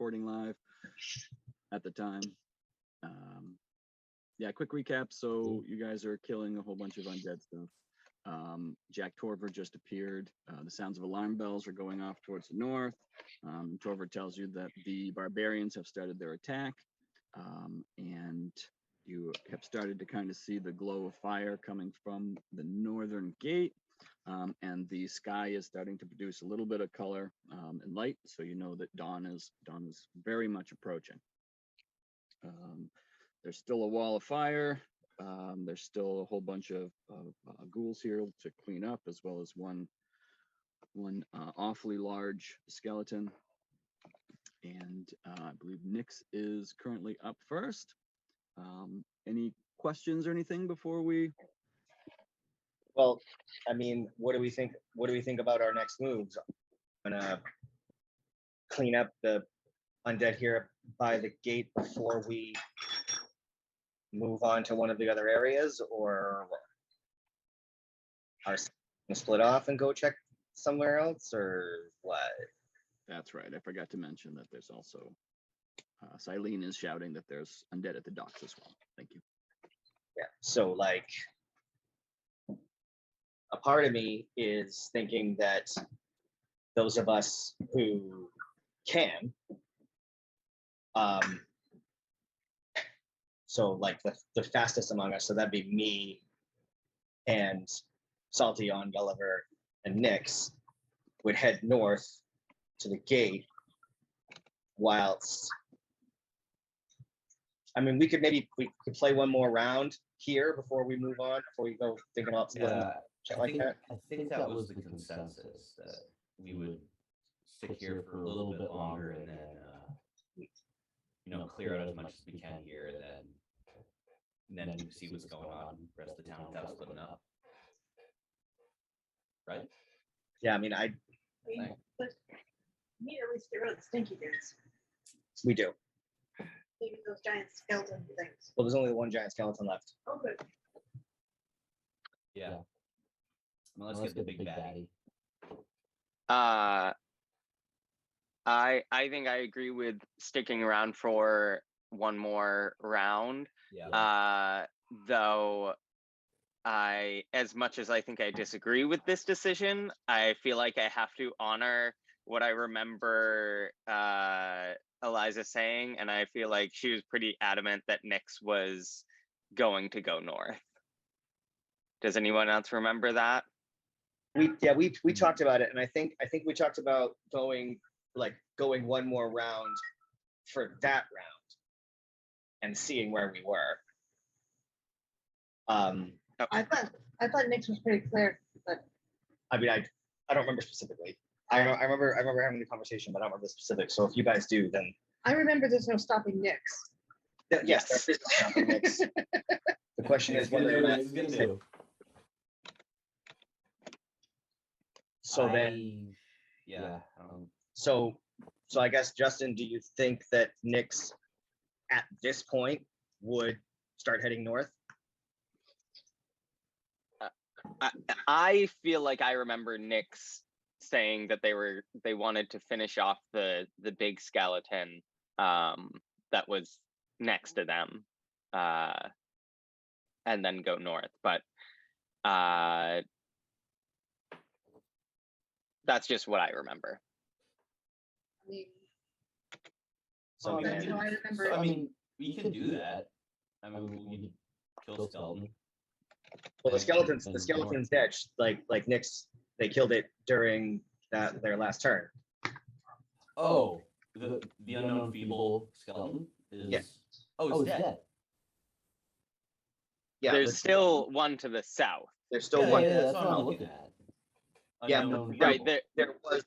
recording live at the time. Yeah, quick recap. So you guys are killing a whole bunch of undead stuff. Jack Torver just appeared. The sounds of alarm bells are going off towards the north. Torver tells you that the barbarians have started their attack, and you have started to kind of see the glow of fire coming from the northern gate, and the sky is starting to produce a little bit of color and light, so you know that dawn is very much approaching. There's still a wall of fire. There's still a whole bunch of ghouls here to clean up, as well as one awfully large skeleton. And I believe Nyx is currently up first. Any questions or anything before we? Well, I mean, what do we think? What do we think about our next moves? Gonna clean up the undead here by the gate before we move on to one of the other areas, or are we split off and go check somewhere else, or what? That's right. I forgot to mention that there's also Silene is shouting that there's undead at the docks as well. Thank you. Yeah. So like, a part of me is thinking that those of us who can, so like the fastest among us, so that'd be me and Salty on Gulliver and Nyx, would head north to the gate, whilst, I mean, we could play one more round here before we move on, before we go thinking about something like that. I think that was the consensus, that we would stick here for a little bit longer and then clear out as much as we can here, and then see what's going on the rest of the town without splitting up. Right? Yeah, I mean, But we need to at least get rid of the stinky dudes. we do. Maybe those giant skeleton things. Well, there's only one giant skeleton left. Oh, good. Yeah. Well, let's get the big baddie. I think I agree with sticking around for one more round. Yeah. Though as much as I think I disagree with this decision, I feel like I have to honor what I remember Eliza saying, and I feel like she was pretty adamant that Nyx was going to go north. Does anyone else remember that? We talked about it, and I think we talked about going one more round for that round and seeing where we were. I thought Nyx was pretty clear, but I mean, I don't remember specifically. I remember having the conversation, but I don't remember the specifics. So if you guys do, then I remember there's no stopping Nyx. yes, there is no stopping Nyx. The question is whether or not. So then, yeah. So I guess, Justin, do you think that Nyx at this point would start heading north? I feel like I remember Nyx saying that they wanted to finish off the big skeleton that was next to them, and then go north. But that's just what I remember. I mean, So, that's how I remember it. I mean, we can do that. I mean, we can kill skeleton. Well, the skeleton's dead. Like Nyx, they killed it during their last turn. Oh, the unknown feeble skeleton is. Yeah. Oh, it's dead. Yeah, There's still one to the south. there's still one. Yeah, that's what I'm looking at. Yeah, Unknown Right feeble. there. There was.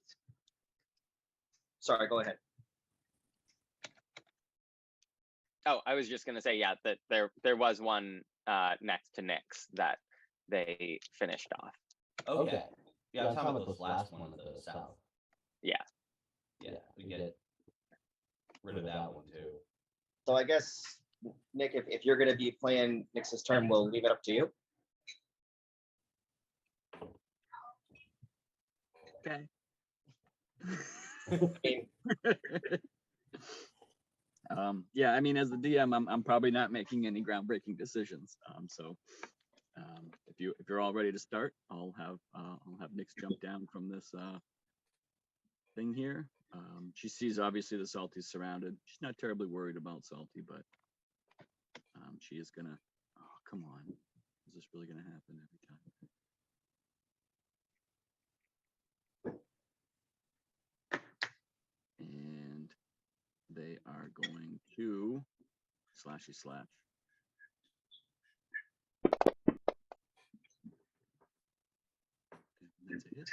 Sorry, go ahead. Oh, I was just gonna say, yeah, that there was one next to Nyx that they finished off. Okay. Yeah, I'm talking about this last one to the south. Yeah. Yeah, we get rid of that one too. So I guess, Nick, if you're going to be playing Nyx's turn, we'll leave it up to you. Okay. I mean, Yeah, I mean, as the DM, I'm probably not making any groundbreaking decisions. So if you're all ready to start, I'll have Nyx jump down from this thing here. She sees obviously the Salty's surrounded. She's not terribly worried about Salty, but she is gonna. Oh, come on! Is this really gonna happen every time? And they are going to slashy slash. That's a hit.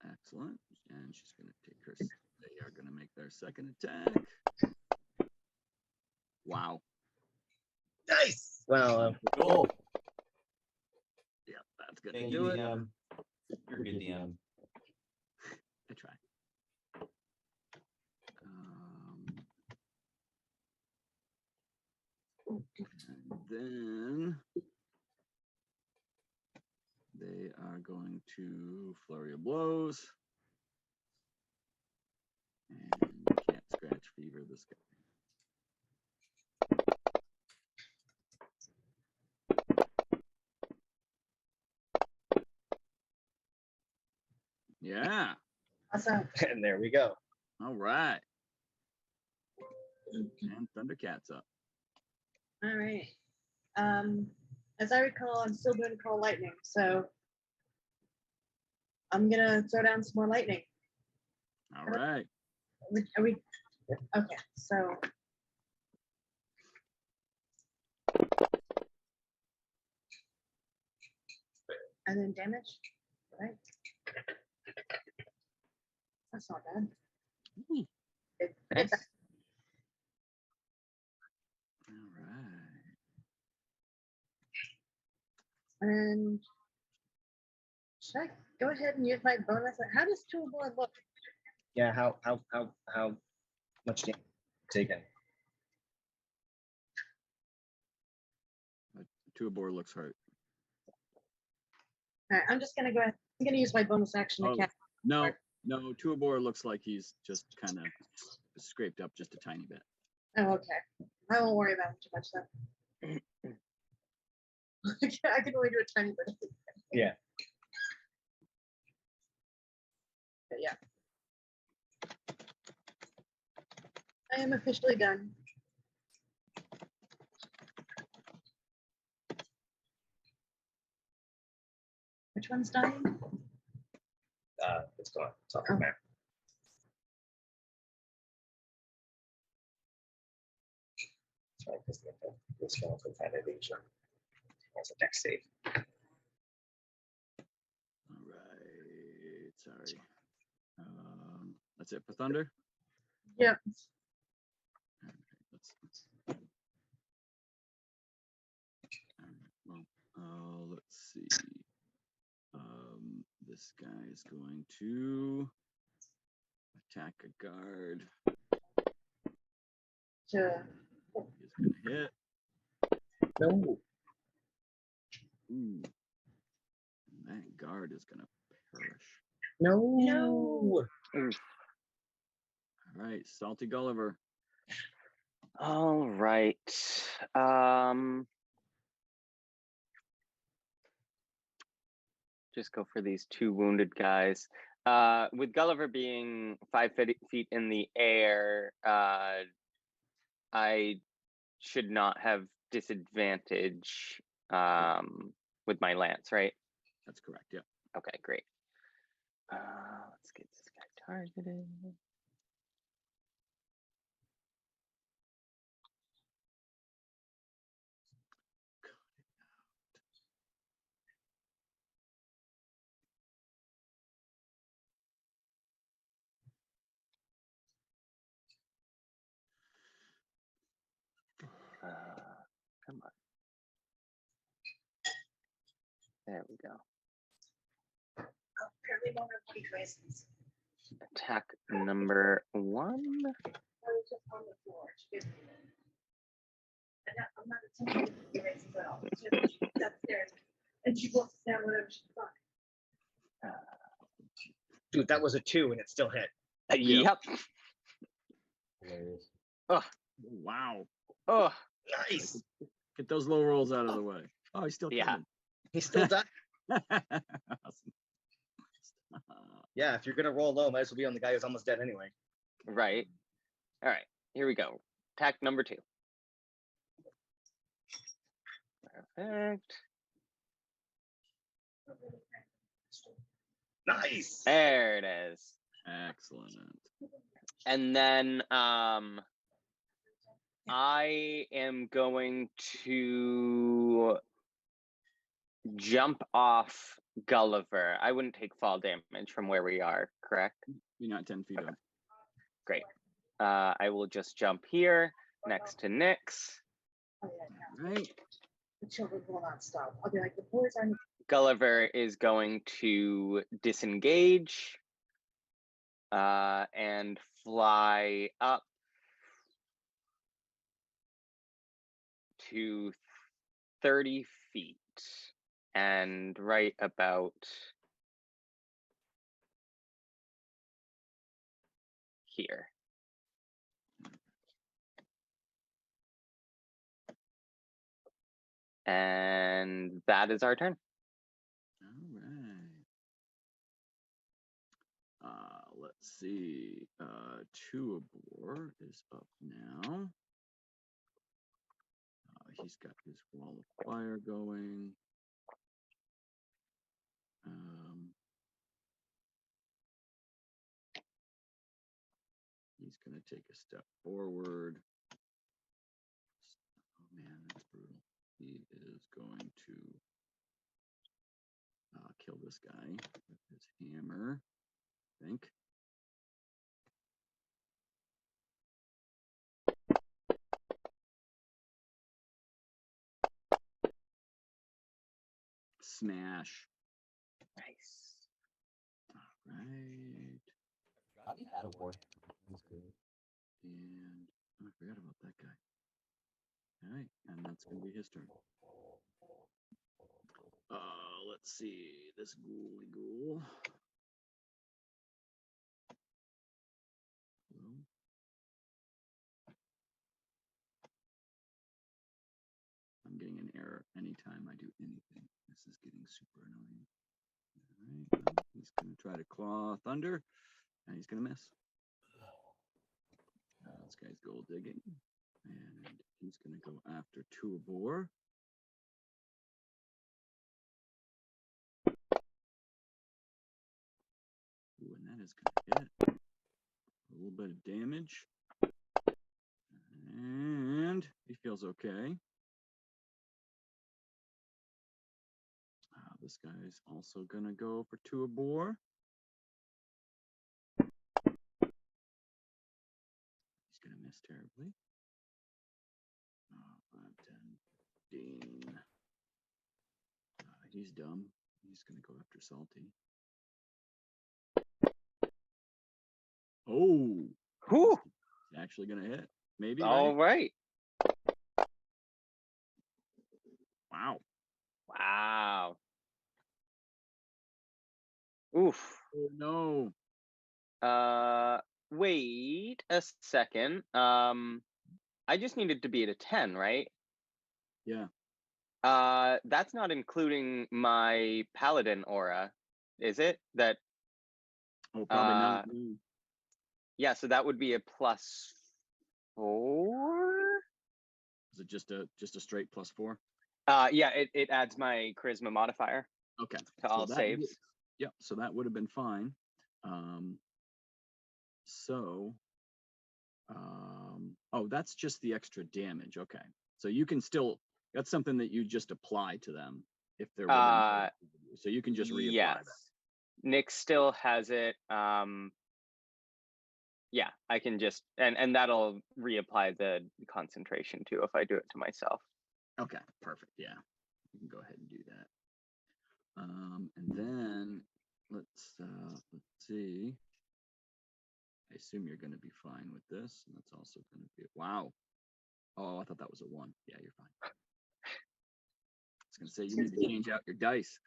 Excellent. And she's going to take her. They are going to make their second attack. Wow. Nice. Well, Cool. Yep, that's going Thank to you, do it. DM. You're a good DM. I try. And then they are going to flurry of blows. And can't scratch fever this guy. Yeah. Awesome. and there we go. All right. And Thundercat's up. All right. As I recall, I'm still doing call lightning, so I'm gonna throw down some more lightning. All right. Are we okay? So and then damage, right? That's not bad. Nice. All right. And should I go ahead and use my bonus? How does Tuabor look? Yeah. How much damage taken? Tuabor looks hurt. All right, I'm just gonna go ahead. I'm gonna use my bonus action to Oh, cast. no, Tuabor looks like he's just kind of scraped up just a tiny bit. Oh, okay. I won't worry about it too much then. I can only do a tiny bit. Yeah. But yeah. I am officially done. Which one's dying? It's gone. It's off Oh. the map. Sorry, because this one was kind of Dayja. That's a deck save. All right. Sorry. That's it for Thunder. Yep. All right, let's let's see. This guy is going to attack a guard. Sure. He's going to hit. No. Ooh. And that guard is going to perish. No. All right, Salty Gulliver. All right. Just go for these two wounded guys. With Gulliver being 5 feet in the air, I should not have disadvantage with my lance, right? That's correct. Yeah. Okay, great. Let's get this guy targeted. Come on. There we go. Apparently don't have key raisins. Attack number 1. I was just on the floor. She didn't- I'm not attempting to key raisins at all. It's just she's upstairs and she wants to stand whatever she finds. Dude, that was a 2 and it still hit. Yep. Hilarious. Wow. Oh, Nice. Get those low rolls out of the way. Oh, he's still Yeah. coming. He still died. Awesome. Yeah, if you're gonna roll low, might as well be on the guy who's almost dead anyway. right. All right. Here we go. Attack number 2. Perfect. Nice. There it is. Excellent. And then I am going to jump off Gulliver. I wouldn't take fall damage from where we are, correct? You're not 10 feet up. Great. I will just jump here next to Nyx. Oh, yeah, Right. the children will not stop. I'll be like, the boys are. Gulliver is going to disengage and fly up to 30 feet and right about here. And that is our turn. All right. Let's see. Tuabor is up now. He's got his wall of fire going. He's going to take a step forward. Oh man, that's brutal. He is going to kill this guy with his hammer, I think. Smash. Nice. All right. I had a war. That's good. And I forgot about that guy. All right, and that's going to be his turn. Let's see. This ghouly ghoul. Hello? I'm getting an error anytime I do anything. This is getting super annoying. All right, well, he's going to try to claw thunder, and he's going to miss. This guy's gold digging, and he's going to go after Tuabor. Ooh, and that is going to hit. A little bit of damage. And he feels okay. This guy's also going to go for Tuabor. He's going to miss terribly. 5, 10, 15. He's dumb. He's going to go after Salty. Oh, Whew. he's actually going to hit. Maybe. All right. Wow. Wow. Oof. Oh no. Wait a second. I just needed to be at a 10, right? Yeah. That's not including my paladin aura, is it? That Oh, probably not. No. yeah, so that would be a +4. Is it just a straight +4? Yeah, it adds my charisma modifier Okay. to all saves. Yep. So that would have been fine. Oh, that's just the extra damage. Okay. So you can still. That's something that you just apply to them if they're within. So you can just reapply Yes. that. Nick still has it. Yeah, I can just and that'll reapply the concentration too if I do it to myself. Okay, perfect. Yeah, you can go ahead and do that. And then let's see. I assume you're going to be fine with this, and that's also going to be wow. Oh, I thought that was a 1. Yeah, you're fine. I was going to say you need to change out your dice.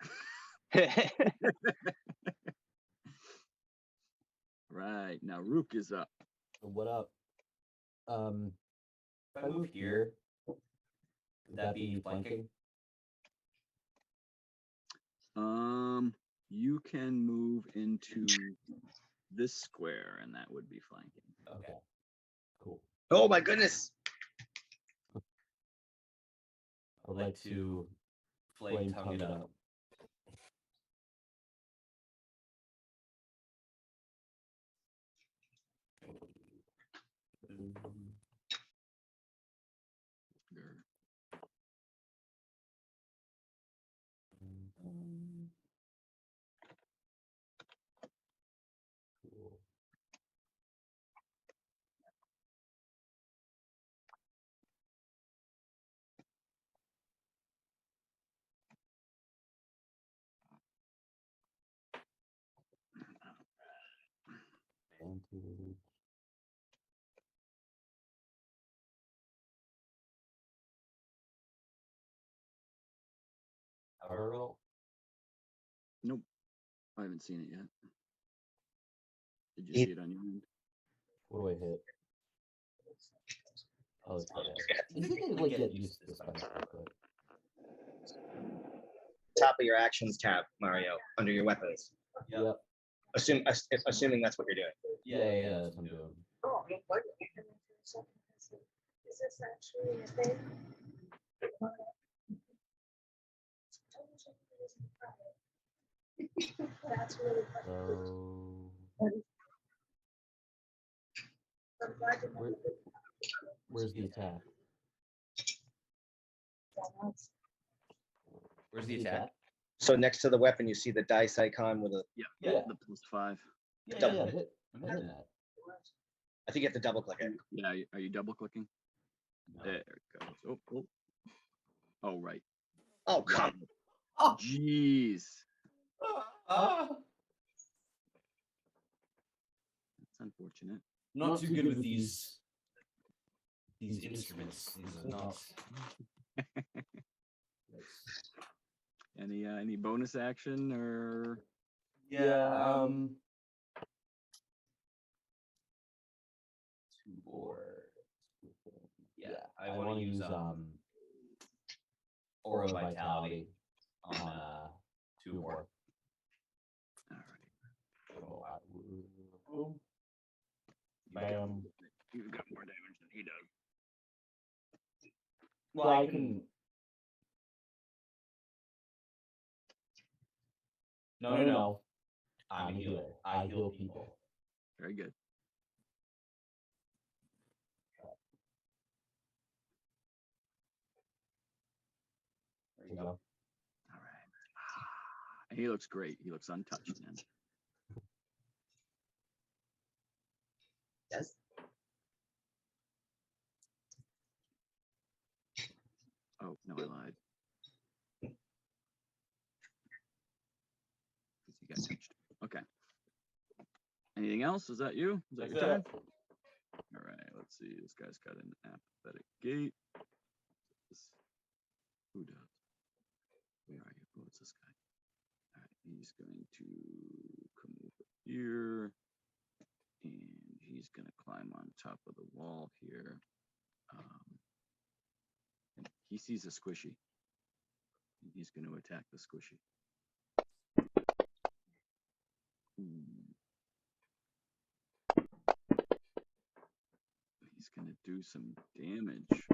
Right, now Rook is up. What up? If I move here, would that be flanking? You can move into this square, and that would be flanking. Okay. Cool. Oh my goodness. I'd like to flame tongue it up. Grr. Cool. Advantage. Power roll. Nope, I haven't seen it yet. Did you It- see it on your end? What do I hit? Oh, it's I think I like get used to this kind of stuff, but Top of your actions tab, Mario, under your weapons. yep. Assuming that's what you're doing. Yeah, that's what I'm doing. Oh, what? Is this actually a thing? That's really funny. So I'm glad to know where, that where's the attack? that's- Where's the attack? So next to the weapon, you see the dice icon with a. Yeah. The +5. Yeah, Double. I'm hitting that. I think you have to double click it. Yeah, are you double clicking? There it goes. Oh, right. Oh come. Oh, Jeez. That's unfortunate. Not too good with these instruments. These are not. Any bonus action or Yeah. Tuabor. Yeah, I want to use Aura Vitality on Tuabor. all right. Oh, bam. You've got more damage than he does. Well, I can. No. I'm a healer. I heal people. Very good. There you go. All right. And he looks great. He looks untouched, man. Yes. Oh, no, I lied. He got touched. Okay. Anything else? Is that you? Is that your turn? All right, let's see. This guy's got an apathetic gait. Who does? Where are you? Oh, it's this guy. All right, he's going to come over here. And he's going to climb on top of the wall here. And he sees a squishy. And he's going to attack the squishy. He's going to do some damage.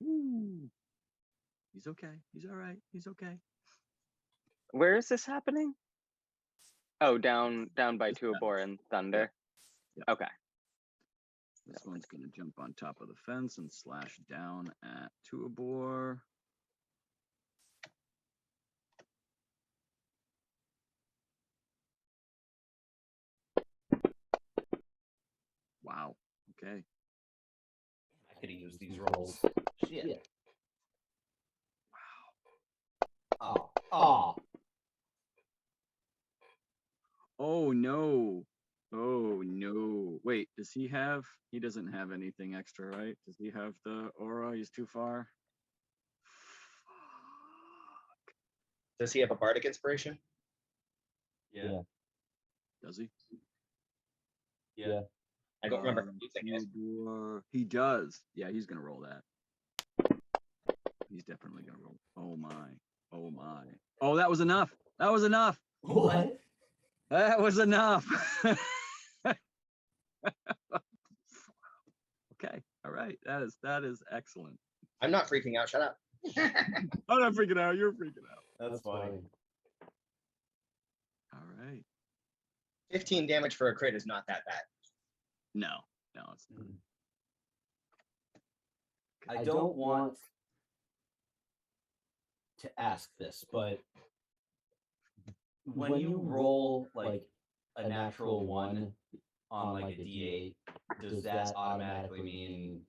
Ooh. He's okay. He's all right. He's okay. Where is this happening? Oh, down by Just down. Tuabor and Thunder. Yep. Okay. This one's going to jump on top of the fence and slash down at Tuabor. Wow. Okay. I could have used these rolls. Shit. Wow. Oh. Oh no. Oh no. Wait, does he have? He doesn't have anything extra, right? Does he have the aura? He's too far. Does he have a bardic inspiration? Yeah. Does he? Yeah. I don't remember using it. Tuabor, he does. Yeah, he's gonna roll that. He's definitely gonna roll. Oh my. Oh my. Oh, that was enough. That was enough. What? That was enough. Okay. All right. That is excellent. I'm not freaking out. Shut up. I'm not freaking out. You're freaking out. That's funny. All right. 15 damage for a crit is not that bad. No, it's I don't want to ask this, but when you roll like a natural 1 on like a D8, does that automatically mean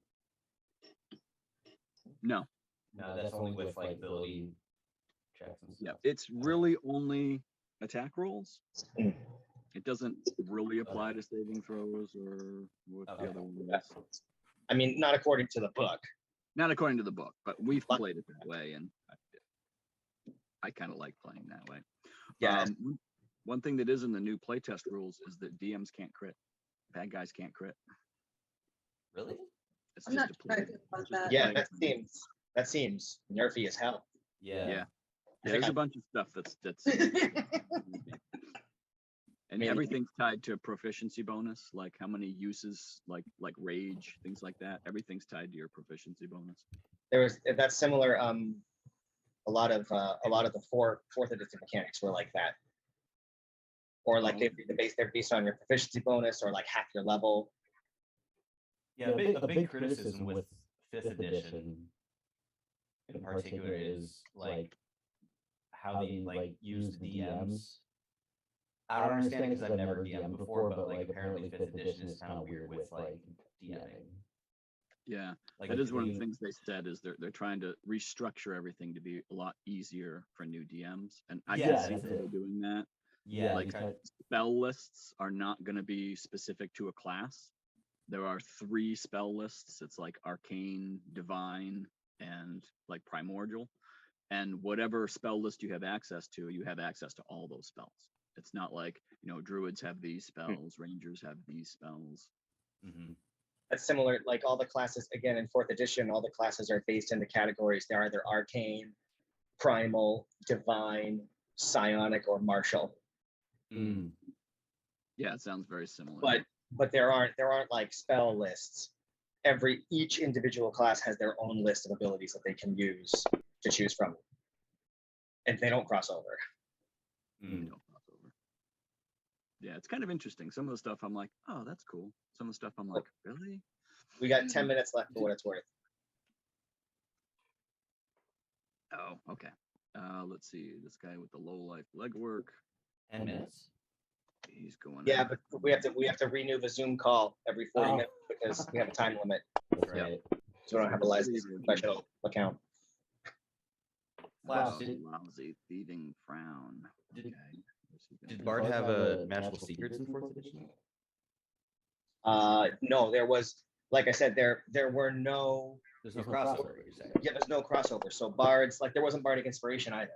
no. no? That's only with like ability checks and Yeah, stuff. it's really only attack rolls. Mm. It doesn't really apply to saving throws or what the Okay. other one Yeah. is. I mean, not according to the book. Not according to the book, but we've played it that way, and I kind of like playing that way. Yeah. One thing that is in the new playtest rules is that DMs can't crit. Bad guys can't crit. Really? It's I'm just not a play. sure about it's just a that. Yeah, play. that seems nerfy as hell. Yeah. Yeah. I There's think a bunch of stuff that's and mean- everything's tied to a proficiency bonus, like how many uses, like rage, things like that. Everything's tied to your proficiency bonus. That's similar. A lot of the fourth edition mechanics were like that, or like they're based on your proficiency bonus, or like half your level. Yeah, a big criticism with 5th edition in particular is like how they like use the DMs. I don't understand it because I've never DM'd before, but like apparently 5th edition is kind of weird with like DMing. Yeah, Like that if is one of the they- things they said is they're trying to restructure everything to be a lot easier for new DMs, and I Yeah, can see that's how they're it. doing that. Yeah, like because spell lists are not going to be specific to a class. There are 3 spell lists. It's like arcane, divine, and like primordial. And whatever spell list you have access to all those spells. It's not like, druids have these spells, rangers have these spells. Mhm. That's similar. Like all the classes, again in 4th edition, all the classes are based into categories. They're either arcane, primal, divine, psionic, or martial. Mm. Yeah, it sounds very similar. But there aren't like spell lists. Each individual class has their own list of abilities that they can use to choose from, and they don't cross over. They Mm. don't cross over. Yeah, it's kind of interesting. Some of the stuff I'm like, oh, that's cool. Some of the stuff I'm like, really? We got 10 minutes left for what it's worth. Oh, okay. Let's see. This guy with the low life legwork. 10 minutes? He's going. Yeah, out. but we have to renew the Zoom call every 40 Oh. minutes because we have a time limit. That's Yeah. right. So we don't have Eliza's professional account. Wow, Oh, did- lousy thieving frown. Did- Okay. Where's he going? Did Bard have a magical secrets in 4th edition? No, there was, like I said, there were no, There's no crossover, you're saying? yeah, there's no crossover. So bards, like there wasn't bardic inspiration either.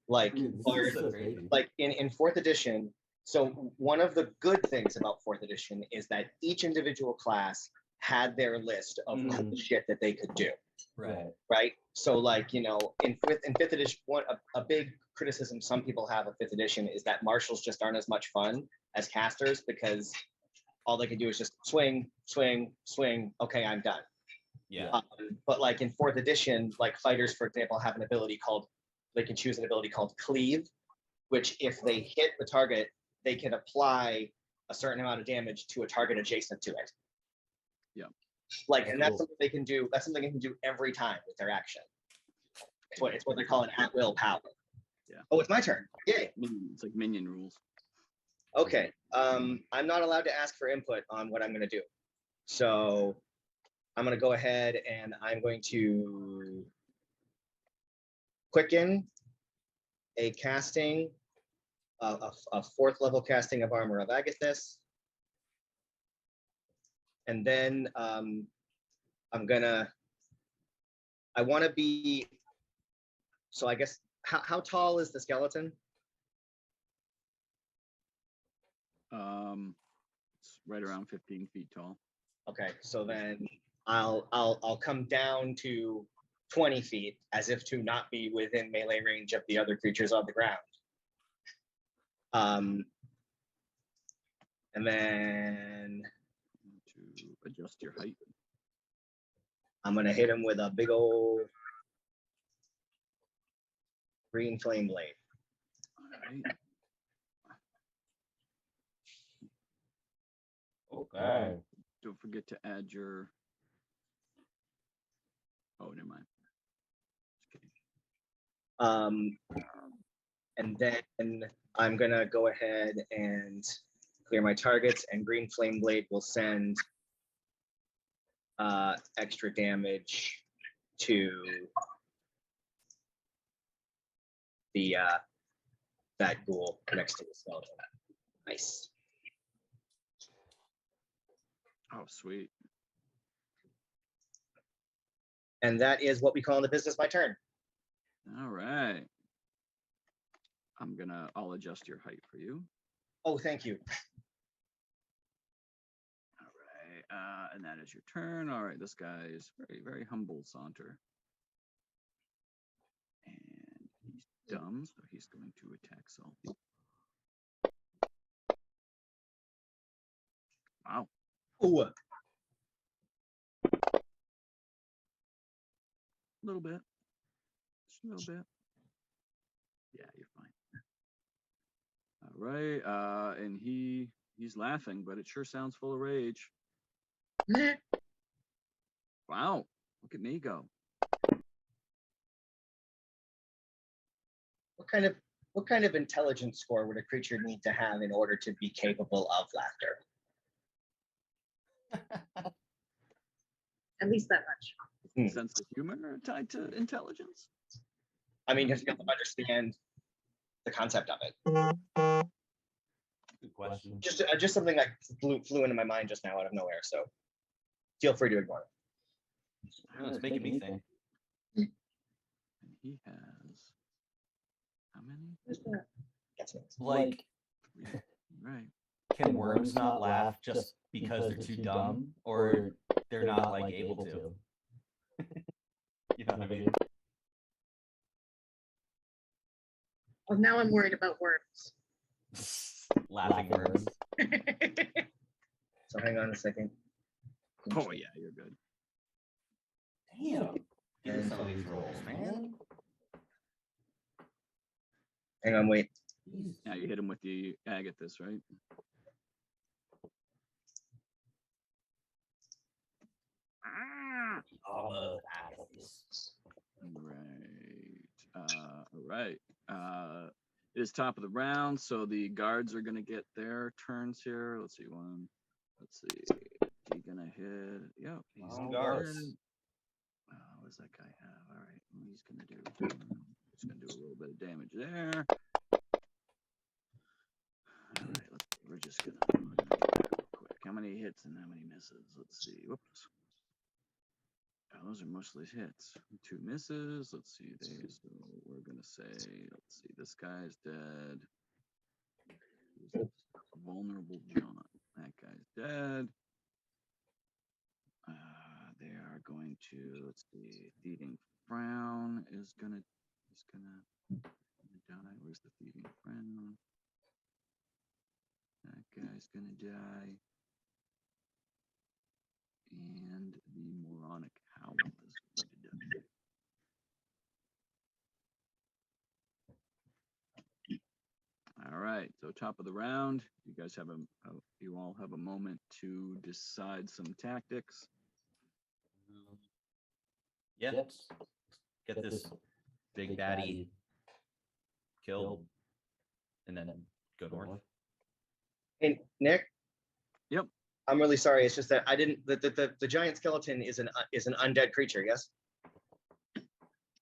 Like Dude, this bards, is so crazy. like in 4th edition. So one of the good things about 4th edition is that each individual class had their list of cool shit that they could do. Right. Right. So like, in 5th edition, a big criticism some people have of 5th edition is that marshals just aren't as much fun as casters because all they can do is just swing, swing, swing. Okay, I'm done. Yeah. But like in 4th edition, like fighters, for example, have an ability they can choose an ability called Cleave, which if they hit the target, they can apply a certain amount of damage to a target adjacent to it. Yeah. Like, and that's Cool. something they can do. That's something they can do every time with their action. It's what they call an at-will power. Yeah. Oh, it's my turn. Yay. It's like minion rules. Okay. I'm not allowed to ask for input on what I'm going to do. So I'm going to go ahead and I'm going to quicken a casting, a 4th level casting of Armor of Agathis. And then I want to be, so I guess, how tall is the skeleton? It's right around 15 feet tall. Okay, so then I'll come down to 20 feet as if to not be within melee range of the other creatures on the ground. And then To adjust your height. I'm gonna hit him with a big old green flame blade. All right. Okay. Don't forget to add your. Oh, never mind. Just kidding. And then I'm gonna go ahead and clear my targets, and green flame blade will send extra damage to the that ghoul next to the skeleton. Nice. Oh, sweet. And that is what we call in the business my turn. All right. I'll adjust your height for you. Oh, thank you. All right. And that is your turn. All right. This guy is very, very humble saunter. And he's dumb, so he's going to attack Salty. Wow. Ooh. A little bit. Just a little bit. Yeah, you're fine. All right. And he's laughing, but it sure sounds full of rage. Wow. Look at me go. What kind of intelligence score would a creature need to have in order to be capable of laughter? At least that much. Sense of humor tied to intelligence? I mean, if you understand the concept of it. Good question. Just something that flew into my mind just now out of nowhere. So feel free to ignore it. Oh, it's making me think. And he has how many? That's it. Like, Three. Right. can worms not laugh just because they're too dumb, or they're not like able to? You know what I mean? Well, now I'm worried about worms. Laughing worms. So hang on a second. Oh yeah, you're good. Damn. Get us some of these rolls, man. Hang on, wait. Now you hit him with the Agathis, right? All of Agathis. Right. All right. It is top of the round, so the guards are gonna get their turns here. Let's see one. Let's see. He gonna hit? Yep. He's On guards. hit. What does that guy have? All right. Well, he's gonna do. He's gonna do a little bit of damage there. All right. We're just gonna real quick. How many hits and how many misses? Let's see. Whoops. Oh, those are mostly hits. 2 misses. Let's see. So we're gonna say. Let's see. This guy's dead. Who's this? Vulnerable John. That guy's dead. They are going to. Let's see. Thieving Frown is gonna. He's gonna die. Where's the Thieving Frown? That guy's gonna die. And the moronic howl is going to die. All right, so top of the round, you guys have you all have a moment to decide some tactics. Yeah. Get this big baddie killed, and then go north. Hey, Nick. Yep. I'm really sorry. It's just that I didn't. The giant skeleton is an undead creature. Yes.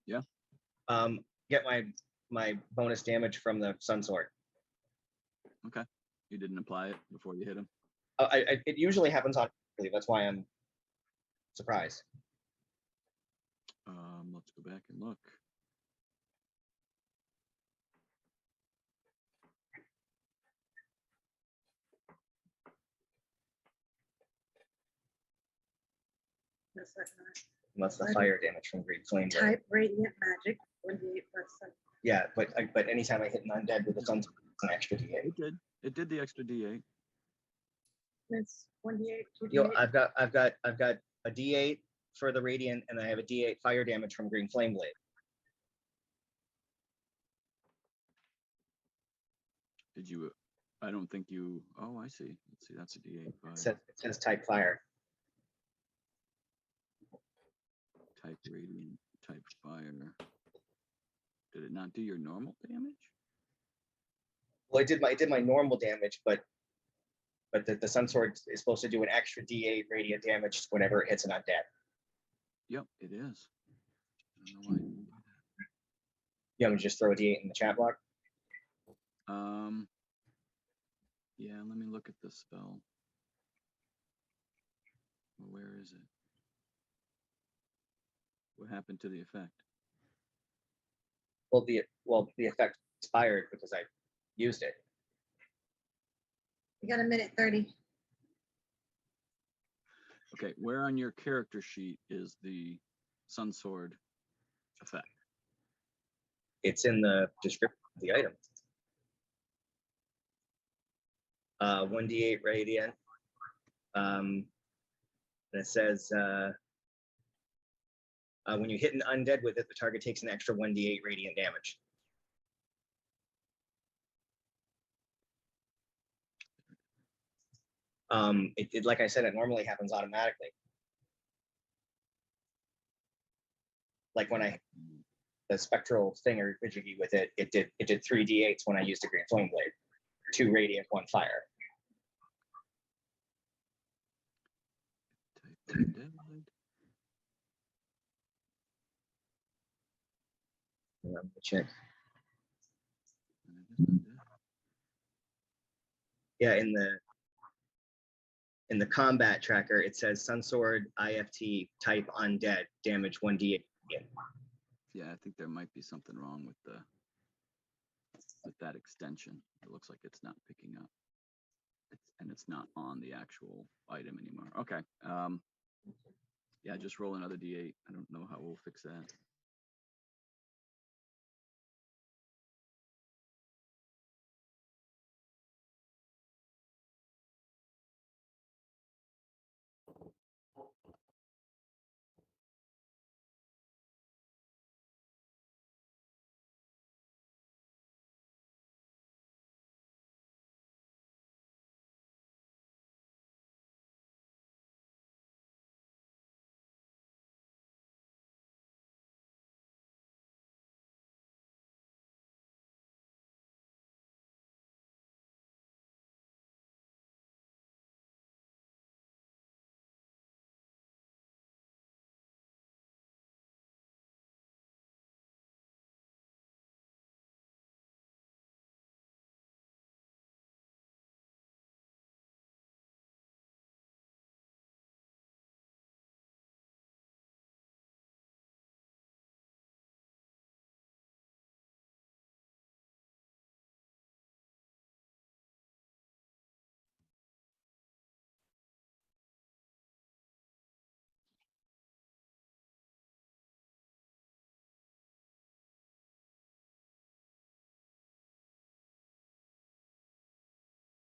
Yeah. Get my bonus damage from the sun sword. Okay. You didn't apply it before you hit him. It usually happens on. That's why I'm surprised. Let's go back and look. Does that not? Unless the Right. fire damage from Green Flame. Blade. Type radiant magic, 1d8+7. Yeah, but anytime I hit an undead with a sun, it's an extra d8. It did. It did the extra D8. It's 1d8, 2d8. Yo, I've got a d8 for the radiant, and I have a d8 fire damage from Green Flame Blade. Did you? I don't think you. Oh, I see. Let's see. That's a D8. It says type fire. Type radiant. Type fire. Did it not do your normal damage? Well, it did my normal damage, but the sun sword is supposed to do an extra d8 radiant damage whenever it hits an undead. Yep, it is. I don't know why. I didn't do that. You want me to just throw a d8 in the chat block? Yeah, let me look at the spell. Where is it? What happened to the effect? Well, the effect expired because I used it. You got a minute 30. Okay, where on your character sheet is the sun sword effect? It's in the description of the item. 1d8 radiant. And it says when you hit an undead with it, the target takes an extra 1d8 radiant damage. It like I said, it normally happens automatically. Like when I the spectral thinger jiggy with it, it did 3 d8s when I used a Green Flame Blade, 2 radiant, 1 fire. Type undead. Let me check. Yeah, in the combat tracker, it says Sun Sword IFT type undead damage 1d8. Yeah, I think there might be something wrong with that extension. It looks like it's not picking up. And it's not on the actual item anymore. Okay. Yeah, just roll another D8. I don't know how we'll fix that.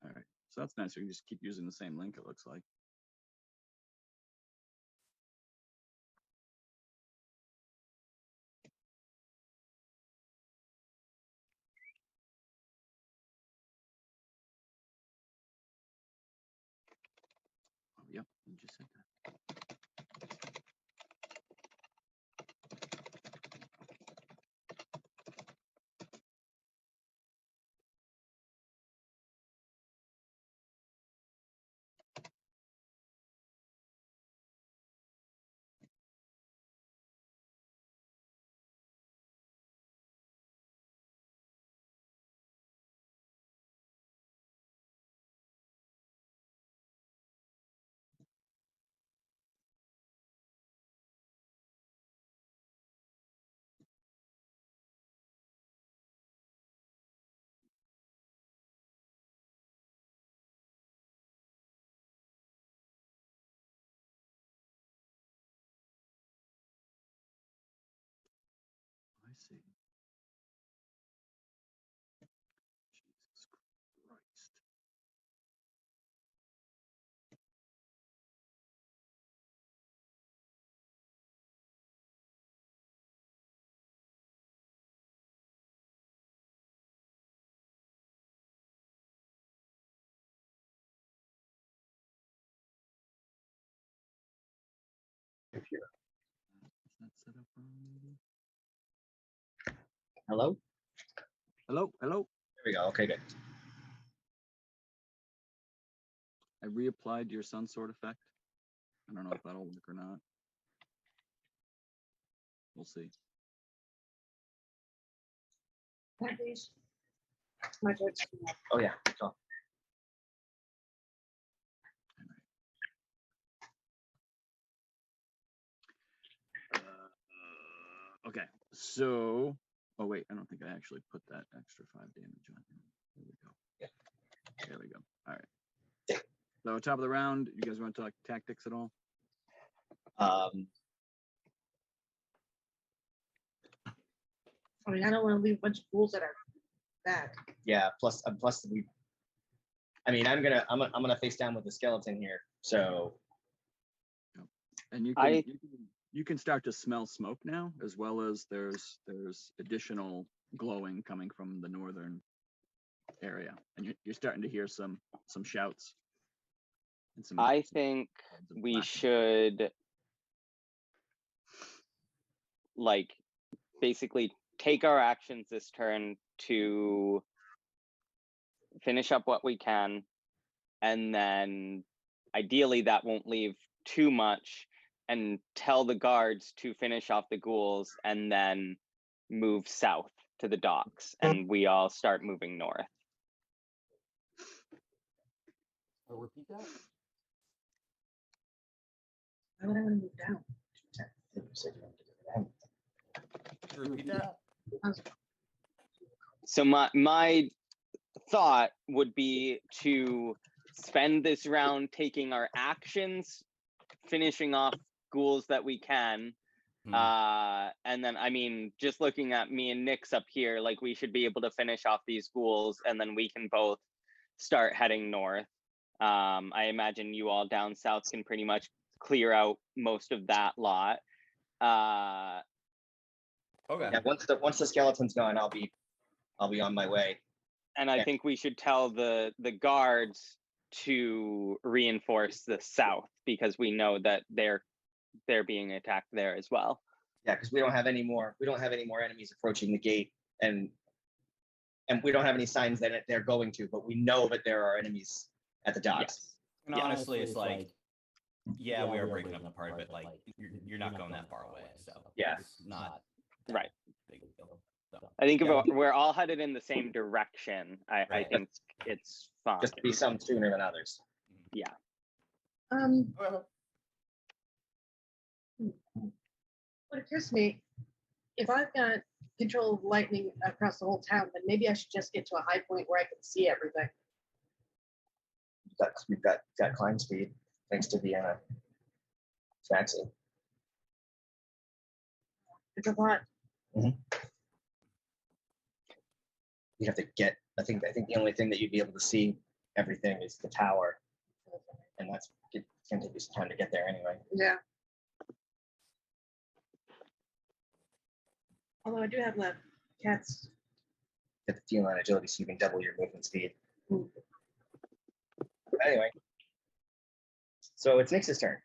All right. So that's nice. We can just keep using the same link, it looks like. Oh, yep. You just said that. see. Jesus Christ. Computer. Is that set up wrong, maybe? Hello? Hello, hello. There we go. Okay, good. I reapplied your sun sword effect. I don't know if that'll work or not. We'll see. Please. My turn. Oh yeah. So, Okay, so, oh wait, I don't think I actually put that extra 5 damage on him. There we go. Yeah. There we go. All right. So top of the round, you guys want to talk tactics at all? I mean, I don't want to leave a bunch of fools that are bad. yeah. Plus we. I mean, I'm gonna face down with the skeleton here. So And you can start to smell smoke now, as well as there's additional glowing coming from the northern area, and you're starting to hear some shouts. And some. I think some we flashing. should like basically take our actions this turn to finish up what we can, and then ideally that won't leave too much, and tell the guards to finish off the ghouls and then move south to the docks, and we all start moving north. Repeat that. Why would I want to move down? Repeat that. So my thought would be to spend this round taking our actions, finishing off ghouls that we can. And then, I mean, just looking at me and Nick's up here, like we should be able to finish off these ghouls, and then we can both start heading north. I imagine you all down south can pretty much clear out most of that lot. Okay. yeah, once the skeleton's gone, I'll be on my way. And I think we should tell the guards to reinforce the south, because we know that they're being attacked there as well. Yeah, because we don't have any more enemies approaching the gate, and we don't have any signs that they're going to, but we know that there are enemies at the docks. Yes. And Yeah. honestly, it's like, yeah, we are breaking up the part, but like, you're not going that far away, so Yeah. it's not Right. big a deal. So, I think Yeah. if we're all headed in the same direction, I Right. think it's fine. Just be some sooner than others. Yeah. okay. What occurs to me, if I've got control of lightning across the whole town, then maybe I should just get to a high point where I can see everything. We've got climb speed thanks to the Tabaxi. It's a lot. You have to get. I think the only thing that you'd be able to see everything is the tower, and it's gonna take you some time to get there anyway. Yeah. Although I do have the cats. Get the feline agility, so you can double your movement speed. Mm. Anyway, so it's Nyx's turn.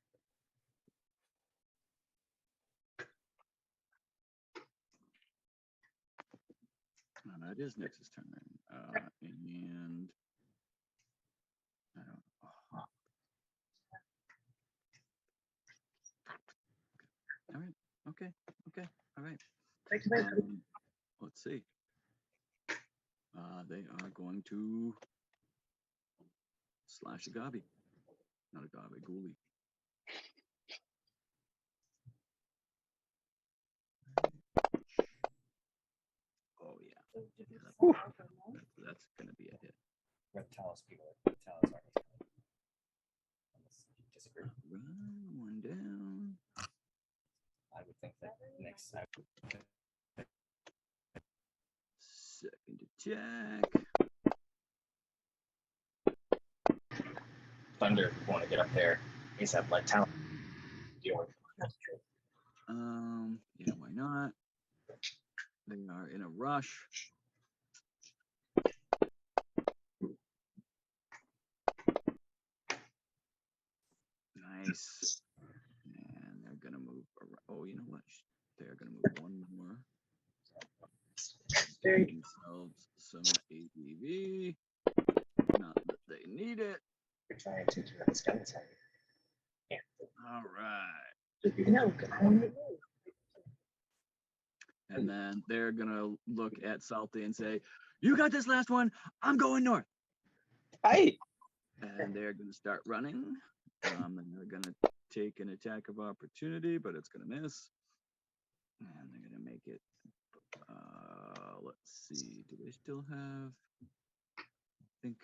It is Nyx's turn, and I don't. All right. Okay. All right. Let's see. They are going to slash a gobby. Not a gobby, a ghoulie. Oh yeah. That's gonna be a hit. Red Talos people. Talos armies. Unless you disagree. One down. I would think that check. Thunder, want to get up there. He's have like talent. Deal with. Yeah, why not? They are in a rush. Nice. And they're gonna move around. Oh, you know what? They're gonna move one more. Very Give themselves some ABV. Not that they need it. You're trying to do the skeleton. Yeah. All right. no. I don't know. And then they're gonna look at Salty and say, "You got this last one. I'm going north." Hi. And they're gonna start running. And they're gonna take an attack of opportunity, but it's gonna miss. And they're gonna make it. Let's see. Do they still have? I think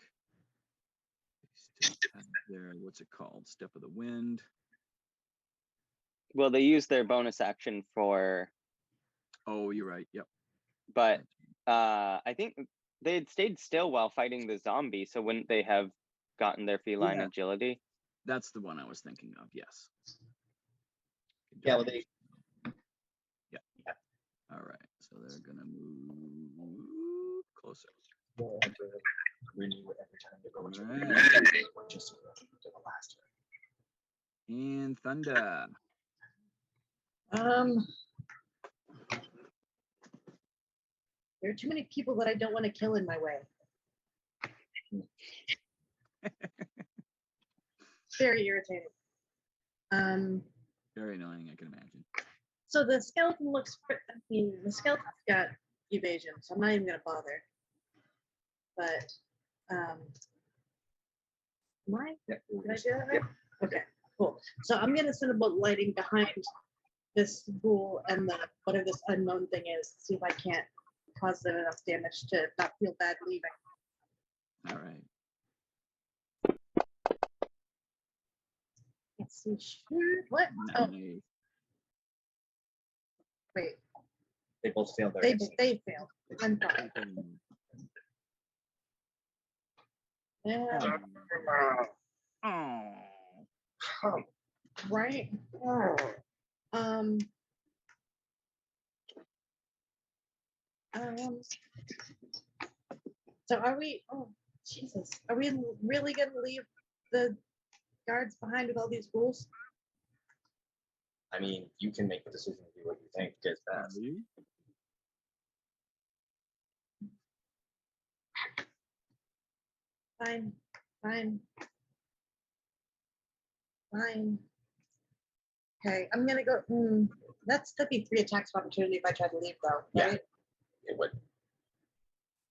they still have their, what's it called? Step of the Wind. Well, they used their bonus action for, Oh, you're right. Yep. but I think they had stayed still while fighting the zombie, so wouldn't they have gotten their feline Yeah. agility? That's the one I was thinking of. Yes. Yeah, well, they. Yeah. All right. So they're gonna move closer. Renew every time they go into Alright. just to the last And Thunder. There are too many people that I don't want to kill in my way. Very irritating. Very annoying, I can imagine. So the skeleton looks. The skeleton's got evasion, so I'm not even gonna bother. But, am I? Did I do that right? Okay, cool. So I'm gonna send a bolt lighting behind this ghoul and the whatever this unknown thing is. See if I can't cause them enough damage to not feel bad leaving. All right. Let's see. Shoot. What? Oh, Nice. wait. They both failed their. They failed. I'm fine. Yeah. Oh. Right. So are we? Oh, Jesus! Are we really gonna leave the guards behind with all these ghouls? I mean, you can make the decision to do what you think is best. Fine. Fine. Fine. Okay, I'm gonna go. That'd be 3 attacks of opportunity if I try to leave, though, Yeah. right? It would,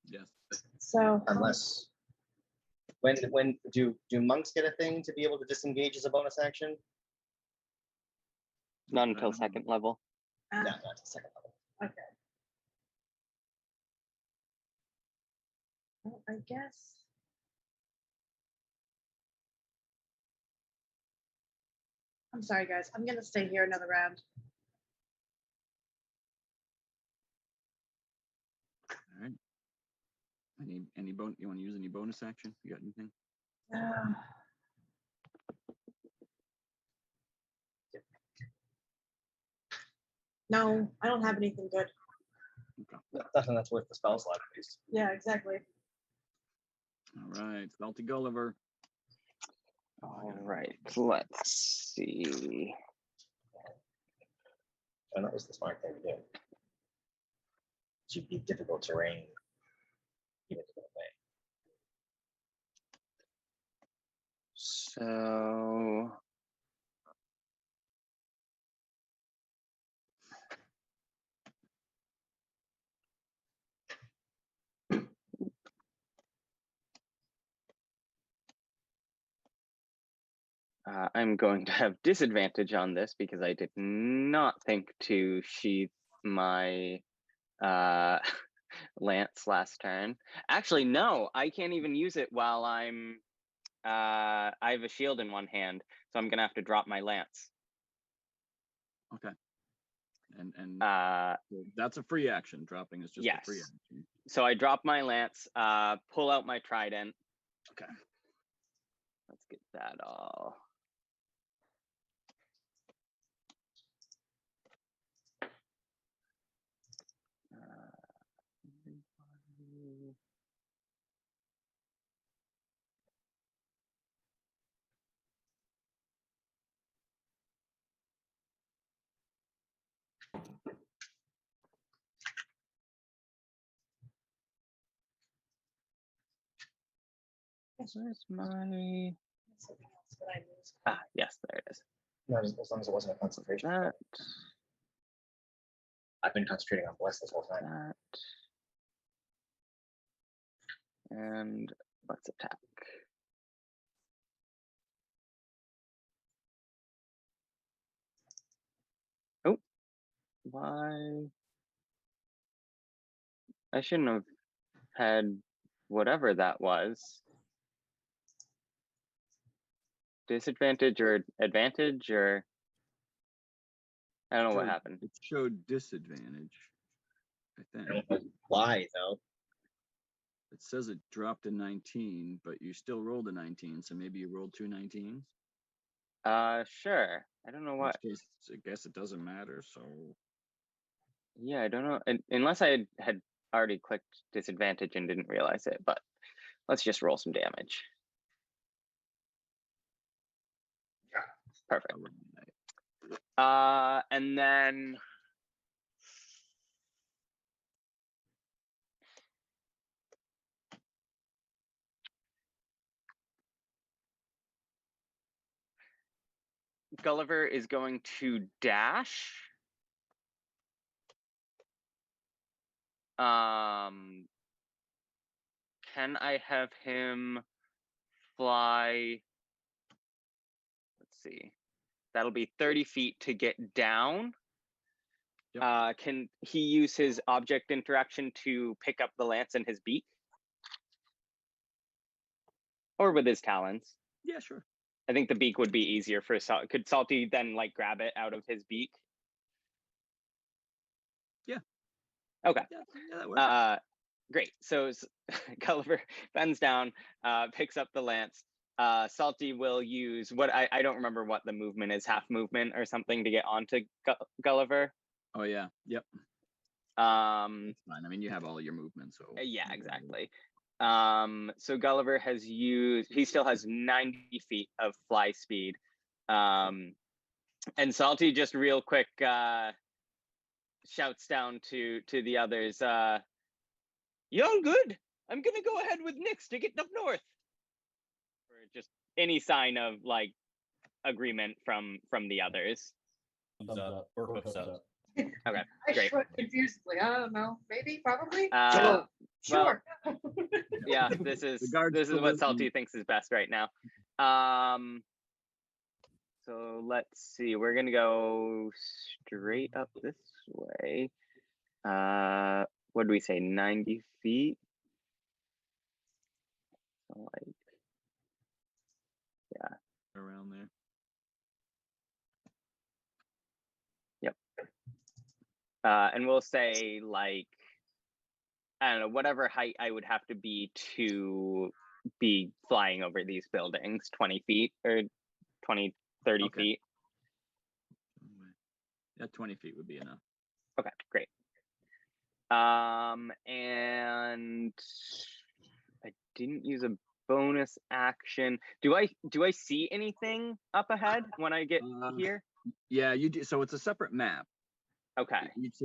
Yes. So unless. When do monks get a thing to be able to disengage as a bonus action? Not until second level. No, not to second level. Okay. Well, I guess. I'm sorry, guys. I'm gonna stay here another round. All right. Any bonus? You want to use any bonus action? You got anything? No, I don't have anything good. Nothing that's worth the spell slot, at least. Yeah, exactly. All right. Salty Gulliver. All right, let's see. And that was the smart thing to do. It should be difficult terrain. Get it away. So I'm going to have disadvantage on this because I did not think to sheath my lance last turn. Actually, no, I can't even use it while I'm I have a shield in one hand, so I'm gonna have to drop my lance. Okay. And that's a free action. Dropping is just a free Yes. action. So I drop my lance, pull out my trident. Okay. Let's get that all. Where's my? Something else that I lose. Yes, there it is. No, as long as it wasn't a concentration. That, I've been concentrating on bless this whole time. that. And let's attack. Oh, why? I shouldn't have had whatever that was. Disadvantage or advantage, or I don't know what Showed- happened. It showed disadvantage, I think. I don't know why though. It says it dropped to 19, but you still rolled a 19, so maybe you rolled 2 19s. Sure. I don't know In what. which case, I guess it doesn't matter. So Yeah, I don't know. Unless I had already clicked disadvantage and didn't realize it, but let's just roll some damage. Perfect. And then Gulliver is going to dash. Can I have him fly? Let's see. That'll be 30 feet to get down. Yep. Can he use his object interaction to pick up the lance in his beak? Or with his talons? yeah, sure. I think the beak would be easier for Salty. Could Salty then like grab it out of his beak? Yeah. Okay. Yeah, that works. Great. So Gulliver bends down, picks up the lance. Salty will use what I don't remember what the movement is, half movement or something to get onto Gulliver. Oh yeah. Yep. Um, It's fine. I mean, you have all your movements. So yeah, exactly. So Gulliver has used. He still has 90 feet of fly speed. And Salty just real quick shouts down to the others. You all good? I'm gonna go ahead with Nyx to get up north. Or just any sign of like agreement from the others. Thumbs up or hooks up. Okay, I great. shrug confusedly. I don't know. Maybe, probably. Well, Sure. yeah, this is The guards this is still what live Salty in- thinks is best right now. So let's see. We're gonna go straight up this way. What do we say? 90 feet. So like, around there. and we'll say like, I don't know, whatever height I would have to be to be flying over these buildings, 20 feet or 20, 30 Okay. feet. Yeah, 20 feet would be enough. Okay, great. And I didn't use a bonus action. Do I see anything up ahead when I get here? Yeah, you do. So it's a separate map. Okay. Each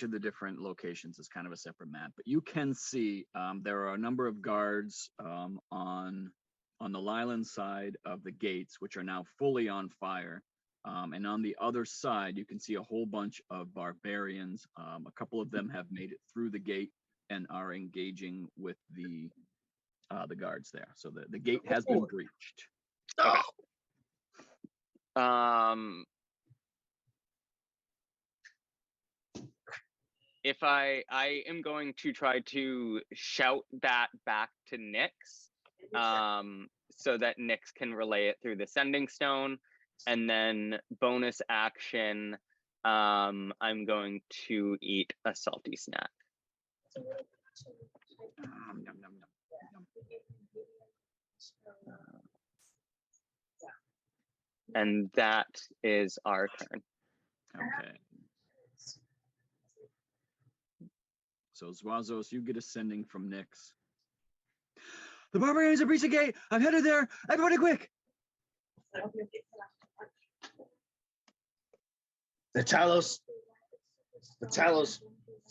of the different locations is kind of a separate map, but you can see there are a number of guards on the Leilon side of the gates, which are now fully on fire. And on the other side, you can see a whole bunch of barbarians. A couple of them have made it through the gate and are engaging with the guards there. So the gate has been breached. Okay. If I am going to try to shout that back to Nyx, so that Nyx can relay it through the sending stone, and then bonus action, I'm going to eat a salty snack. Yum, yum, yum. And that is our turn. Okay. So Zwasos, you get ascending from Nyx. The barbarians have breached the gate. I'm headed there. Everybody quick. The Talos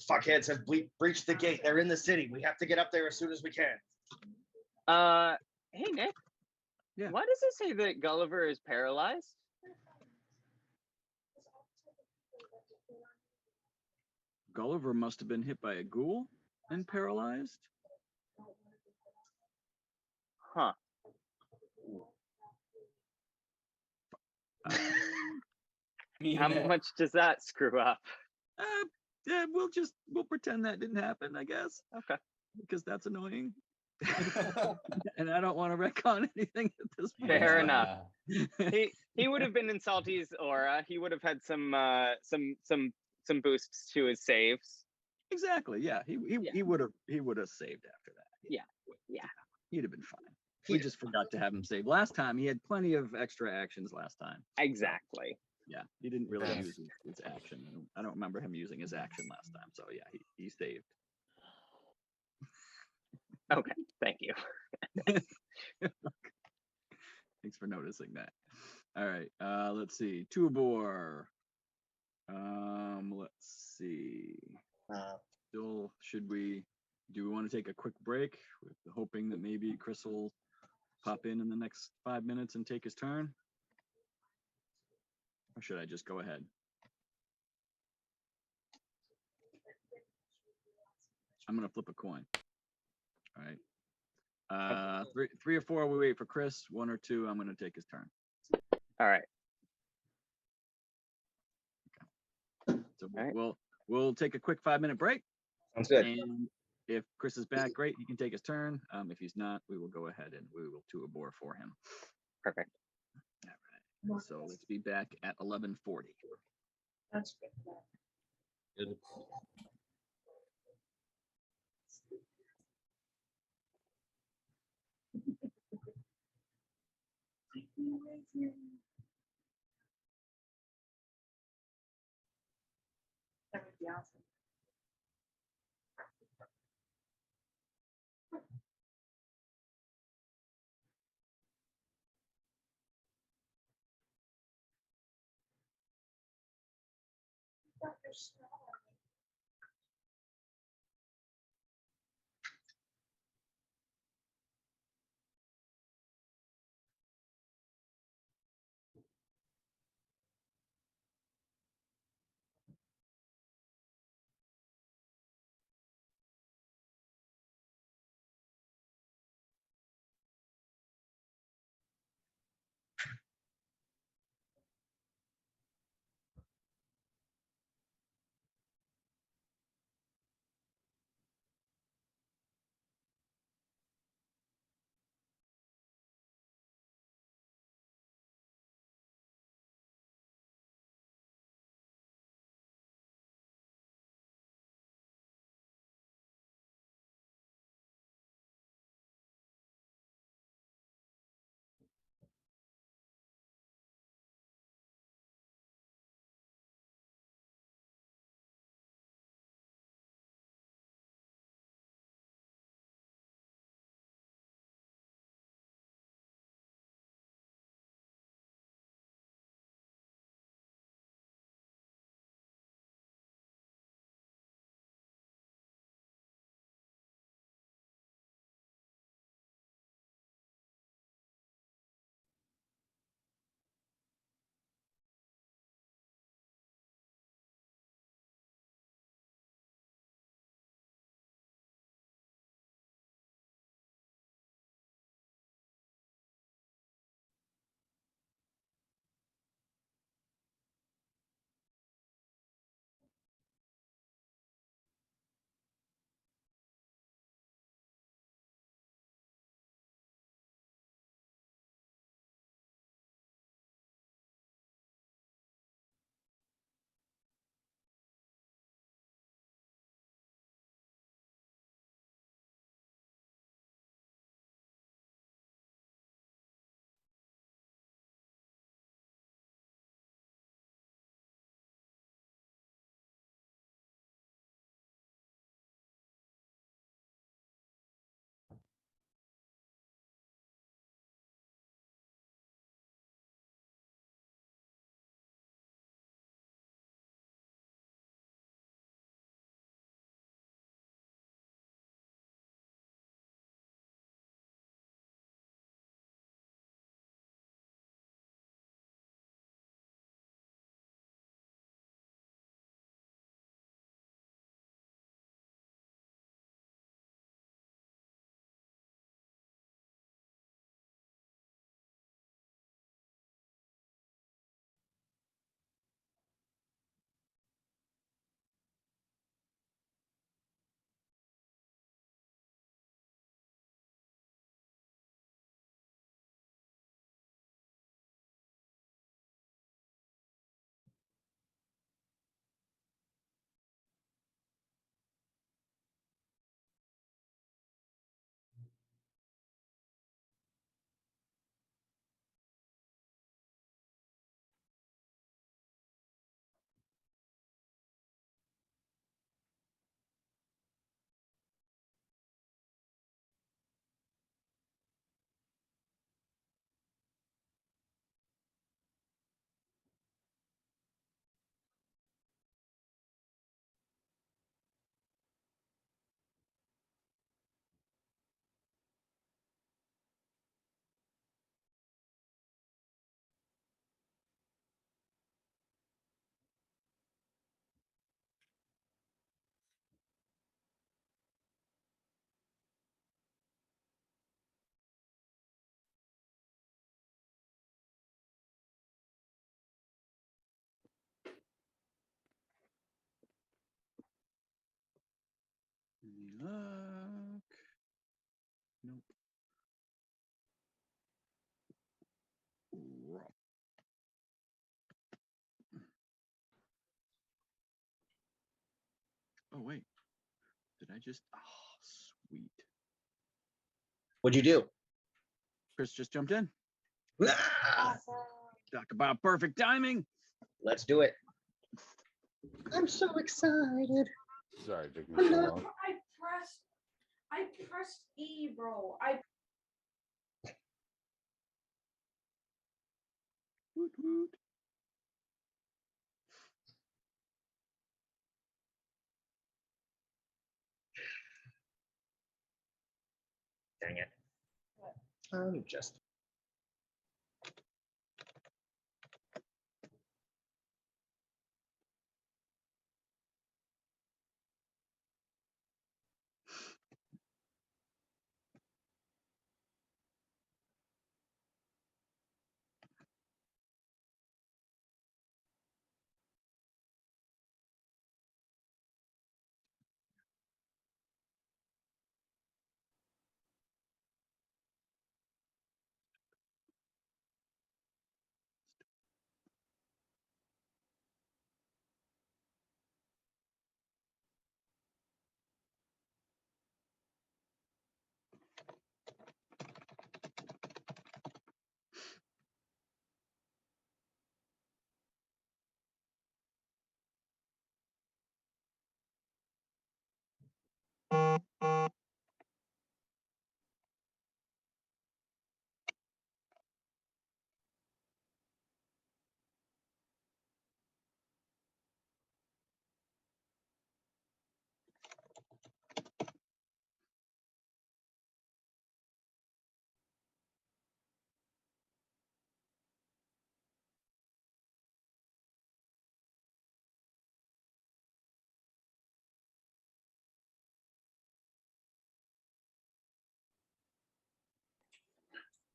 fuckheads have breached the gate. They're in the city. We have to get up there as soon as we can. Hey Nick. Yeah. Why does it say that Gulliver is paralyzed? Gulliver must have been hit by a ghoul and paralyzed. Huh. How much does that screw up? Yeah, we'll pretend that didn't happen, I guess. Okay. Because that's annoying. And I don't want to retcon anything at this point. Fair enough. He would have been in Salty's aura. He would have had some boosts to his saves. Exactly. Yeah. He would have saved after that. Yeah. He'd have been fine. We just forgot to have him save. Last time he had plenty of extra actions last time. Exactly. Yeah. He didn't really Yeah. use his action. I don't remember him using his action last time. So yeah, he saved. Okay. Thank you. Thanks for noticing that. All right. Let's see. Tuabor. Let's see. Still, do we want to take a quick break, hoping that maybe Chris will pop in the next 5 minutes and take his turn? Or should I just go ahead? I'm gonna flip a coin. All right. Three or four, we wait for Chris. 1 or 2, I'm gonna take his turn. All right. So All right. we'll take a quick 5-minute break. Sounds good. And if Chris is back, great, he can take his turn. If he's not, we will go ahead and we will Tuabor for him. Perfect. All right. So let's be back at 11:40. That's good. Good. That would be awesome. Dr. Snow. I just, oh, sweet. What'd you do? Chris just jumped in. Ah, Talk about perfect timing. let's do it. I'm so excited. Sorry, it took me so long. I pressed E, bro. Woot, woot. Dang it. I'm just.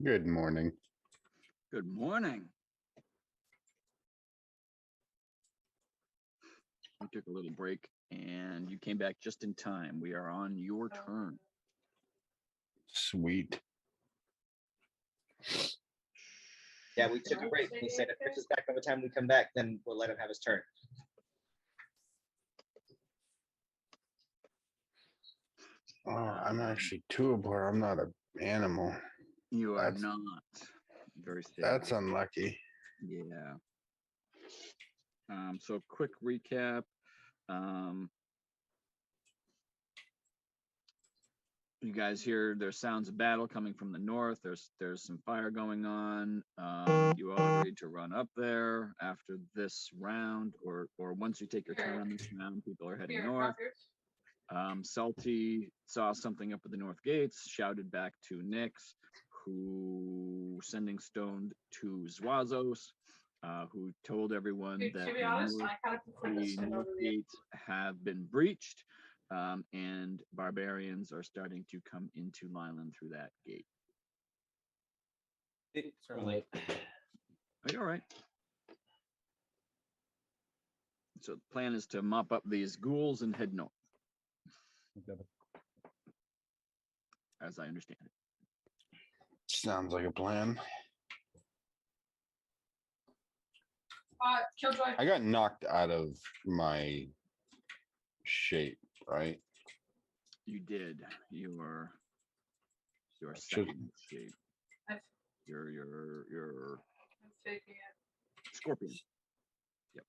Good morning. Good morning. We took a little break and you came back just in time. We are on your turn. Sweet. Yeah, we took a break. We said if Chris is back by the time we come back, then we'll let him have his turn. Oh, I'm actually Tuabor. I'm not an animal. You are That's- not. Very sad. That's unlucky. Yeah. So quick recap. You guys hear there's sounds of battle coming from the north. There's some fire going on. You all agreed to run up there after this round, or once you take your turn on this round, people are heading north. Salty saw something up at the north gates, shouted back to Nyx, who sending stoned to Zwasos, who told everyone To that be honest, the I kind of prefer the this one north over the gates have been breached, and barbarians are starting to come into Leilon through that gate. Certainly. Are you all right? So the plan is to mop up these ghouls and head north, as I understand it. Sounds like a plan. Killjoy. I got knocked out of my shape, right? You did. You are Should- second shape. I've- You're I'm taking it. scorpion. Yep.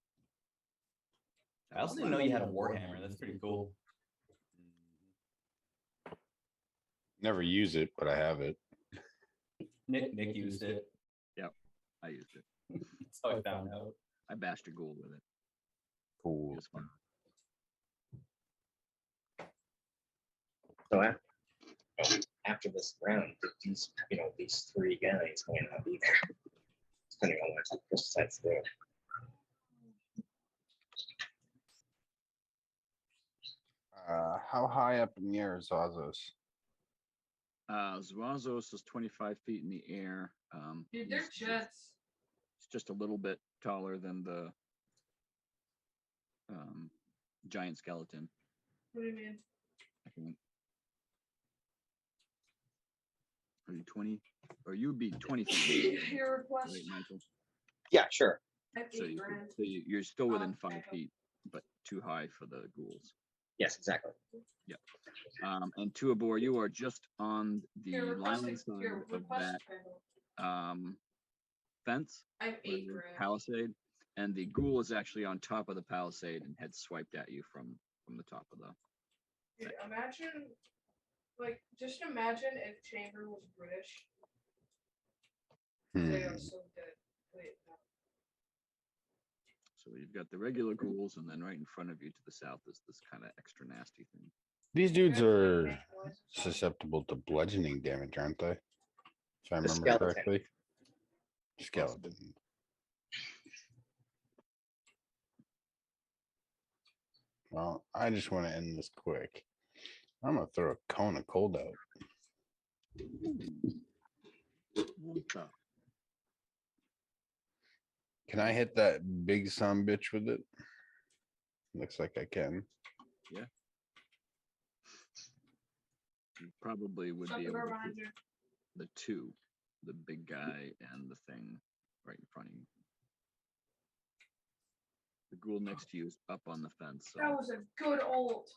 I also didn't know you had a warhammer. That's pretty cool. Never use it, but I have it. Nick used it. I used it. That's how I found out. I bashed a ghoul with it. It Cool. was fun. So after this round, these these three guys may not be there, depending on what Chris decides to do. How high up in the air is Zwasos? Zwasos is 25 feet in the air. Dude, they're jets. It's just a little bit taller than the giant skeleton, What do you mean? I think. Are you 20? Or you'd be 20 feet, Your request. right, Michael? Yeah, sure. At So, 8 you grand. could, so you're still within Okay. 5 feet, but too high for the ghouls. Yes, exactly. And Tuabor, you are just on the Here, line request, side here, of request that panel. fence, I have or 8 the grand. palisade, and the ghoul is actually on top of the palisade and had swiped at you from the top of the. Dude, imagine, like, just imagine if Chamber was British. They are so dead. Wait, no. So you've got the regular ghouls, and then right in front of you to the south is this kind of extra nasty thing. These dudes You guys are make noises. susceptible to bludgeoning damage, aren't they? If I The remember skeleton. correctly. Skeleton. Well, I just want to end this quick. I'm gonna throw a cone of cold out. What the- Can I hit that big son bitch with it? Looks like I can. You probably would Shut be the able door to behind hit you. the two, the big guy and the thing right in front of you. The ghoul next to you is up on the fence. That So was a good ult.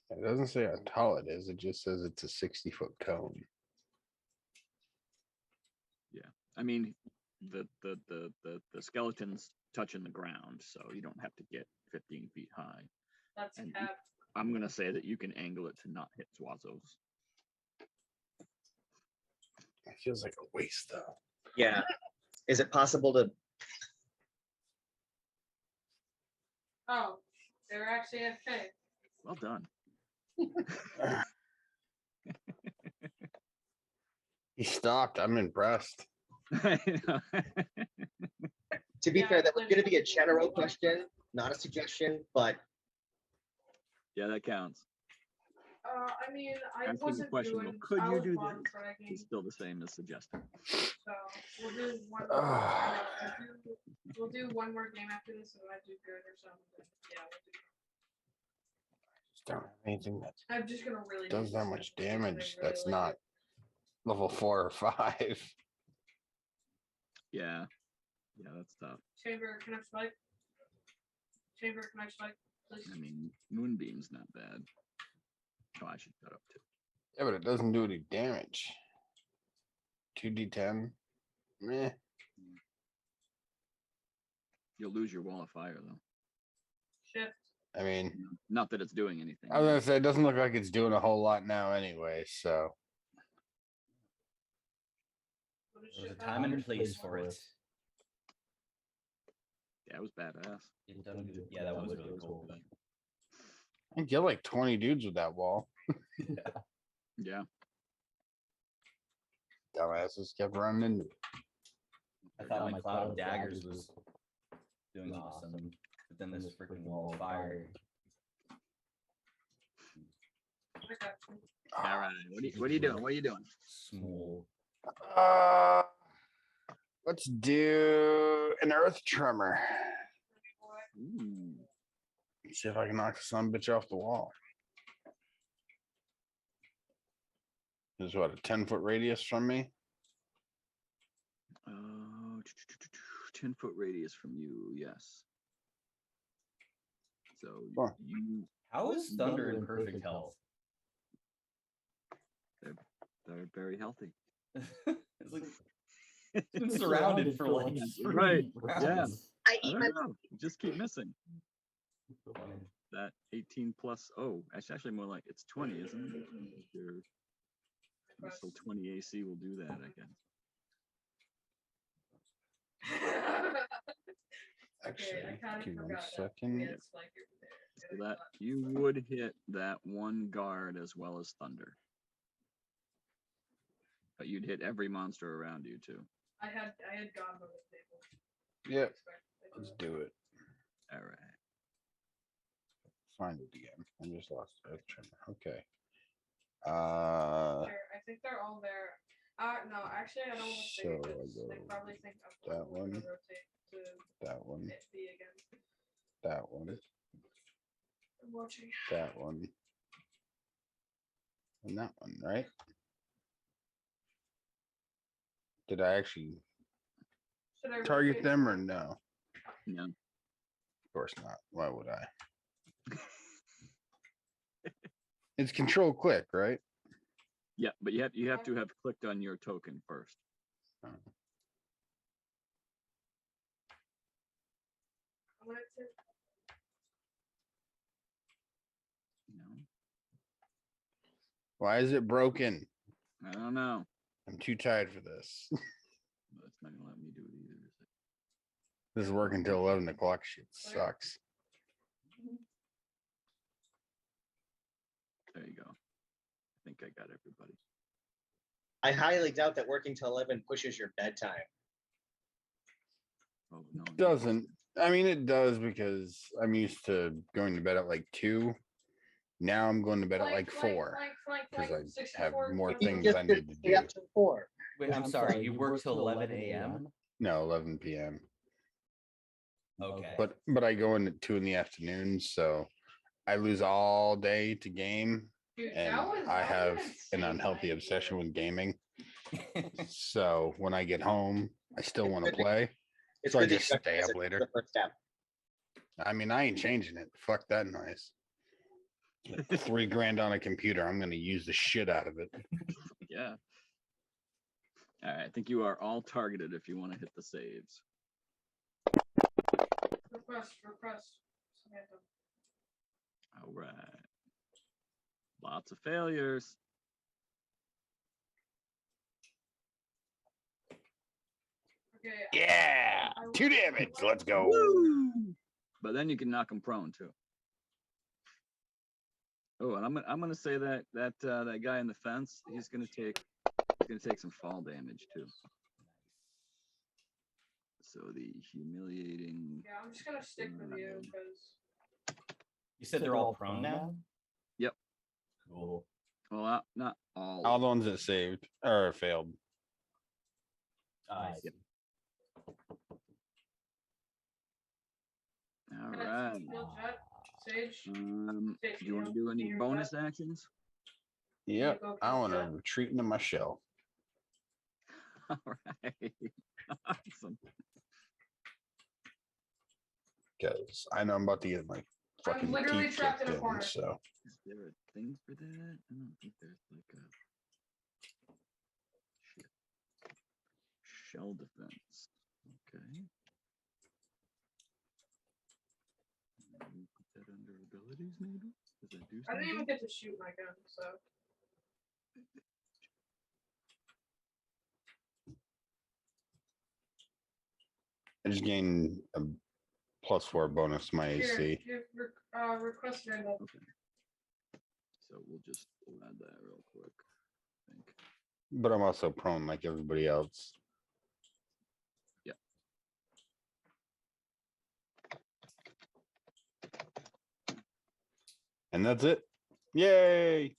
It doesn't say how tall it is. It just says it's a 60-foot cone. I mean, the skeleton's touching the ground, so you don't have to get 15 feet high. That's And cap. I'm gonna say that you can angle it to not hit Zwasos. It feels like a waste though. Yeah. Is it possible to? Oh, they're actually FK. Well done. He stopped. I'm impressed. I know. To be Yeah, fair, that was clearly. going to be a general question, not a suggestion, but Yeah, that counts. I mean, I Asking the wasn't question, well, doing. could I you was do bond this? fragging, It's still the same as suggesting. so we'll do one. Ah. We'll do one more game after this, and I do good or something. Yeah, we'll do. Just don't have anything that I'm just gonna really does do that this much simple because I damage. really That's like not it. level 4 or 5. Yeah. Yeah, that's tough. Chamber, can I spike? Chamber, can I spike? Please. I mean, Moonbeam's not bad. Oh, I should cut up too. Yeah, but it doesn't do any damage. 2d10. Meh. You'll lose your wall of fire though. Shift. I mean, Not that it's doing anything. I was gonna say it doesn't look like it's doing a whole lot now anyway, so What is There's a shift? time and place for it. Yeah, it was badass. It done good. Yeah, that was really cool. I can kill like 20 dudes with that wall. Yeah. Dumbasses kept running into it. I thought my cloud of daggers was doing awesome, but then this freaking wall of fire. I got you. All right. What are you doing? What are you doing? Small. Uh, let's do an earth tremor. Ooh. See if I can knock the son of a bitch off the wall. There's what, a 10-foot radius from me? 10-foot radius from you, yes. So Sure. you How is Thunder in perfect health? they're very healthy. It's like it's been surrounded for like Right, 3 rounds. I I eat don't my know. You just keep missing. That 18 plus, oh, it's actually more like it's 20, isn't it? So 20 AC will do that, I guess. Actually, Okay, I kinda give me 1 forgot that. second. We had Spike over there. So that you would hit that one guard as well as Thunder. But you'd hit every monster around you too. I had gone on the table. Yep, let's do it. All right. Find it again. I just lost earth tremor. Okay. I think they're all there. No, actually, I don't want to say So I because they go probably think I'm that gonna one. rotate to That one, hit B again. that one, I'm watching. that one. And that one, right? Did I actually Should I target rotate? them or no? No. Of course not. Why would I? It's control click, right? Yeah, but you have to have clicked on your token first. I'm gonna take No, Why is it broken? I don't know. I'm too tired for this. But it's not gonna let me do it either. Is it? This is working until 11 o'clock. Shit sucks. There you go. I think I got everybody. I highly doubt that working till 11 pushes your bedtime. Oh no. It doesn't. I mean, it does because I'm used to going to bed at like 2. Now I'm going to bed at like 4 because I have more things I need to Stay do. up till 4. Wait, I'm sorry, you work till 11 a.m.? No, 11 p.m. Okay. But I go in at 2 in the afternoon, so I lose all day to game, Dude, and I have an unhealthy obsession with gaming. So when I get home, I still want to play. It's So I good that just you stay recognize up it later. the first step. I mean, I ain't changing it. Fuck that noise. $3,000 on a computer. I'm gonna use the shit out of it. Yeah. All right. I think you are all targeted if you want to hit the saves. Request. Samantha. All right. Lots of failures. Okay. Yeah, 2 damage. Let's go. Woo! But then you can knock them prone too. Oh, and I'm gonna say that that guy in the fence, he's gonna take some fall damage too. So the humiliating. Yeah, I'm just gonna stick with you because You said they're all prone now? Yep. Cool. Well, not all. All the ones that saved or failed. I see. All right. Sage. Do you want to do any bonus actions? Yep. I want to retreat into my shell. All right. Awesome. Because I know I'm about to get my fucking literally teeth trapped in kicked a corner. So Is there a thing for that? I don't think there's like a shit. Shell defense. Okay. Put that under abilities, maybe? Does that do I didn't even something? get to shoot my gun, so. I just gained a +4 bonus to my AC. Request random. Okay. So we'll add that real quick. I think. But I'm also prone like everybody else. Yep. And that's it. Yay!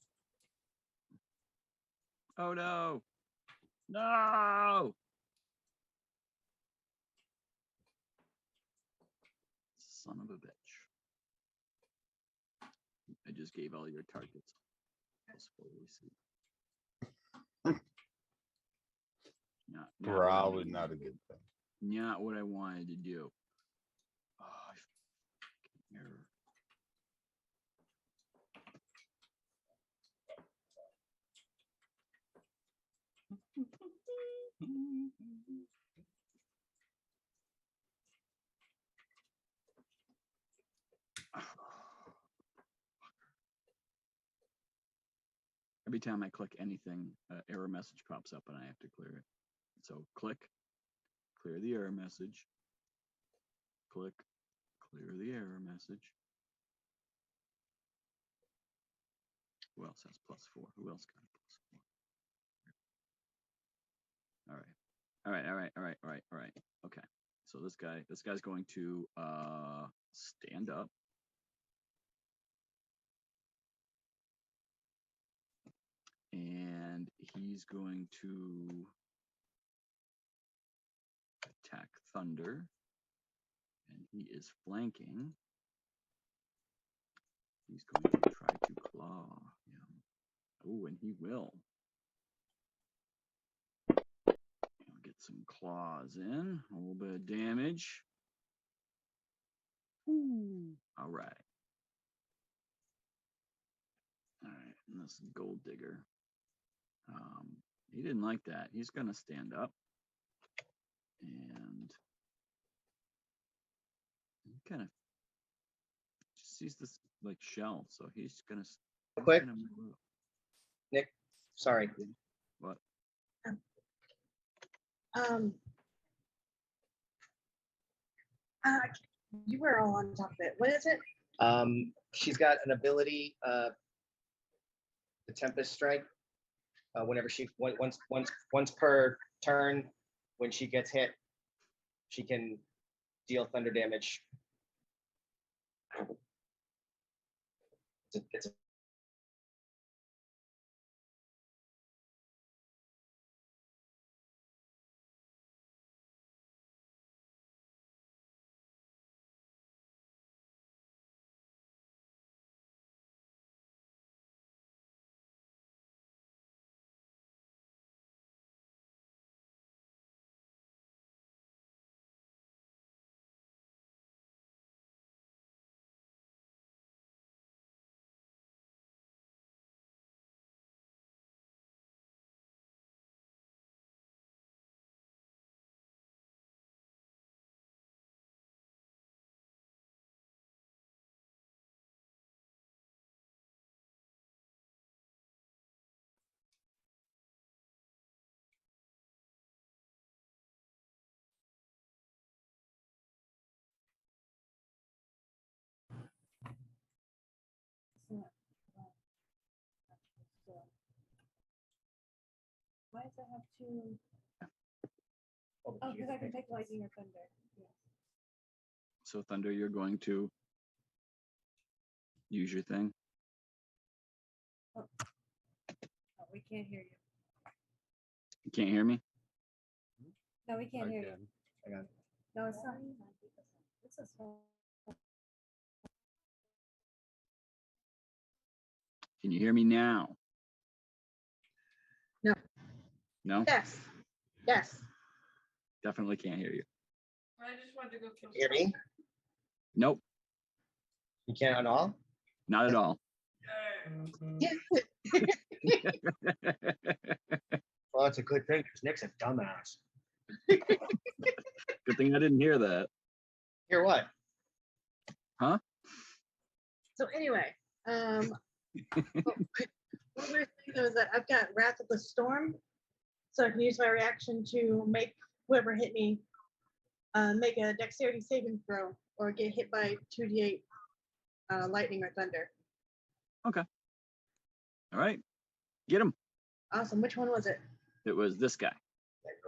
Oh no! No! Son of a bitch. I just gave all your targets. Probably not a good thing. Not what I wanted to do. Oh, error. Every time I click anything, error message pops up and I have to clear it. So click, clear the error message. Click, clear the error message. Who else has +4? Who else got a +4? All right. Okay. So this guy's going to stand up. And he's going to attack Thunder. And he is flanking. He's going to try to claw him. Oh, and he will. I'll get some claws in. A little bit of damage. All right. All right, and this gold digger. He didn't like that. He's gonna stand up and he kind of just sees this like shell, so he's gonna Quick, gonna move up. Nick. Sorry. What? You were all on top of it. What is it? She's got an ability, the Tempest Strike. Whenever she once per turn, when she gets hit, she can deal thunder damage. It's a Why does it have two? Oh, because I can take lightning or thunder. Yeah. So Thunder, you're going to use your thing. Oh, we can't hear you. You can't hear me? No, we can't hear you. Hang on. No, it's not. This is Can you hear me now? No. No? Yes. Yes. Definitely can't hear you. I just wanted to go kill. Hear me? Nope, You can't at all? not at all. Well, that's a good thing, because Nick's a dumbass. Good thing I didn't hear that. Hear what? So anyway, what we're saying though is that I've got Wrath of the Storm, so I can use my reaction to make whoever hit me make a dexterity saving throw or get hit by 2d8 lightning or thunder. All right, get him. Awesome. Which one was it? It was this guy.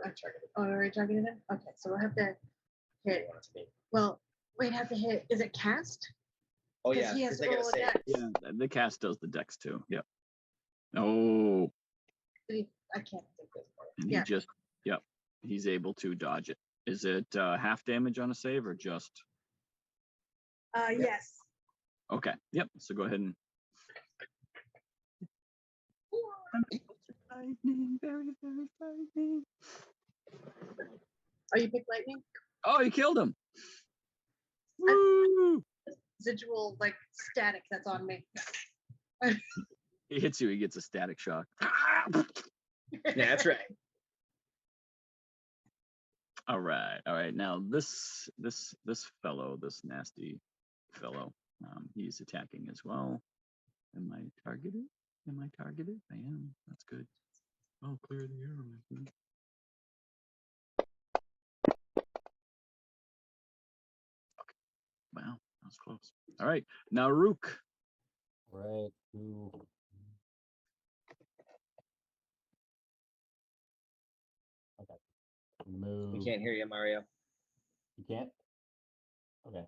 Oh, we're already targeted him? Okay, so we'll have to hit. Well, we'd have to hit. Is it cast? Oh 'Cause yeah, he has because they to gotta roll a say dex. Yeah, the cast does the dex too. Yep. Oh, I can't think this part. and Yeah. he just, yep, he's able to dodge it. Is it half damage on a save or just? Yes. Okay, yep, so go ahead and. Lightning, very, very frightening. Oh, you picked lightning? Oh, you killed him. Woo! Residual like static that's on me. He hits you, he gets a static shock. Yeah, that's right. All right. Now this fellow, this nasty fellow, he's attacking as well. Am I targeted? I am. That's good. Oh, clear the air, my friend. Okay. Wow, that was close. All right, now Rook. Right. Ooh. Okay. Move. We can't hear you, Mario. You can't? Okay.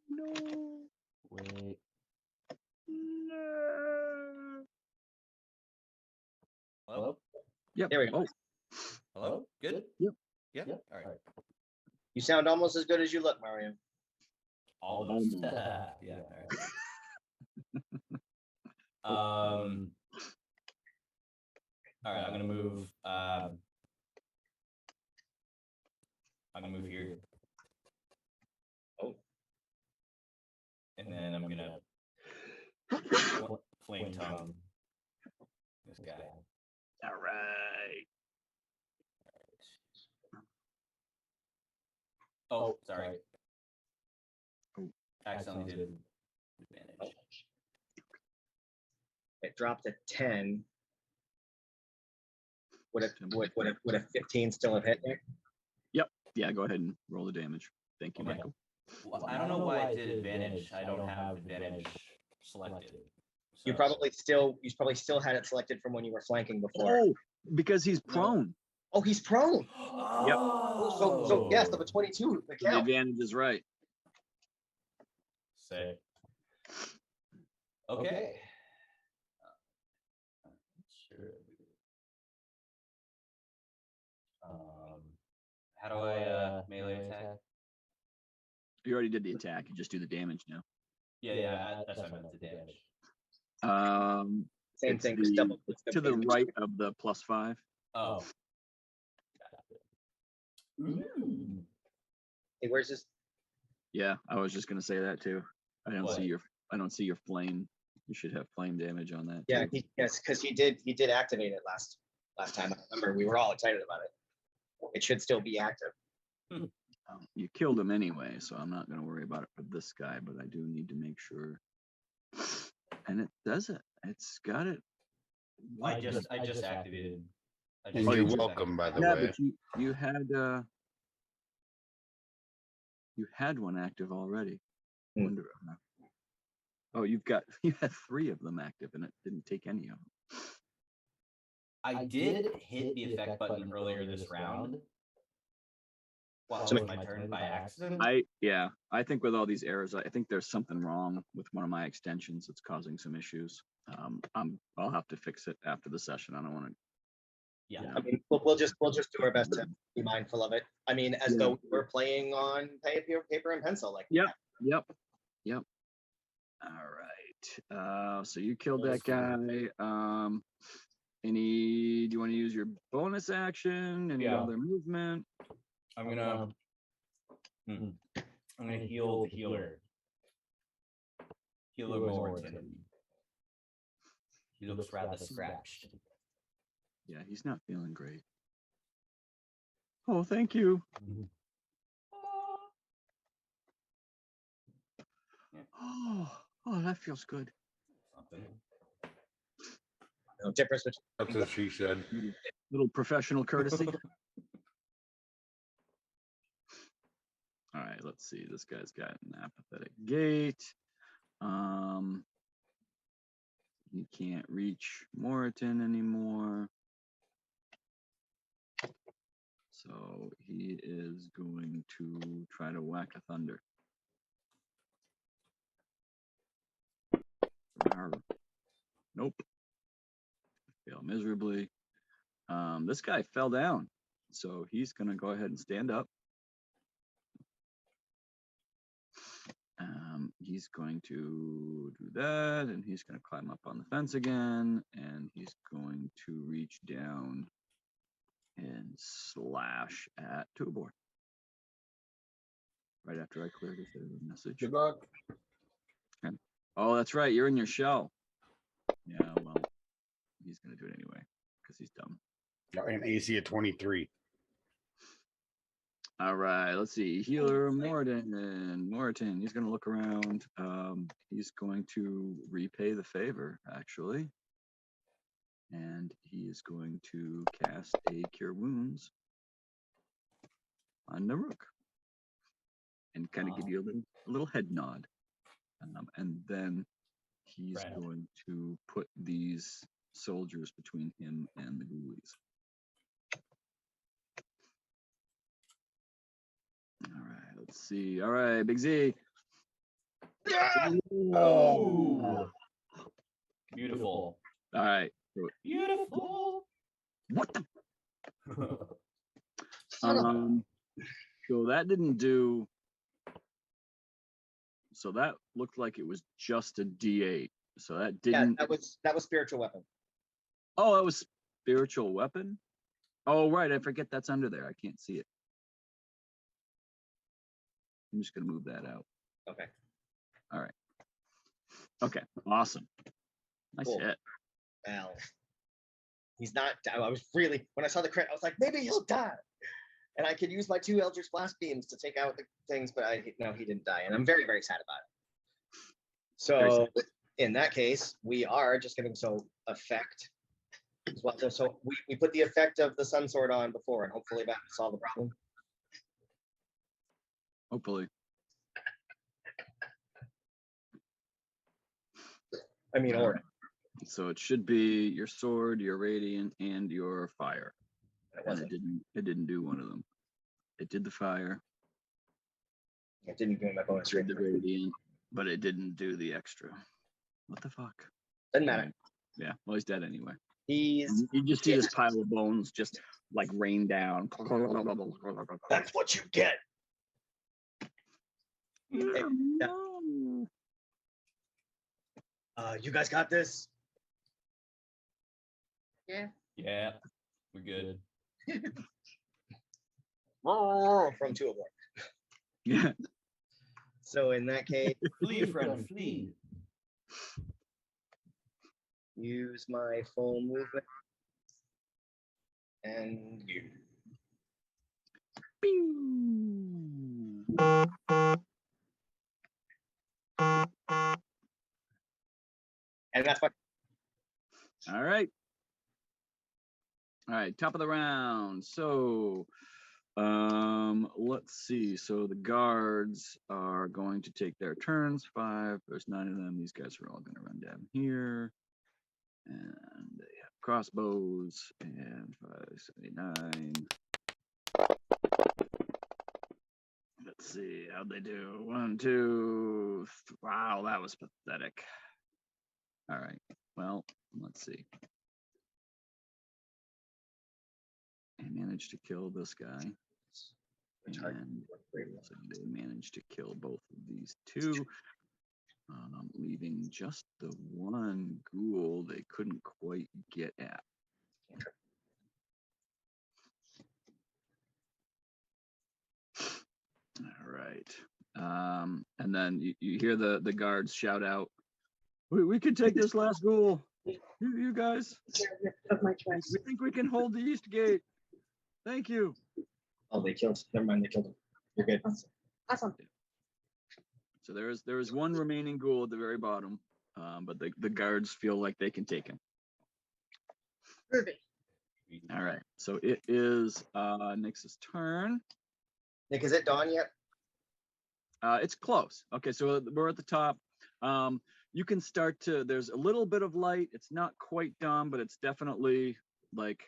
No. Wait. No. Hello? Yep. There we go. Oh, Hello? Good? Yep. Yeah? Yep. All right. You sound almost as good as you look, Mario. Almost. Almost. Yeah. All right. All right, I'm gonna move. I'm gonna move here. Oh. I'm gonna flame tongue this guy. All right. Oh, sorry. Oh. Accidentally did advantage. It dropped to 10. Would a 15 still have hit there? Yeah, go ahead and roll the damage. Thank you, Okay. Michael. Well, I don't know why it did advantage. I don't have advantage selected. You So- probably still had it selected from when you were flanking before. Oh, because he's prone. Oh, he's prone. Yep. So yes, of a 22. The The count. advantage is right. Sick. Okay. Sure. How do I melee attack? You already did the attack. You just do the damage now. Yeah, that's what I meant, the damage. Same It's thing. Just the- double. to the right of the +5. Oh. Ooh. Hey, where's this? Yeah, I was just gonna say that too. I don't see What? your flame. You should have flame damage on that. Yeah, too. yes, because he did activate it last time. I remember we were all excited about it. It should still be active. You killed him anyway, so I'm not gonna worry about it for this guy, but I do need to make sure. And it does it. It's got it. I just activated. I And Oh, you're you just- welcome, by the Yeah, way. but you had one active already. Hmm. Wonder. Oh, you had 3 of them active, and it didn't take any of them. I did hit the effect button earlier this round. While it So- was my turn by accident. I think with all these errors, I think there's something wrong with one of my extensions that's causing some issues. I'll have to fix it after the session. I don't want to. Yeah. I mean, we'll just do our best to be mindful of it. I mean, as Yeah. though we're playing on paper and pencil. Like Yep. All right. So you killed that guy. Do you want to use your bonus action? Any Yeah. other movement? I'm gonna heal the healer. Healer Morton. He looks rather scratched. Yeah, he's not feeling great. Oh, thank you. Oh, that feels good. Something. no difference between That's what she said. Little professional courtesy. All right, let's see. This guy's got an apathetic gait. He can't reach Moritan anymore. So he is going to try to whack a thunder. Nope. Fail miserably. This guy fell down. So he's gonna go ahead and stand up. He's going to do that, and he's going to climb up on the fence again, and he's going to reach down and slash at Tuabor. Right after I clear this message. Good luck. Okay. Oh, that's right. You're in your shell. Yeah, well, he's going to do it anyway because he's dumb. Got an AC of 23. All right, let's see. Healer Moritan. He's going to look around. He's going to repay the favor, actually. And he is going to cast a Cure Wounds on Knaruck. And kind of give you a little head nod. And then he's going to put these soldiers between him and the ghoulies. All right, let's see. All right, Big Z. Oh, beautiful. All right. Beautiful. What the? So that didn't do. So that looked like it was just a D8. So that didn't. Yeah, that was spiritual weapon. Oh, that was spiritual weapon. Oh, right. I forget that's under there. I can't see it. I'm just gonna move that out. Okay. All right. Okay, awesome. Nice Cool. hit. Well, he's not. I was really, when I saw the crit, I was like, maybe he'll die. And I could use my 2 Eldritch Blast Beams to take out the things, but no, he didn't die. And I'm very, very sad about it. So in that case, we are just going to effect. So we put the effect of the Sun Sword on before, and hopefully that will solve the problem. Hopefully. I mean, or So it should be your sword, your radiant, and your fire. it And wasn't. it didn't do one of them. It did the fire, It didn't do my bonus did the rate. radiant, but it didn't do the extra. What the fuck? Doesn't matter. Anyway, yeah, well, he's dead anyway. He's. You just see this pile of bones just like rain down. That's what you get. Yeah. You guys got this. Yeah, we're good. From Tuabor. Yeah. So in that case, Flee, friend, flee. use my full movement. And you. And that's what. All right. All right, top of the round. So let's see. So the guards are going to take their turns. 5, there's 9 of them. These guys are all going to run down here. And they have crossbows and 579. Let's see how'd they do. 1, 2. Wow, that was pathetic. All right. Well, let's see. I managed to kill this guy. And so they managed to kill both of these 2, leaving just the one ghoul they couldn't quite get at. All right. And then you hear the guards shout out, we can take this last ghoul. You guys. Of my choice. We think we can hold the east gate. Thank you. Oh, they killed. Never mind, they killed him. You're good. Awesome. So there is one remaining ghoul at the very bottom, but the guards feel like they can take him. Groovy. All right. So it is Nyx's turn. Nick, is it dawn yet? It's close. Okay, so we're at the top. You can start to. There's a little bit of light. It's not quite dawn, but it's definitely like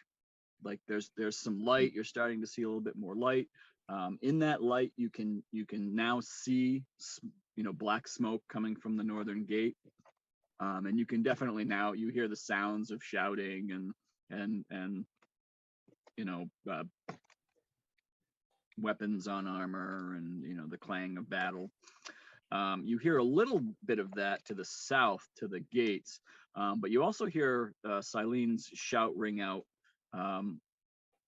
there's some light. You're starting to see a little bit more light. In that light, you can now see black smoke coming from the northern gate, and you can definitely now you hear the sounds of shouting and weapons on armor and the clang of battle. You hear a little bit of that to the south to the gates, but you also hear Silene's shout ring out.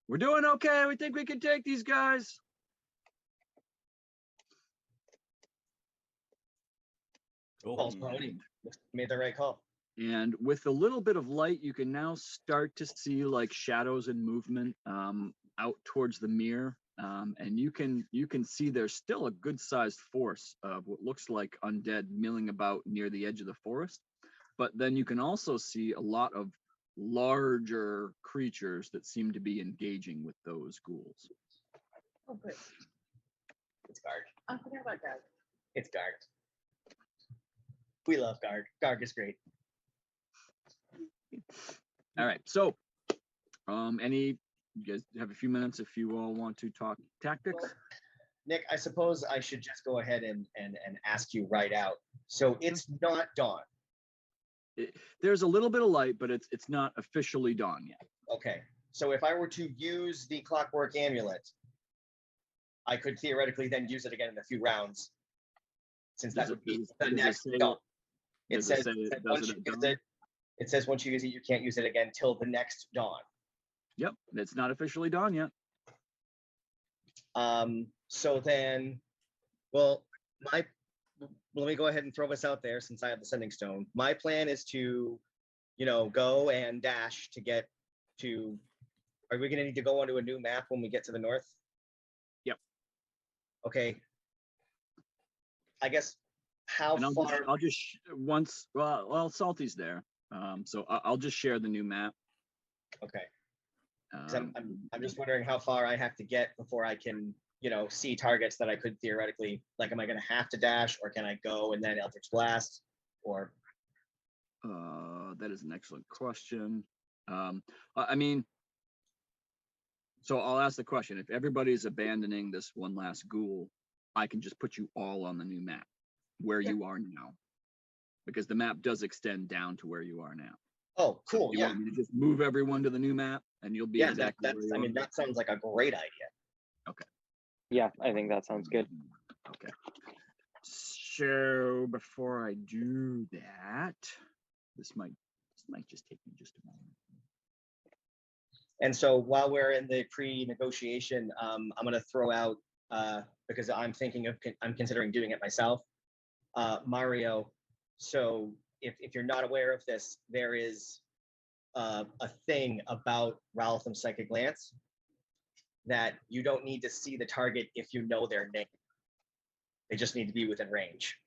We're doing okay. We think we can take these guys. False party. Made the right call. And with a little bit of light, you can now start to see like shadows and movement out towards the mirror. And you can see there's still a good sized force of what looks like undead milling about near the edge of the forest. But then you can also see a lot of larger creatures that seem to be engaging with those ghouls. Oh, good. It's Garg. I forgot about that. It's Garg. We love Garg. Garg is great. All right. So, you guys have a few minutes if you all want to talk tactics. Well, Nick, I suppose I should just go ahead and ask you right out. So it's not dawn. There's a little bit of light, but it's not officially dawn yet. Okay. So if I were to use the clockwork amulet, I could theoretically then use it again in a few rounds, since that would be the next dawn. It says once you use it, you can't use it again till the next dawn. Yep, it's not officially dawn yet. So then, well, let me go ahead and throw this out there since I have the sending stone. My plan is to, go and dash to get to. Are we going to need to go onto a new map when we get to the north? Yep. Okay. I guess how And far? I'll just once. Well, Salty's there, so I'll just share the new map. Okay. 'Cause Um, I'm just wondering how far I have to get before I can, see targets that I could theoretically, like, am I going to have to dash, or can I go and then Eldritch Blast, or? That is an excellent question. I mean, so I'll ask the question: if everybody's abandoning this one last ghoul, I can just put you all on the new map where you are now, because the map does extend down to where you are now. Oh, cool. You Yeah. want me to just move everyone to the new map, and you'll be Yeah. exactly where That's. you I are? mean, that sounds like a great idea. Yeah, I think that sounds good. Okay. So before I do that, this might just take me just a moment. And so while we're in the pre-negotiation, I'm going to throw out, because I'm considering doing it myself, Mario. So if you're not aware of this, there is a thing about Raltham's Psychic Lance that you don't need to see the target if you know their name. They just need to be within range.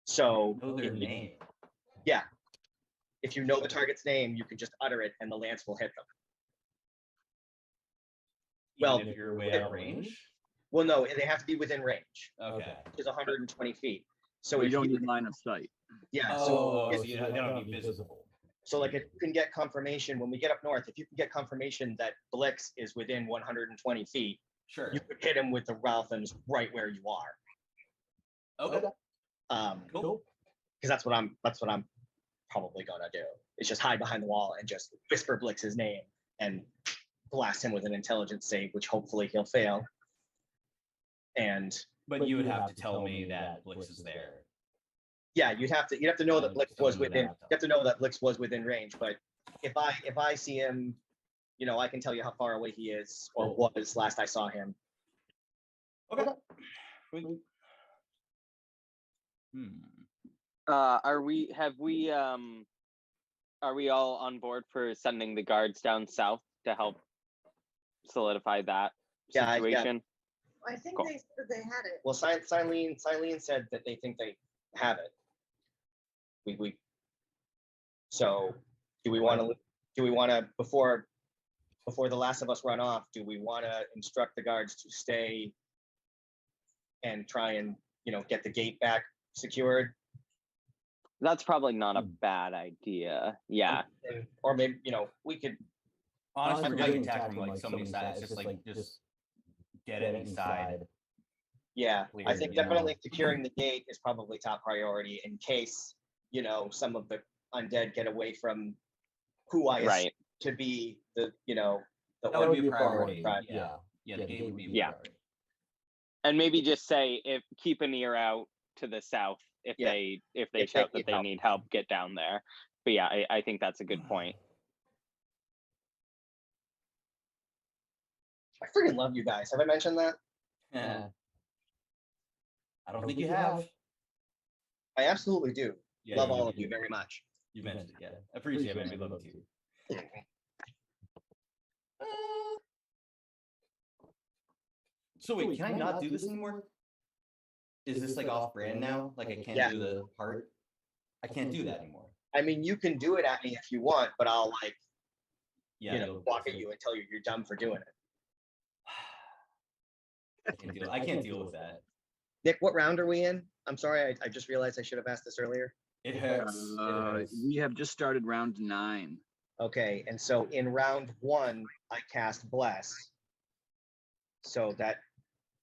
So Know their name. yeah, if you know the target's name, you can just utter it and the lance will hit them. Well, Even if you're way out of range. Well, no, they have to be within range, Okay. which is 120 feet. So So you if don't need line of sight. yeah, So so you don't be visible. so like if you can get confirmation when we get up north, if you can get confirmation that Blix is within 120 feet, Sure. you could hit him with the Ralthams right where you are. Okay. Cool. Because that's what I'm probably gonna do. Is just hide behind the wall and just whisper Blix's name and blast him with an intelligence save, which hopefully he'll fail. But you would have to tell me that Blix is there. Yeah, you'd have to know that Blix was Someone would within. have to You have to know that Blix was within range. But if I see him, I can tell you how far away he is or was last I saw him. Okay. Are we all on board for sending the guards down south to help solidify that Yeah, situation? I think Cool. they said they had it. Well, Silene said that they think they have it. We. So, do we want to before the last of us run off? Do we want to instruct the guards to stay and try and get the gate back secured? That's probably not a bad idea. Yeah. Or maybe we could. Honestly, we're getting attacked from like so many sides. It's just just get any side. Yeah, I think clear, definitely securing the gate is probably top priority in case some of the undead get away from who I Right. assume to be the That would be a priority. tribe. Yeah. Yeah, the gate would be a Yeah. priority. And maybe just say keep an ear out to the south if Yeah. they If shout they that they need need help, get down there. But yeah, I think that's a good point. I freaking love you guys. Have I mentioned that? Yeah. I don't think you have. I absolutely do. Yeah, Love all of you very much. You mentioned it, yeah. Appreciate it, man. We love you too. So wait, can I not do this anymore? Is this like off brand now? Like I can't do the heart? I can't do that anymore. I mean, you can do it at me if you want, but I'll Yeah, walk at you and tell you you're dumb for doing it. I can't deal with that. Nick, what round are we in? I'm sorry, I just realized I should have asked this earlier. It hurts. It hurts. We have just started round 9. Okay, and so in round 1, I cast Bless. So that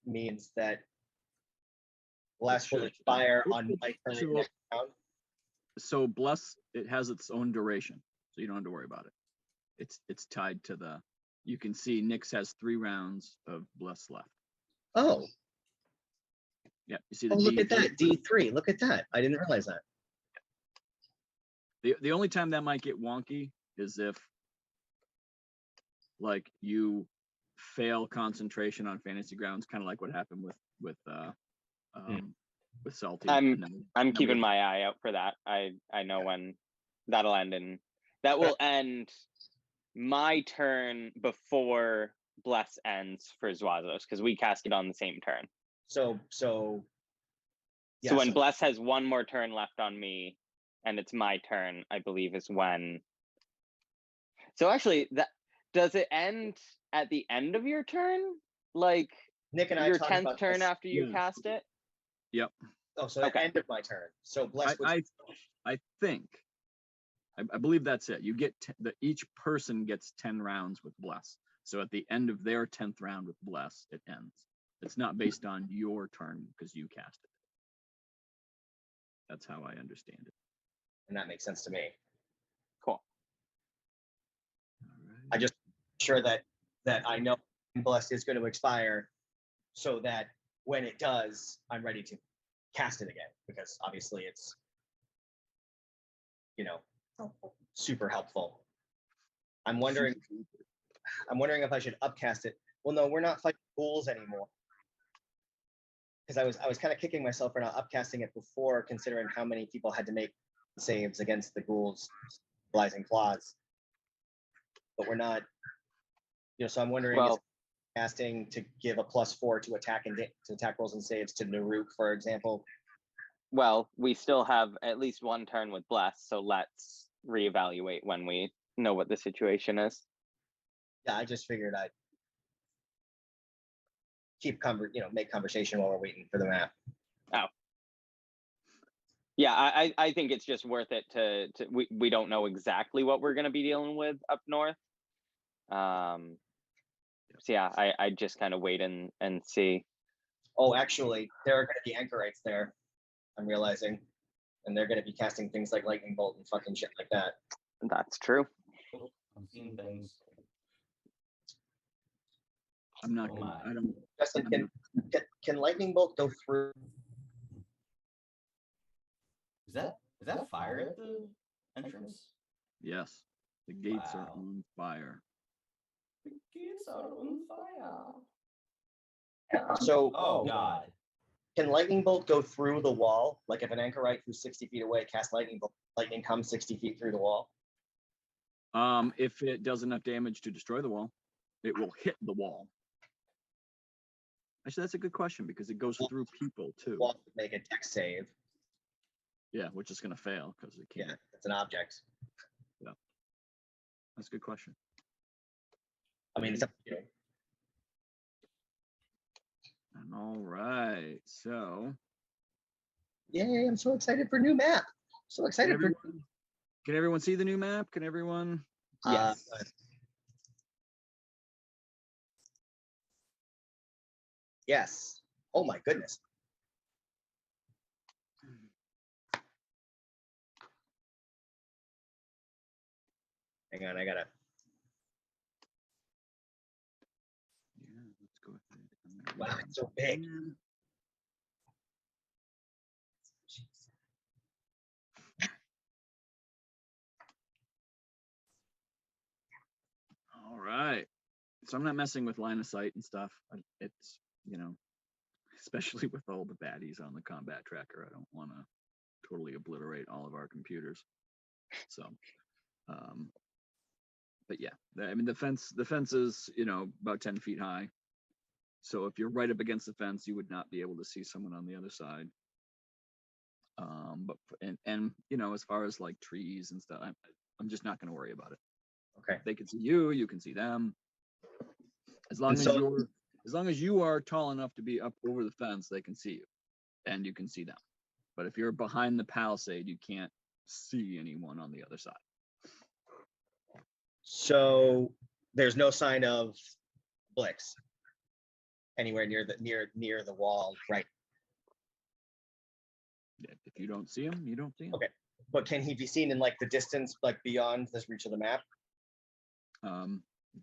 means that Bless will expire on my turn next round. So Bless, it has its own duration, so you don't have to worry about it. It's tied to the. You can see Nyx has 3 rounds of Bless left. Oh. Yeah, you see the. Look at that, D3. Look at that. I didn't realize that. The only time that might get wonky is if, like, you fail concentration on fantasy grounds, kind of like what happened with with Salty. I'm- and then- I'm then keeping we- my eye out for that. I know when that'll end, and that will end my turn before Bless ends for Zwasos, because we cast it on the same turn. So So yeah, when Bless has one more turn left on me, and it's my turn, I believe is when. So actually, that does it end at the end of your turn, like Nick and I your talked 10th about turn this. after you Yeah. cast it? Yep. Oh, so the Okay. end of my turn. So Bless was I think. I believe that's it. You get each person gets 10 rounds with Bless. So at the end of their 10th round with Bless, it ends. It's not based on your turn because you cast it. That's how I understand it. and that makes sense to me. Cool. I just sure that I know Blessed is going to expire, so that when it does, I'm ready to cast it again, because obviously it's, you know, Helpful. super helpful. I'm wondering if I should upcast it. Well, no, we're not fighting ghouls anymore. Because I was kind of kicking myself for not upcasting it before, considering how many people had to make saves against the ghouls' blazing claws. But we're not, so I'm wondering, is Well, casting to give a +4 to attack and to attack rolls and saves to Naruk, for example. well, we still have at least one turn with Bless, so let's reevaluate when we know what the situation is. Yeah, I just figured I'd keep make conversation while we're waiting for the map. Yeah, I think it's just worth it to we don't know exactly what we're gonna be dealing with up north. So yeah, I just kind of wait and see. Oh, actually, there are going to be anchorites there, I'm realizing. And they're going to be casting things like lightning bolt and fucking shit like that. That's true. I'm seeing things. I'm not Oh gonna, my. I don't, Justin, I'm can lightning bolt go through? Is that fire at the entrance? yes. The gates are Wow. on fire. The gates are on fire. So, Oh god. can lightning bolt go through the wall? Like if an anchorite who's 60 feet away casts lightning bolt, lightning comes 60 feet through the wall? If it does enough damage to destroy the wall, it will hit the wall. Actually, that's a good question because it goes through people too. Wall would make a dex save. Yeah, which is going to fail because it can't. Yeah, it's an object. That's a good question. I mean, it's up to you. And all right, so Yay, I'm so excited for new map. So excited for. can everyone see the new map? Can everyone? Yes. Yes. Oh my goodness. Hang on, I gotta. Yeah, let's go ahead. and Wow, it's so big. All right. So I'm not messing with line of sight and stuff. It's, especially with all the baddies on the combat tracker, I don't want to totally obliterate all of our computers. So, but yeah, I mean, the fence is, about 10 feet high. So if you're right up against the fence, you would not be able to see someone on the other side. But as far as like trees and stuff, I'm just not going to worry about it. Okay. They can see you, you can see them. As long as you are tall enough to be up over the fence, they can see you, and you can see them. But if you're behind the palisade, you can't see anyone on the other side. So there's no sign of Blix anywhere near the wall, right? If you don't see him, you don't see him. Okay. But can he be seen in like the distance, like beyond this reach of the map?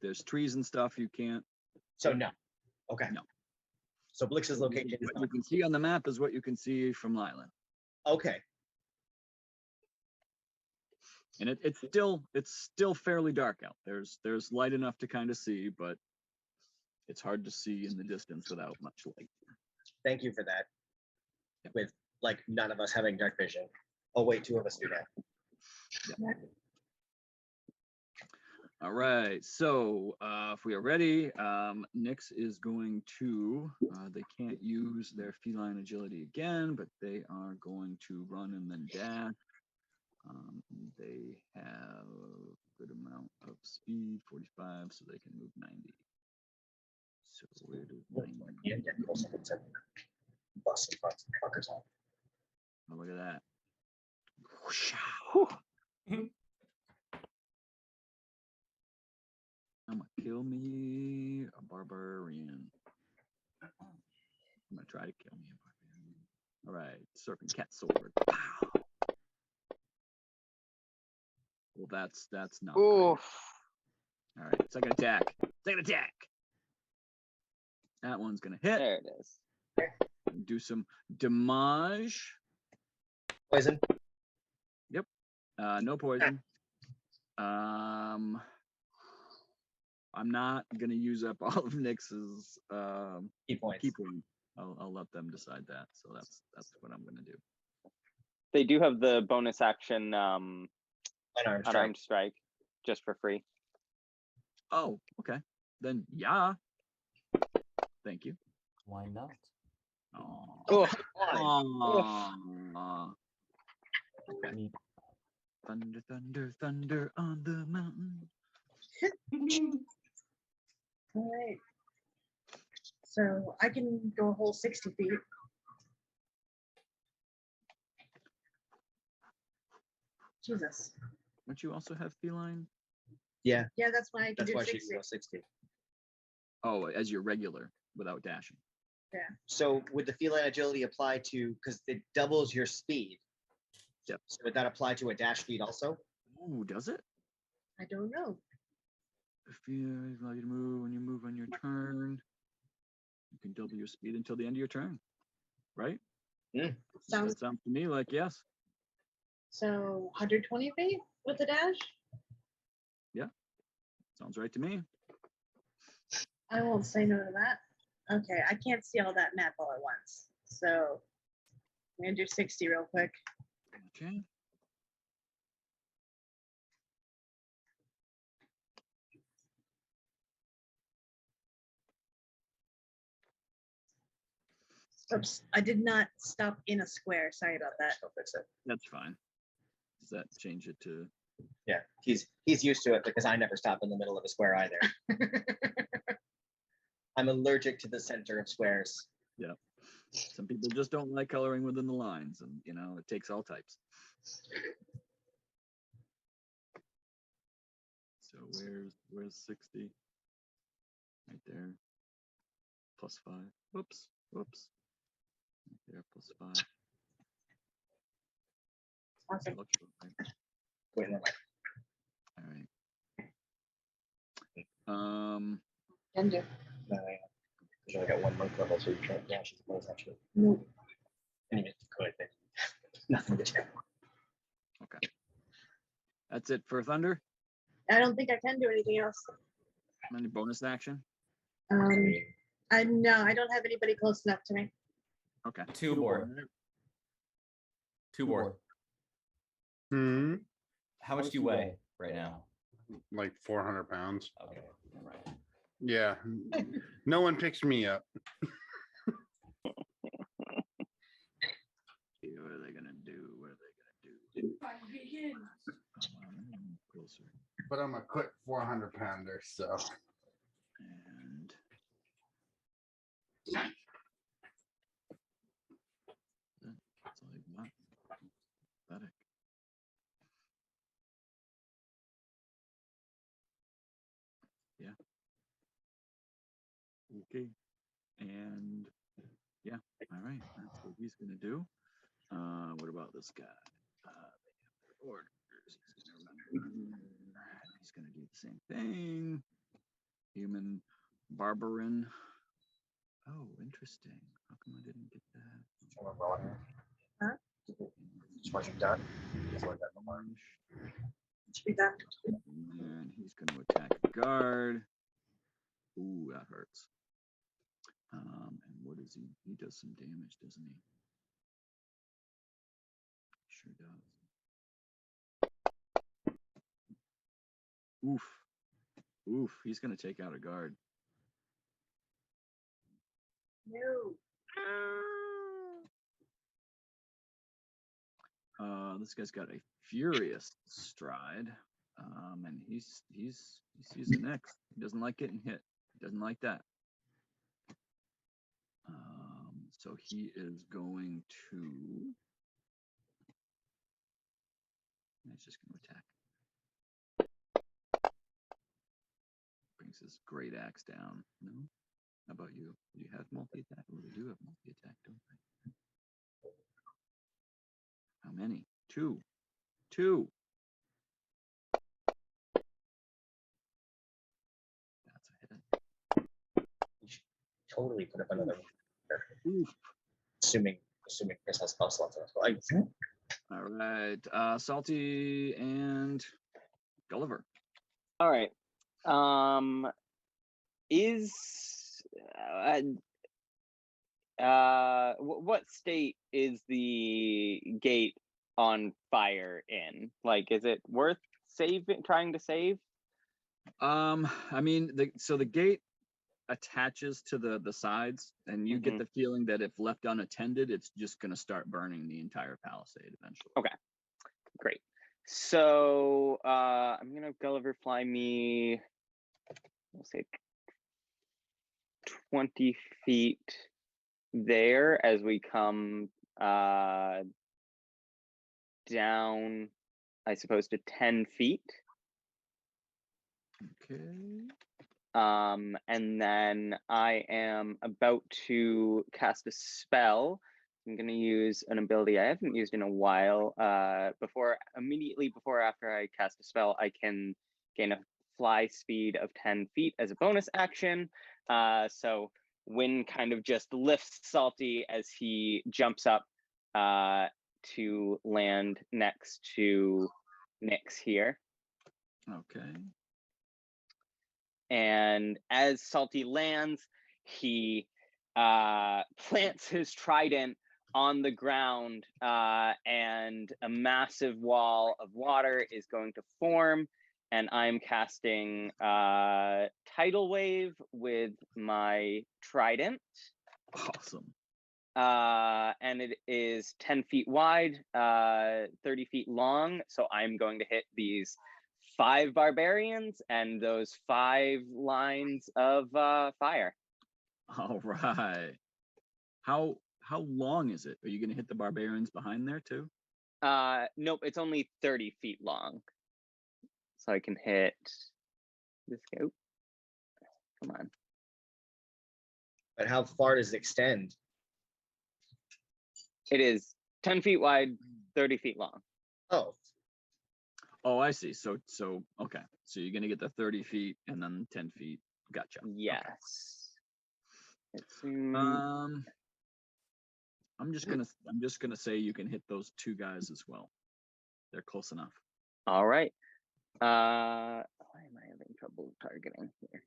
There's trees and stuff you can't. So no. Okay. No. So Blix's location is What you can see on the map is what you can see from Leilon. okay. And it's still fairly dark out. There's light enough to kind of see, but it's hard to see in the distance without much light. Thank you for that. Yep. With like none of us having dark vision. Oh wait, 2 of us do that. All right, so if we are ready, Nyx is going to, they can't use their feline agility again, but they are going to run and then dash. They have a good amount of speed, 45, so they can move 90. So where does 90? Yeah, get close up and bust some fuckers off. Oh, look at that. I'm gonna kill me a barbarian. I'm gonna try to kill me a barbarian. All right, serpent cat sword. Pow. Well, that's not. Great. Oof. All right, second attack. Second attack. That one's gonna hit. There it is. Do some damage. Poison. No poison. I'm not gonna use up all of Nyx's Key points. key point. I'll let them decide that. So that's what I'm gonna do. They do have the bonus action Unarmed strike. unarmed strike just for free. Oh, okay. Then yeah. Thank you. Why not? Oh. Oh, Okay. Neat. Thunder, thunder, thunder on the mountain. All right. So I can go a whole 60 feet. Jesus. Don't you also have feline? Yeah, Yeah, that's why I can that's do why she 60. can go 60. Oh, as your regular without dashing. So would the feline agility apply to, because it doubles your speed? Yep. So would that apply to a dash speed also? Ooh, does it? I don't know. If you allow you to move when you move on your turn, you can double your speed until the end of your turn. Right? Sounds That sounds to me like yes. so 120 feet with the dash. Sounds right to me. I won't say no to that. Okay, I can't see all that map all at once. So I'm gonna do 60 real quick. Okay. Oops, I did not stop in a square. Sorry about that. I'll fix it. That's fine. Does that change it to Yeah, he's used to it because I never stop in the middle of a square either. I'm allergic to the center of squares. some people just don't like coloring within the lines, and you know, it takes all types. So where's 60? Right there. +5. Whoops. Whoops. Right there, +5. Awesome. Looks right. Wait, no, All right. Can do. no, because I got 1 monk level, so you can't dash as opposed actually. No. I mean, if you could, but nothing to do. Okay. That's it for Thunder. I don't think I can do anything else. Any bonus action? I don't have anybody close enough to me. Okay. Tuabor. Tuabor. Hmm. How much do you weigh right now? Like 400 pounds. Okay, all right. Yeah. No one picks me up. What are they gonna do? What are they gonna do? Closer. But I'm a quick 400 pounder, so. And that's all you got. Pathetic. Yeah. Okay. And yeah, all right. That's what he's gonna do. What about this guy? They have their orders. He's gonna do the same thing. Human barbarin. Oh, interesting. How come I didn't get that? Huh? Just what you've done. Just like that no more. Should be done. And he's going to attack the guard. Ooh, that hurts. And what is he? He does some damage, doesn't he? sure does. Oof. Oof. He's gonna take out a guard. No. This guy's got a furious stride, and he sees it next. He doesn't like getting hit. He doesn't like that. So he is going to. He's just going to attack. Brings his great axe down. No. How about you? Do you have multi-attack? Oh, they do have multi-attack, don't they? How many? Two. That's a hit. You should totally put up another one. Oof. Assuming Chris has spell slots as well. All right. Salty and Gulliver. All right. What state is the gate on fire in? Like, is it worth trying to save? I mean, the gate attaches to the sides, and you get the feeling that if left unattended, it's just going to start burning the entire palisade eventually. Okay, great. So I'm gonna Gulliver fly me, we'll say 20 feet there as we come down, I suppose, to 10 feet. Okay. And then I am about to cast a spell. I'm going to use an ability I haven't used in a while. Immediately before after I cast a spell, I can gain a fly speed of 10 feet as a bonus action. So wind kind of just lifts Salty as he jumps up to land next to Nyx here. Okay. And as Salty lands, he plants his trident on the ground, and a massive wall of water is going to form. And I'm casting Tidal Wave with my trident. Awesome. And it is 10 feet wide, 30 feet long. So I'm going to hit these 5 barbarians and those 5 lines of fire. All right. How long is it? Are you going to hit the barbarians behind there too? Nope, it's only 30 feet long. So I can hit this guy. Oop. Come on. But how far does it extend? It is 10 feet wide, 30 feet long. Oh, I see. So okay. So you're going to get the 30 feet and then 10 feet. Gotcha. Yes. Okay. I'm just gonna say you can hit those 2 guys as well. They're close enough. All right. Why am I having trouble targeting here?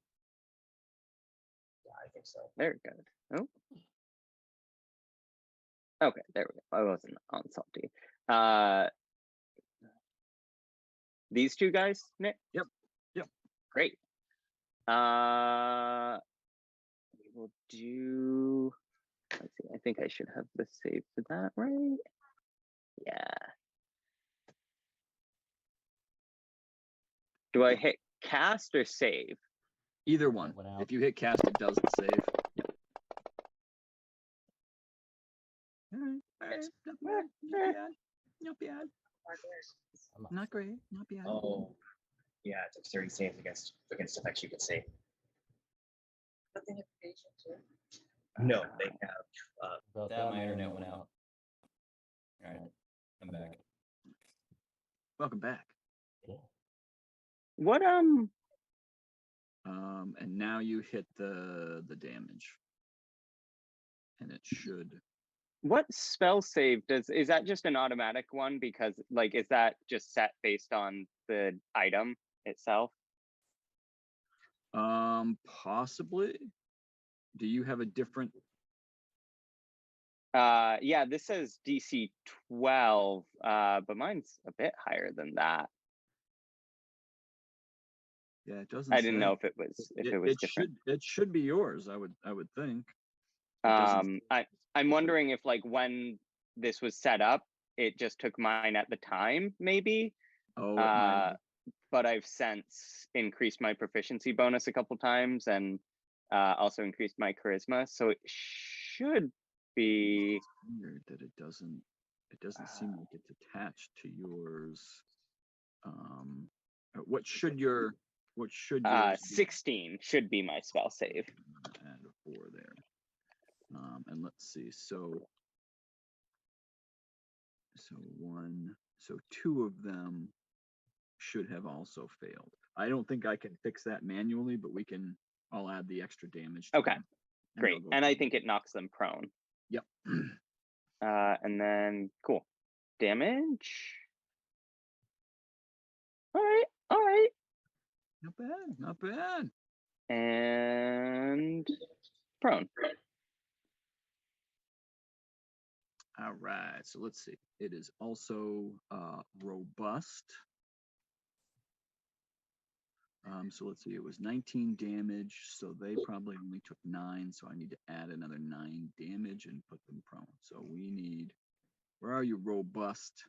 yeah, I think so. Very good. Oh. Okay, there we go. I wasn't on Salty. These 2 guys, Nick? Yep. Great. We will do. Let's see. I think I should have the save for that, right? Yeah. Do I hit cast or save? Either one. Went out. If you hit cast, it does the save. Yep. All right. Not bad. Not great. Not bad. Oh, yeah, it took 30 saves against effects you could save. But they have patient too. No, they have. About That my internet went out. All right, I'm back. Welcome back. What And now you hit the damage, and it should. what spell save is that just an automatic one? Because like, is that just set based on the item itself? Possibly. Do you have a different? Yeah, this says DC 12, but mine's a bit higher than that. Yeah, it doesn't. I didn't say. know if it was different. It should be yours. I would think. It doesn't I'm wondering if like when this was set up, it just took mine at the time, maybe. Oh, it might But I've since increased my proficiency bonus a couple times and also increased my charisma, so it should be weird that it doesn't seem like it's attached to yours. What should yours be? 16 should be my spell save. Add a 4 there. And let's see. So 2 of them should have also failed. I don't think I can fix that manually, but I'll add the extra damage. Okay, them, great. And I think it knocks them prone. Yep. And then cool. Damage. All right. Not bad. And prone. All right, so let's see. It is also robust. So let's see, it was 19 damage, so they probably only took 9, so I need to add another 9 damage and put them prone. So we need, where are you, robust?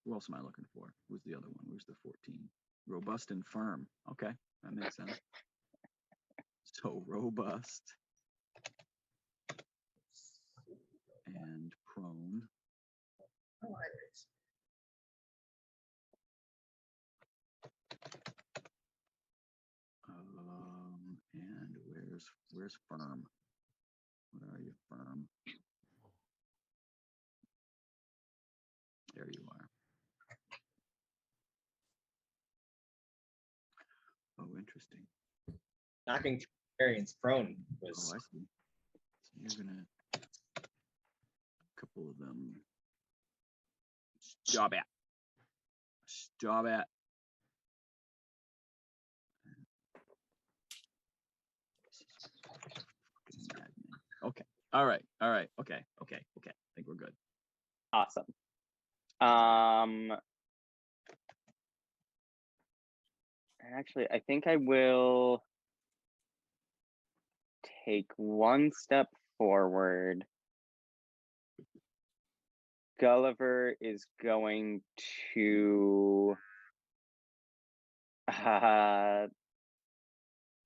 Who else am I looking for? Who's the other one? Where's the 14? Robust and firm. Okay, that makes sense. So robust and prone. And where's firm? Where are you, firm? There you are. Oh, interesting. Knocking variance prone was. Oh, I see. So you're gonna a couple of them. Stop it. Okay. All right. Okay. I think we're good. Awesome. Actually, I think I will take one step forward. Gulliver is going to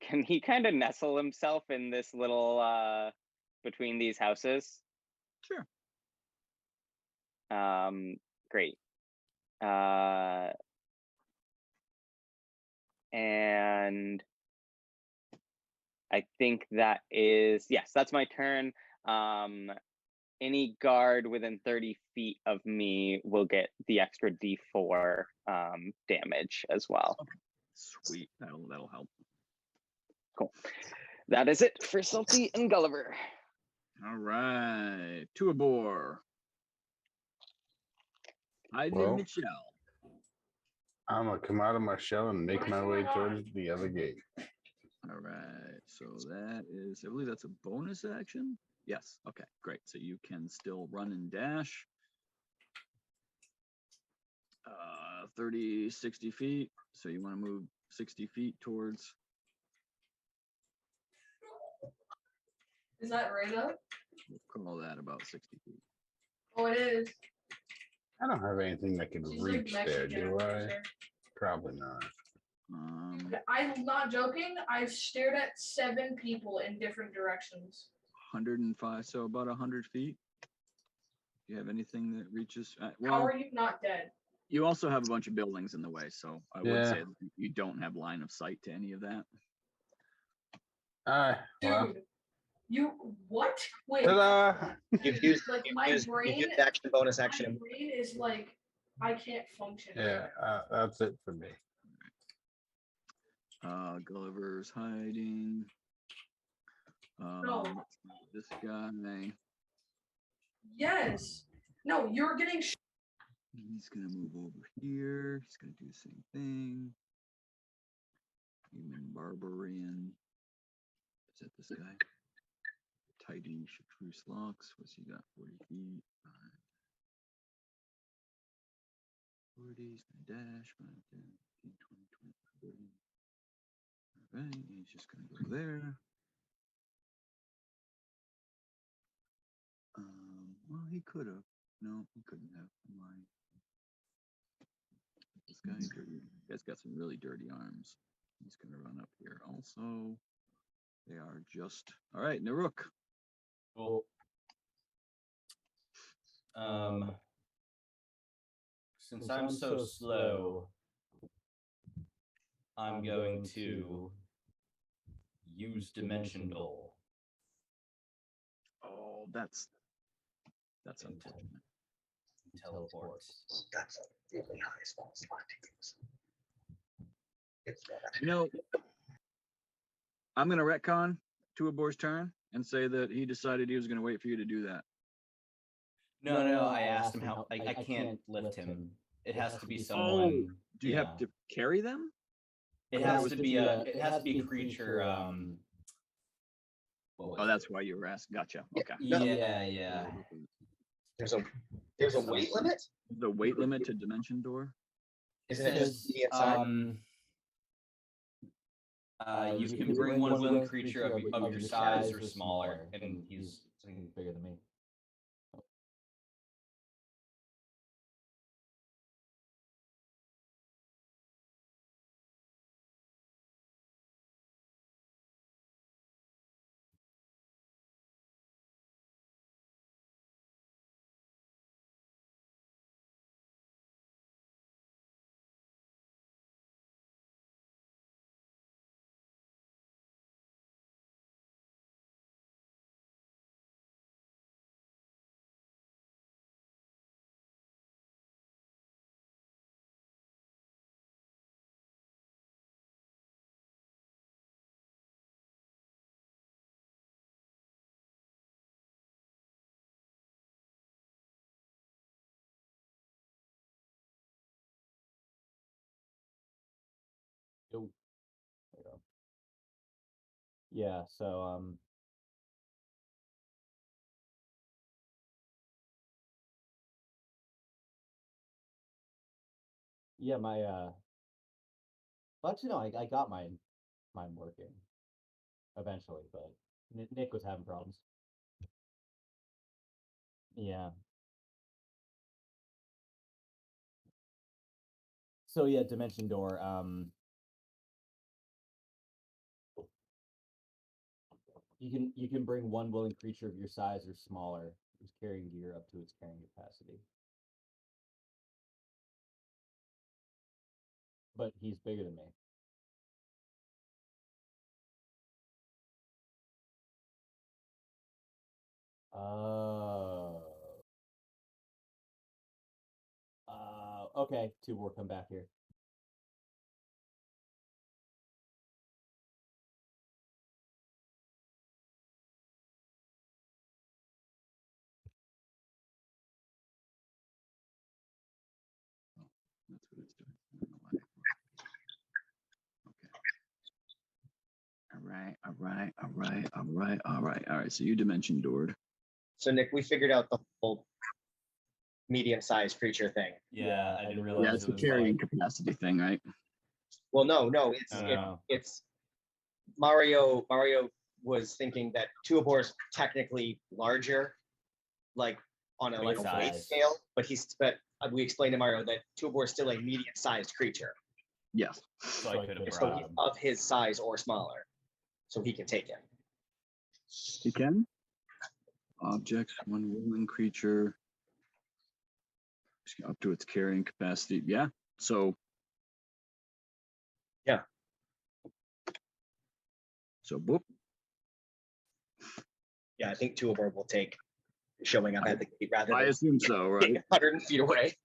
can he kind of nestle himself in this little between these houses? Sure. Great. And I think that is, yes, that's my turn. Any guard within 30 feet of me will get the extra D4 damage as well. Okay. Sweet. That'll help. Cool. That is it for Salty and Gulliver. All right. Tuabor. Well, Michelle. I'm gonna come out of my shell and make my way towards the other gate. All right. So that is, I believe that's a bonus action. Yes. Okay, great. So you can still run and dash. 30, 60 feet. So you want to move 60 feet towards. Is that right up? We'll call that about 60 feet. Oh, it is. I don't have anything that can She's like reach there, Mexican, do for I? sure. Probably not. I'm not joking. I've stared at 7 people in different directions. 105, so about 100 feet. Do you have anything that reaches? How are you not dead? You also have a bunch of buildings in the way, so I would Yeah. say you don't have line of sight to any of that. Well, Dude, you what? Wait. ta-da! You've used, Like you've my used, brain, you've used action, bonus my action. brain is like I can't function. Yeah, that's it for me. Gulliver's hiding. No. This guy. Yes. No, you're getting. He's gonna move over here. He's gonna do the same thing. Human barbarian. Is that this guy? tidy chartreuse locks. What's he got? 40 feet. 40s, dash, 5, 10, 15, 20, 25, 30. All right, he's just gonna go there. Well, he could have. No, he couldn't have. I'm lying. This guy, dirty. This guy's got some really dirty arms. He's gonna run up here. Also, they are just all right. Knaruck. Cool. Since I'm so slow, I'm going to use Dimension Door. Oh, that's unfortunate. Teleport. That's a really high spell slot to use. It's not. You know, I'm gonna retcon Tuabor's turn and say that he decided he was gonna wait for you to do that. No, I asked him how. I can't lift him. It has to be someone. Do you have to carry them? It has to be a. It has to be a creature. Oh, that's why you were asking. Gotcha. Okay. Yeah. There's a weight limit? The weight limit to Dimension Door? Isn't it just the inside? You can bring one willing creature of your size or smaller, and he's bigger than me. Oh, there we go. Yeah, so yeah, my well, actually no, I got mine working eventually, but Nick was having problems. Yeah. So yeah, Dimension Door. You can bring one willing creature of your size or smaller who's carrying gear up to its carrying capacity. But he's bigger than me. Okay, Tuabor, come back here. That's what it's doing. I don't know why. Okay. All right. So you Dimension Doored. So Nick, we figured out the whole medium-sized creature thing. Yeah, I didn't realize. Yeah, it's the carrying capacity thing, right? Well, no, it's Mario was thinking that Tuabor is technically larger, like on a weight scale, but we explained to Mario that Tuabor is still a medium-sized creature. Yes. So I could have So he's of his size or smaller, so he can take him. He can. Objects, one willing creature up to its carrying capacity. Yeah. So. Yeah. So boop. Yeah, I think Tuabor will take showing up at the gate rather than I assume so, right? 100 feet away.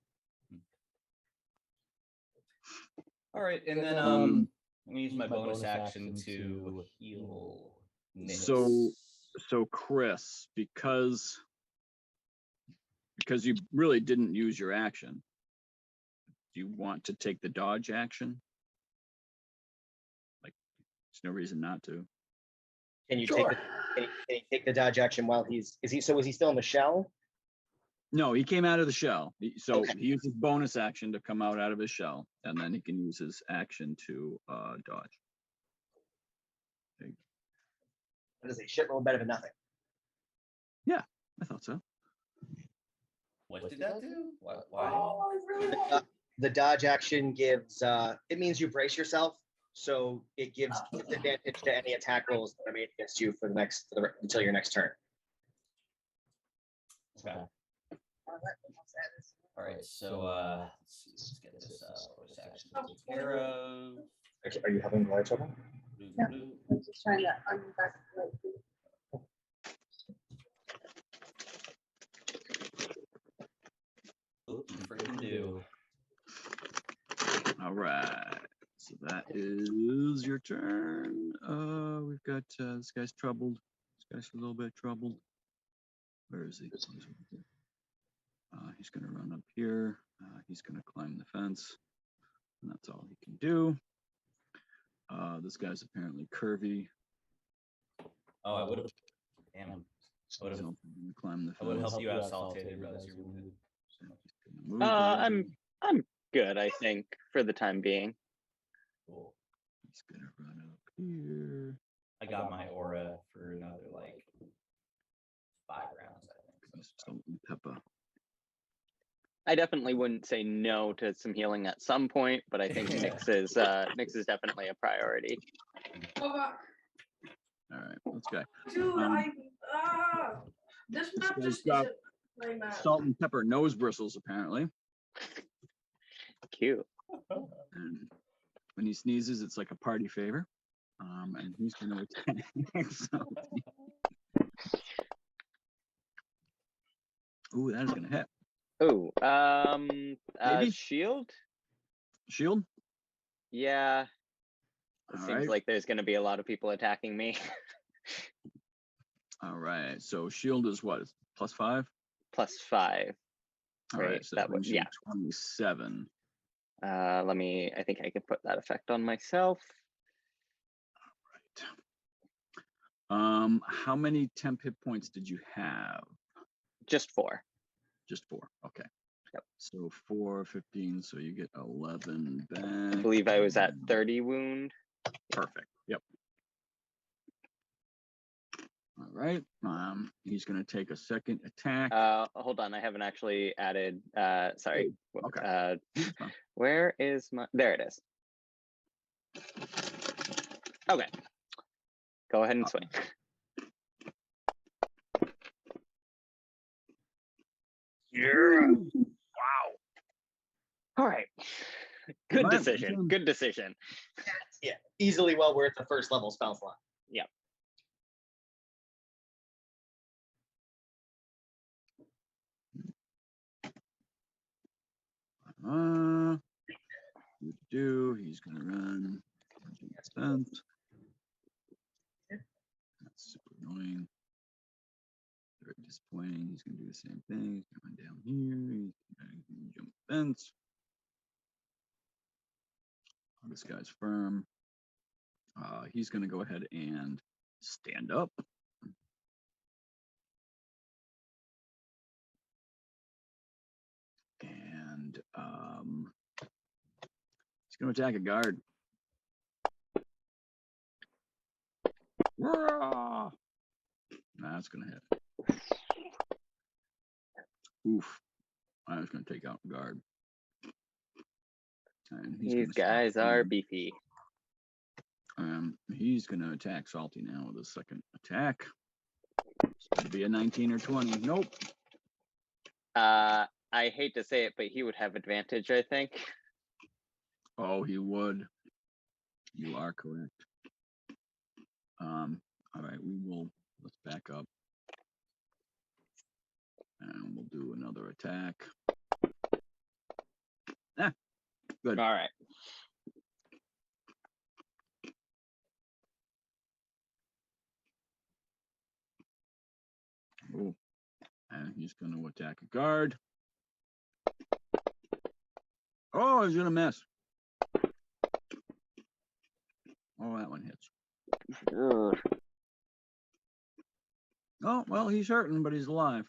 All right, and then I'm gonna use my bonus action to heal Nick. So Chris, because you really didn't use your action, do you want to take the dodge action? Like, there's no reason not to. Can you Sure. can he take the dodge action while is he still in the shell? No, he came out of the shell. So Okay. he used his bonus action to come out of his shell, and then he can use his action to dodge. What is a shit roll better than nothing? I thought so. What did that do? Why? Oh, I really want. The dodge action gives it means you brace yourself, so it gives advantage to any attack rolls that are made against you for the until your next turn. Okay. All right. So let's get this voice action taken care of. Are you having large trouble? Yeah. I'm just trying to unback the Oop, you freaking do. All right. So that is your turn. We've got this guy's troubled. This guy's a little bit troubled. Where is he? He's going to run up here. He's going to climb the fence. And that's all he can do. This guy's apparently curvy. Oh, I would have. Damn. So he's also gonna climb the I would fence. help you out, saltated, realize you're wounded. So he's gonna move over. I'm good, I think, for the time being. Cool. He's gonna run up here. I got my aura for another like 5 rounds, I think. So Salt and pepper. I definitely wouldn't say no to some healing at some point, but I think Nyx is definitely a priority. Oh, All right, let's go. dude, this map guy's just got isn't my map. Salt and pepper nose bristles, apparently. Cute. And when he sneezes, it's like a party favor. And he's gonna attack Salty. Ooh, that is gonna hit. Oh, Maybe? shield? Shield. Yeah. It All seems right. like there's gonna be a lot of people attacking me. All right. So shield is what? It's +5. +5. All Right, right. So that that would- brings you yeah. 27. I think I can put that effect on myself. Right. How many temp hit points did you have? Just 4. Just 4. Okay. Yep. So 4, 15. So you get 11 back. I believe I was at 30 wound. Perfect. Yep. All right. He's going to take a second attack. Hold on, I haven't actually added. Sorry. Okay. Where is my? There it is. Okay. Go ahead and swing. Yeah. All right. Good Right, decision. awesome. Good decision. Yeah, easily well worth the first level spell slot. Yep. He's gonna run. Fence. That's super annoying. Very disappointing. He's gonna do the same thing. He's gonna run down here. He's gonna jump the fence. Oh, this guy's firm. He's gonna go ahead and stand up. And he's gonna attack a guard. Nah, that's gonna hit. Oof. I was gonna take out guard. And he's These gonna start guys are swinging. beefy. He's gonna attack Salty now with a second attack. It's gonna be a 19 or 20. Nope. I hate to say it, but he would have advantage, I think. Oh, he would. You are correct. All right, let's back up. And we'll do another attack. Good. All right. Ooh. And he's going to attack a guard. Oh, he's going to miss. Oh, that one hits. Ugh. Oh, well, he's hurting, but he's alive.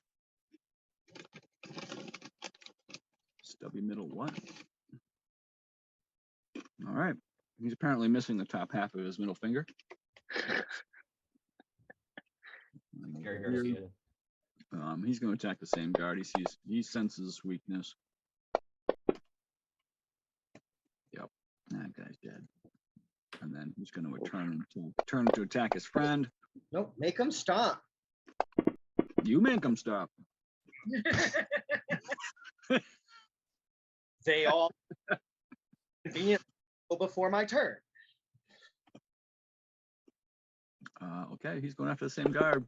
Stubby middle what? All right. He's apparently missing the top half of his middle finger. Gary Garcia. He's going to attack the same guard. He senses weakness. Yep, that guy's dead. And then he's going to turn to attack his friend. Nope, make him stop. You make him stop. They all conveniently go before my turn. Okay, he's going after the same guard.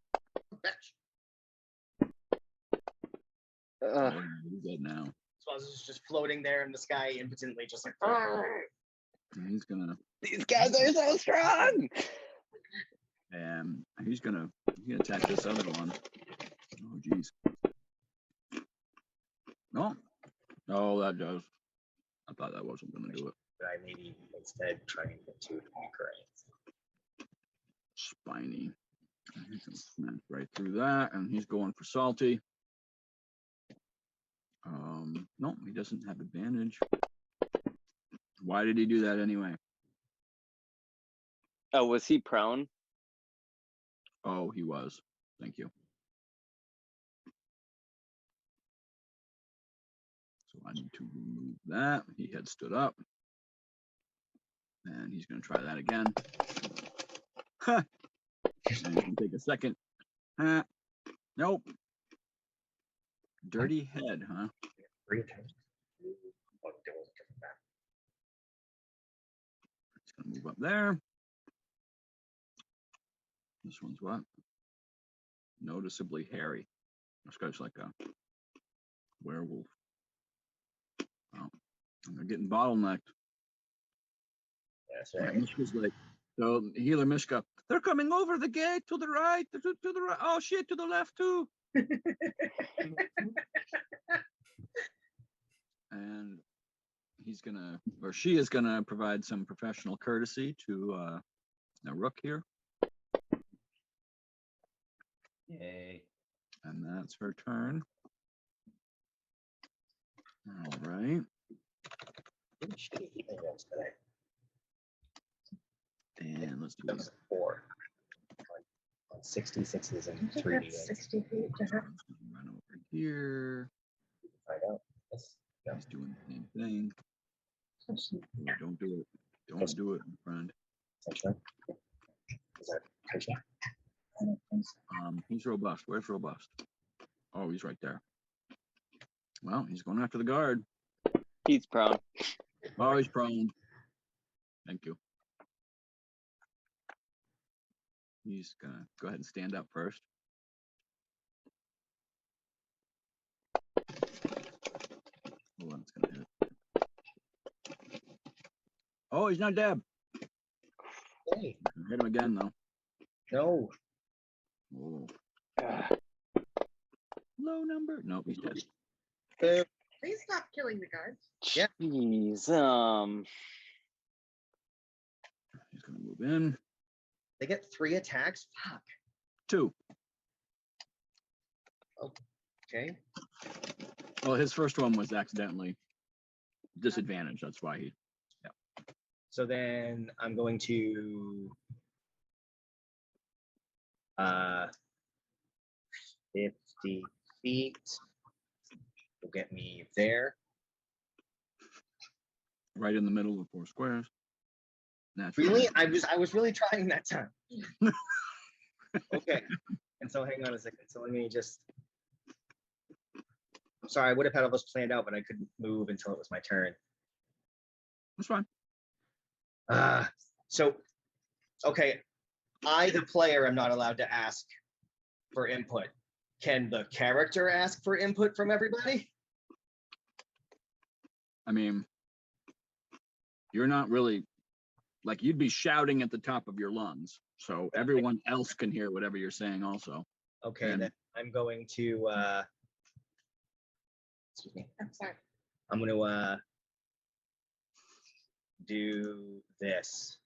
Oh, he's dead now. Zwasos is just floating there in the sky, impotently, just like. And he's gonna. These guys are so strong. And he's gonna attack this other one. Oh geez. No. Oh, that does. I thought that wasn't gonna do it. But I maybe instead try and get to correct. Spiny. He's gonna smash right through that, and he's going for salty. No, he doesn't have advantage. Why did he do that anyway? Oh, was he prone? Oh, he was. Thank you. So I need to remove that. He had stood up. And he's going to try that again. Huh. And he's going to take a second. Nope. Dirty head, huh? He's going to move up there. This one's what? Noticeably hairy. This guy's like a werewolf. Oh, and they're getting bottlenecked. That's right. Mishka's like, so healer Mishka, they're coming over the gate to the right, to the right. Oh shit, to the left too. And he's gonna, or she is gonna provide some professional courtesy to Knaruck here. Yay. And that's her turn. All right. And let's do this. 4. 66s and 3D. 60 feet to her. Run over here. Find out. Yes. Yeah. He's doing the same thing. So she- Oh, don't do it. Don't do it, my friend. Is that tension? I don't think so. He's robust. Where's robust? Oh, he's right there. Well, he's going after the guard. He's prone. Oh, he's prone. Thank you. He's gonna go ahead and stand up first. Oh, that's gonna hit. Oh, he's not dead. Hey, Hit him again though. no. Oh. Low number. Nope, he's dead. Please stop killing the guards. Yeah. Jeez. He's gonna move in. They get 3 attacks? Fuck. 2. Okay. Well, his first one was accidentally disadvantaged. That's why he. So then I'm going to 50 feet. Will get me there. Right in the middle of 4 squares. Naturally. Really? I was really trying that time. Okay. And so hang on a second. So let me just. I'm sorry, I would have had all this planned out, but I couldn't move until it was my turn. That's fine. So, okay, I, the player, am not allowed to ask for input. Can the character ask for input from everybody? I mean, you're not really like you'd be shouting at the top of your lungs, so everyone else can hear whatever you're saying. Also, Okay, And- then I'm going to. Excuse me. I'm sorry. I'm going to do this.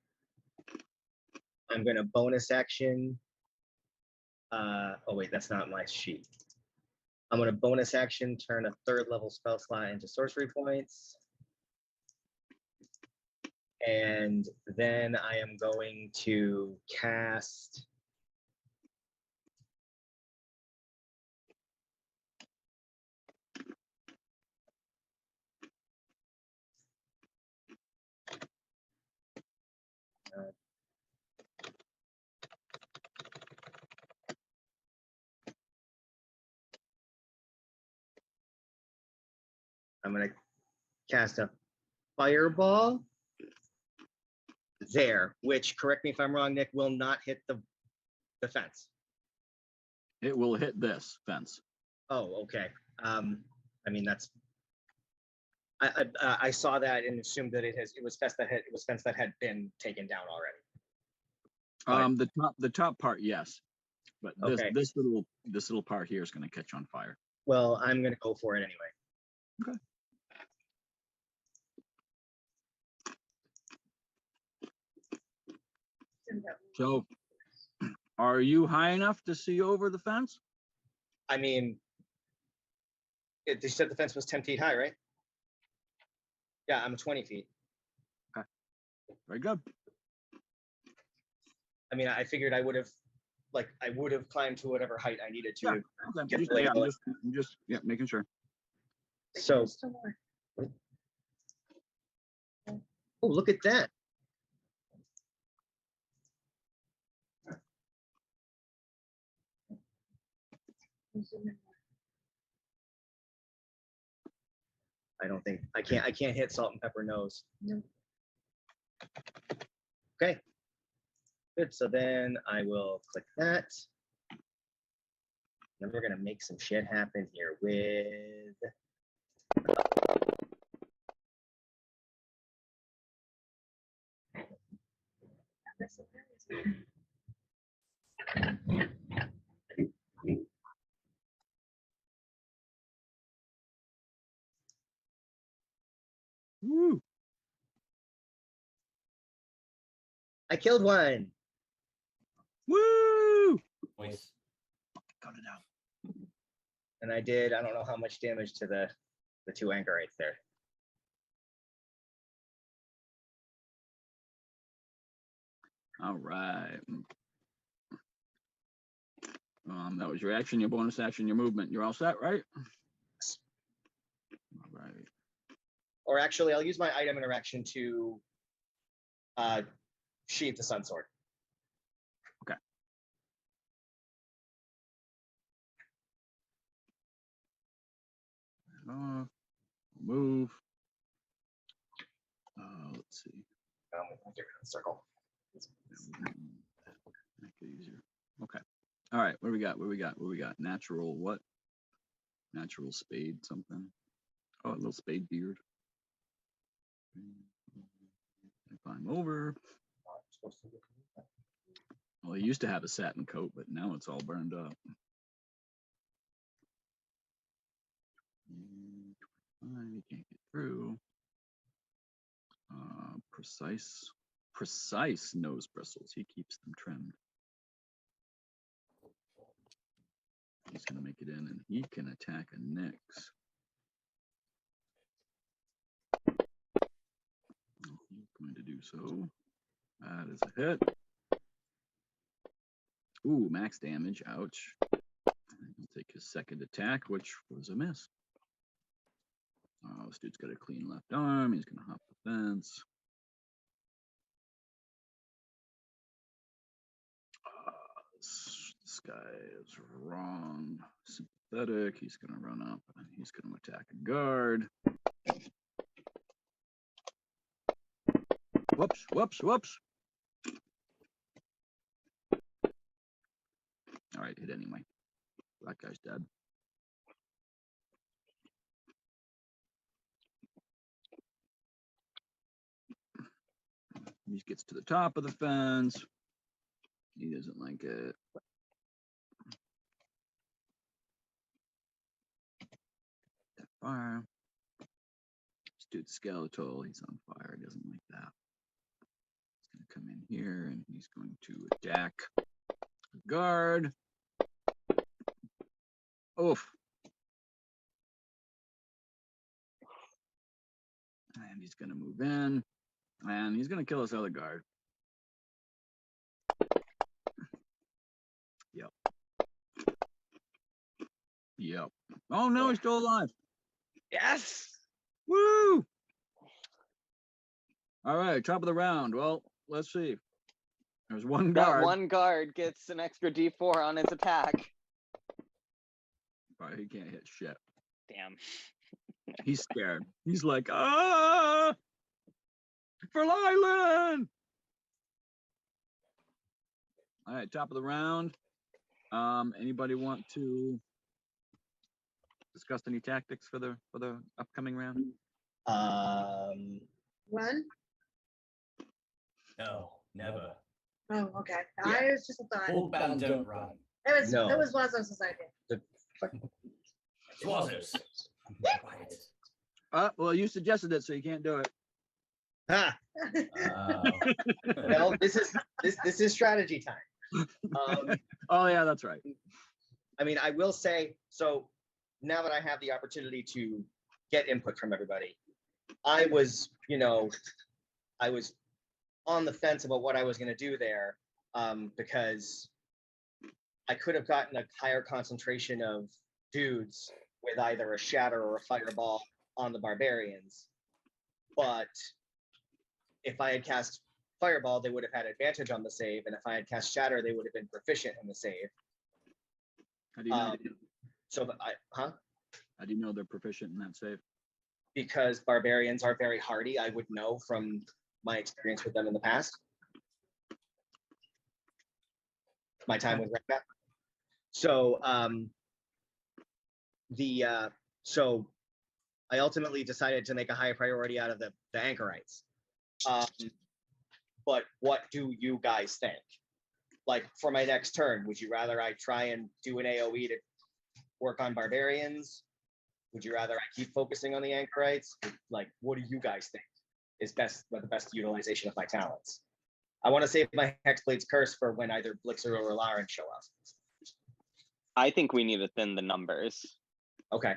I'm going to bonus action Oh wait, that's not my sheet. I'm gonna bonus action, turn a 3rd level spell slot into sorcery points. And then I am going to cast I'm gonna cast a fireball there, which, correct me if I'm wrong, Nick, will not hit the fence. It will hit this fence. Oh, okay. I mean, that's I saw that and assumed that it was fence that had been taken down already. The top part, yes, but this Okay. this little part here is going to catch on fire. Well, I'm gonna go for it anyway. Okay. So, are you high enough to see over the fence? I mean, they said the fence was 10 feet high, right? Yeah, I'm 20 feet. Very good. I mean, I figured I would have climbed to whatever height I needed to. Yeah. Okay. Get Just, the yeah, label. I'm just making sure. So, oh, look at that. I can't hit salt and pepper nose. No. Okay. Good. So then I will click that. Then we're gonna make some shit happen here with Woo! I killed one. Woo! Voice. Got it out. And I don't know how much damage to the 2 anchorites there. All right. That was your action, your bonus action, your movement. You're all set, right? All right. Or actually, I'll use my item interaction to sheath the sun sword. Okay. Move. Let's see. Circle. Make it easier. Okay. All right. What do we got? What do we got? Natural what? Natural spade something. Oh, a little spade beard. Climb over. Well, he used to have a satin coat, but now it's all burned up. You can't get through. Precise nose bristles. He keeps them trimmed. He's gonna make it in, and he can attack a Nyx. He's going to do so. That is a hit. Ooh, max damage. Ouch. And he'll take his second attack, which was a miss. Oh, this dude's got a clean left arm. He's gonna hop the fence. This guy is wrong. Sympathetic. He's gonna run up and he's gonna attack a guard. Whoops, whoops, whoops. All right, hit anyway. That guy's dead. He gets to the top of the fence. He doesn't like it. That fire. This dude's skeletal. He's on fire. He doesn't like that. He's going to come in here and he's going to attack the guard. Oof. And he's gonna move in, and he's gonna kill this other guard. Yep. Yep. Oh no, he's still alive. Yes. Woo! All right, top of the round. Well, let's see. There's one That guard. one guard gets an extra D4 on his attack. But he can't hit shit. Damn. He's scared. He's like, ah, for Leilon. All right, top of the round. Anybody want to discuss any tactics for the upcoming round? Run? No, never. Oh, okay. Yeah. I was just a thought. Hold bound, don't run. It No. was Zwasos' idea. Zwasos. Quiet. Well, you suggested it, so you can't do it. Ha! Oh. Well, this is strategy time. Oh yeah, that's right. I mean, I will say, so now that I have the opportunity to get input from everybody, I was on the fence about what I was going to do there, because I could have gotten a higher concentration of dudes with either a shatter or a fireball on the barbarians. But if I had cast fireball, they would have had advantage on the save, and if I had cast shatter, they would have been proficient in the save. How do you know? How do you know they're proficient in that save? Because barbarians are very hardy. I would know from my experience with them in the past. My time with Red. So so I ultimately decided to make a high priority out of the anchorites. But what do you guys think? Like, for my next turn, would you rather I try and do an AoE to work on barbarians? Would you rather I keep focusing on the anchorites? Like, what do you guys think is best, what the best utilization of my talents? I want to save my Hexblade's Curse for when either Blixer or Laren show up. I think we need to thin the numbers. Okay.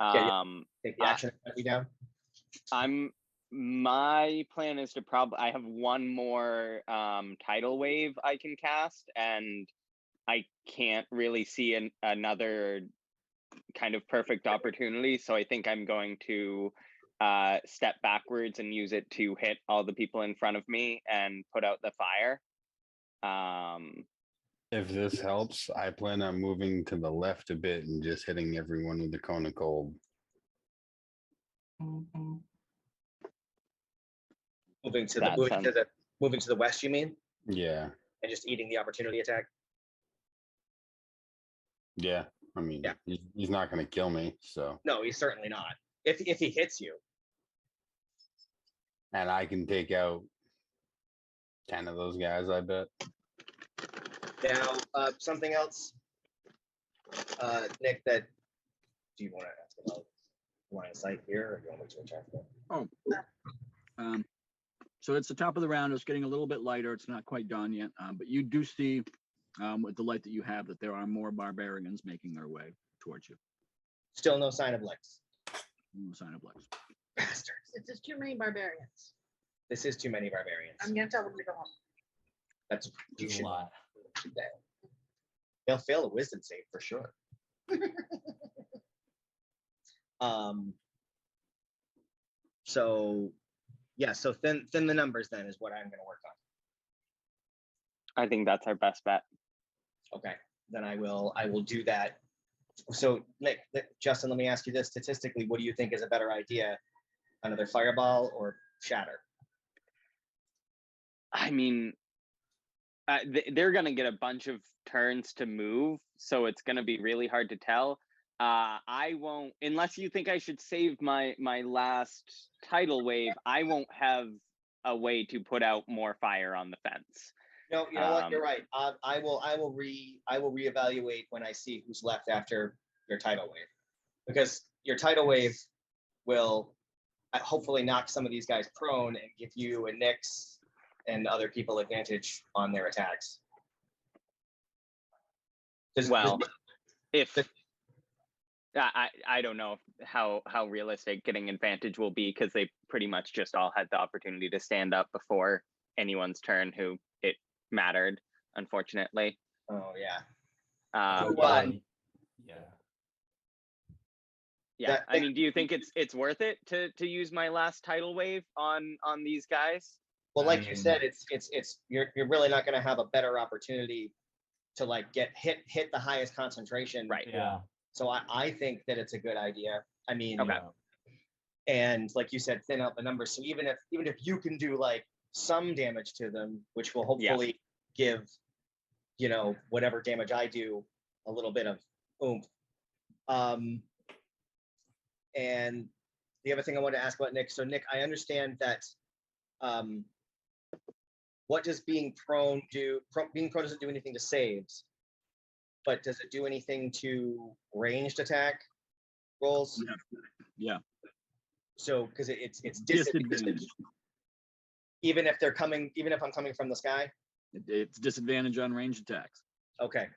Take the action and cut me down. My plan is to I have one more tidal wave I can cast, and I can't really see another kind of perfect opportunity. So I think I'm going to step backwards and use it to hit all the people in front of me and put out the fire. If this helps, I plan on moving to the left a bit and just hitting everyone with the cone of cold. Moving to That the moving to the west, you mean? Yeah. And just eating the opportunity attack? Yeah. I mean, Yeah. He's not going to kill me. So, No, he's certainly not. If he hits you. and I can take out 10 of those guys, I bet. Now, something else, Nick, that do you want to ask about line of sight here, or do you want me to interpret that? Oh. So it's the top of the round. It's getting a little bit lighter. It's not quite dawn yet, but you do see with the light that you have that there are more barbarians making their way towards you. Still no sign of Lex. No sign of Lex. Bastards. It's just too many barbarians. This is too many barbarians. I'm gonna tell them to go home. That's you There's a should. lot. They'll fail a wisdom save for sure. So yeah, so thin the numbers then is what I'm going to work on. I think that's our best bet. Okay, then I will do that. So Nick, Justin, let me ask you this: statistically, what do you think is a better idea? Another fireball or shatter? I mean, they're going to get a bunch of turns to move, so it's going to be really hard to tell. I won't, unless you think I should save my last tidal wave, I won't have a way to put out more fire on the fence. No, you know what? You're right. I will reevaluate when I see who's left after your tidal wave, because your tidal wave will hopefully knock some of these guys prone and give you and Nyx and other people advantage on their attacks. Well, if I don't know how realistic getting advantage will be because they pretty much just all had the opportunity to stand up before anyone's turn who it mattered, unfortunately. Oh yeah. Um, Well, Yeah. yeah, that- I mean, do you think it's worth it to use my last tidal wave on these guys? Well, like you I said, it's you're really not going to have a better opportunity to like hit the highest concentration. Right. Yeah. So I think that it's a good idea. I mean, Okay. and like you said, thin out the numbers. So even if you can do like some damage to them, which will hopefully give, whatever damage I do, a little bit of oomph. And the other thing I want to ask about Nick. So Nick, I understand that. What does being prone do? Being prone doesn't do anything to saves, but does it do anything to ranged attack rolls? Yeah. So because it's Disadvantage. even if I'm coming from the sky. It's disadvantage on range attacks. Okay,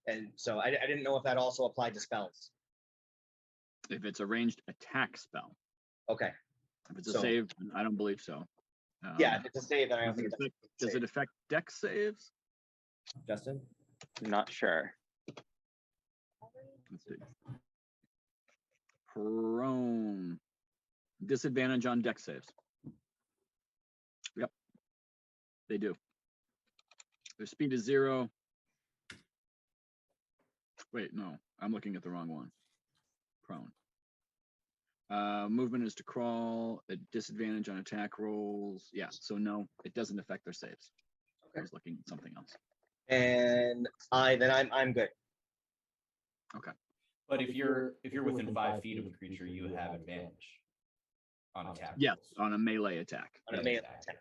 and so I didn't know if that also applied to spells. If it's a ranged attack spell. Okay, If it's a So- save, I don't believe so. yeah, if it's a save, then I don't Does think it affect, does it affect dex saves? Justin? Not sure. Let's see. Prone. Disadvantage on dex saves. Yep. They do. Their speed is 0. Wait, no, I'm looking at the wrong one. Prone. Movement is to crawl, a disadvantage on attack rolls. Yeah, so no, it doesn't affect their saves. I Okay. was looking at something else. And I'm good. But if you're within 5 feet of a creature, you have advantage on attack. Yes, rolls. on a melee attack. On a Yeah, melee exactly.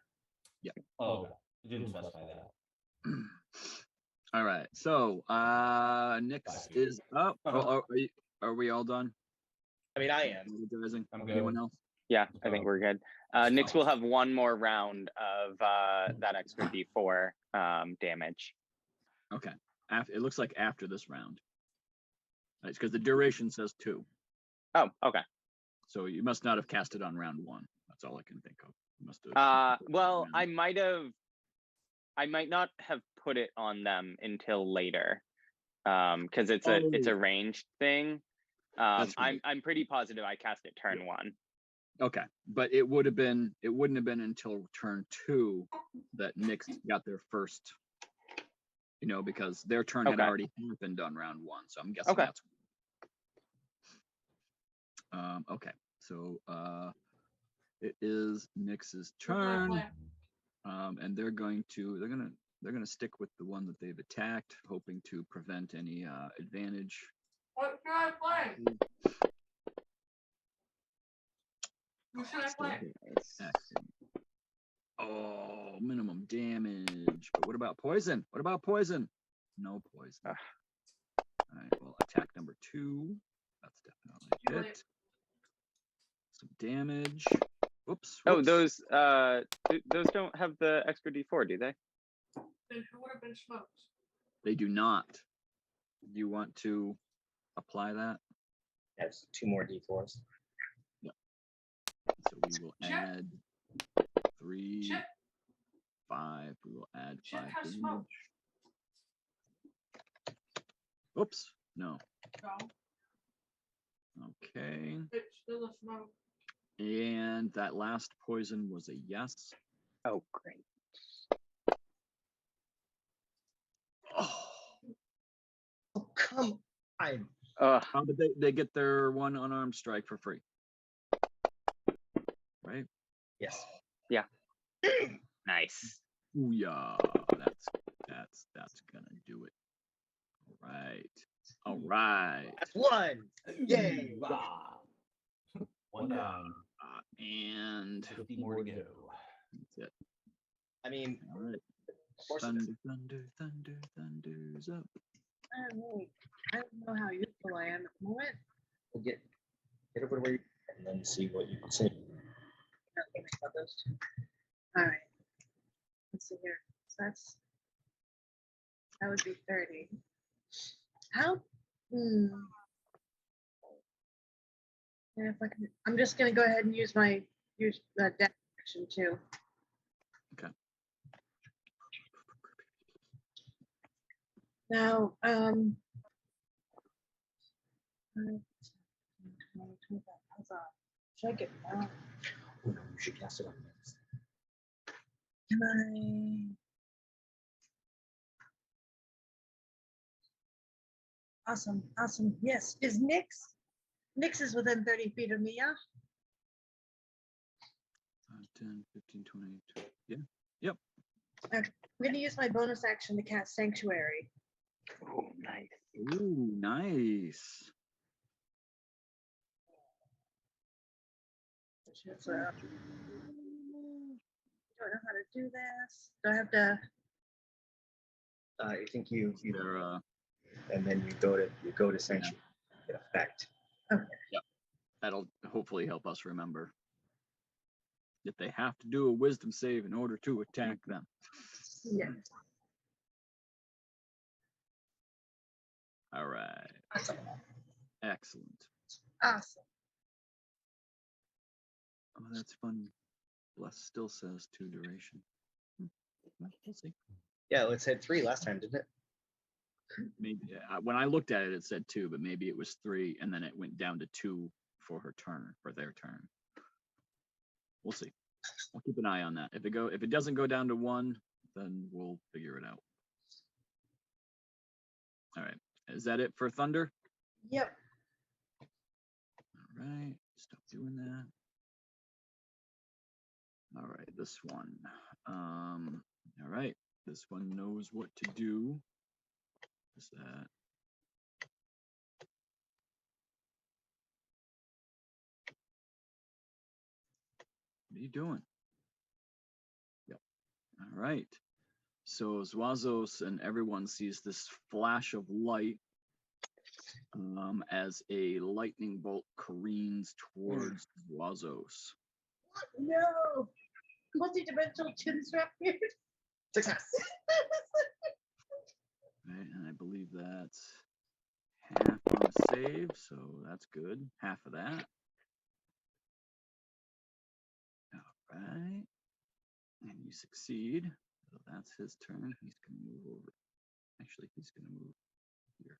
attack. Oh, okay. It didn't specify that. All right, so next is up. Are we all done? I mean, I am. Apologizing. I'm good. Anyone else? Yeah, I think we're good. Nyx will have one more round of that extra D4 damage. Okay. It looks like after this round. It's because the duration says 2. Oh, okay. So you must not have cast it on round 1. That's all I can think of. You must have. Well, I might not have put it on them until later, because it's a ranged thing. That's right. I'm pretty positive I cast it turn 1. Okay, but it wouldn't have been until turn 2 that Nyx got their first. Because their turn had Okay. already happened on round 1, so I'm guessing Okay. that's. Okay, so it is Nyx's turn, and they're gonna stick with the one that they've attacked, hoping to prevent any advantage. What should I play? Who should I play? Action. Oh, minimum damage. But what about poison? What about poison? No poison. All right. Well, attack number 2. That's definitely hit. Some damage. Whoops. Oh, whoops. those don't have the extra D4, do they? Then who would have been smoked? They do not. Do you want to apply that? That's 2 more D4s. So we will Chip. add 3, Chip. 5. We will add Chip 5 has damage. smoke. Oops. No. No, Okay. it's still a smoke. And that last poison was a yes. Oh, great. Oh, come on. But they get their 1 unarmed strike for free. Right? Yes. Nice. Booyah. That's gonna do it. All right. That's 1. Yay. Wow. One down. And 50 more to go. that's it. I mean, All right. course it Thunder's up. I don't know how useful I am at the moment. we'll get over to where you and then see what you can see. Not thinking about those two. All right. Let's see here. So that would be 30. How? Yeah, if I can, I'm just gonna go ahead and use my deck action too. Okay. Now, should I get that? Oh, no, you should cast it on next. Can I? Awesome, awesome. Yes, is Nyx? Nyx is within 30 feet of me, yeah? 5, 10, 15, 20. Yeah. Okay. I'm gonna use my bonus action to cast Sanctuary. Oh, nice. Ooh, nice. Which is, do I know how to do this? Do I have to? I think you They're, and then you go to Sanctuary. Get effect. that'll hopefully help us remember that they have to do a wisdom save in order to attack them. Yeah. All right. Excellent. Awesome. Oh, that's funny. Bless still says 2 duration. Well, we'll see. Yeah, it said 3 last time, didn't it? Maybe when I looked at it, it said 2, but maybe it was 3, and then it went down to 2 for her turn, for their turn. We'll see. I'll keep an eye on that. If it doesn't go down to 1, then we'll figure it out. All right. Is that it for Thunder? Yep. All right. Stop doing that. All right. This one. All right. This one knows what to do. What's that? What are you doing? Yep. All right. So Zwasos and everyone sees this flash of light as a lightning bolt careens towards Zwasos. No. Multi-dimensional chin strap here. Success. Right, and I believe that's half on a save, so that's good. Half of that. All right. And you succeed. So that's his turn. He's going to move over. Actually, he's going to move here.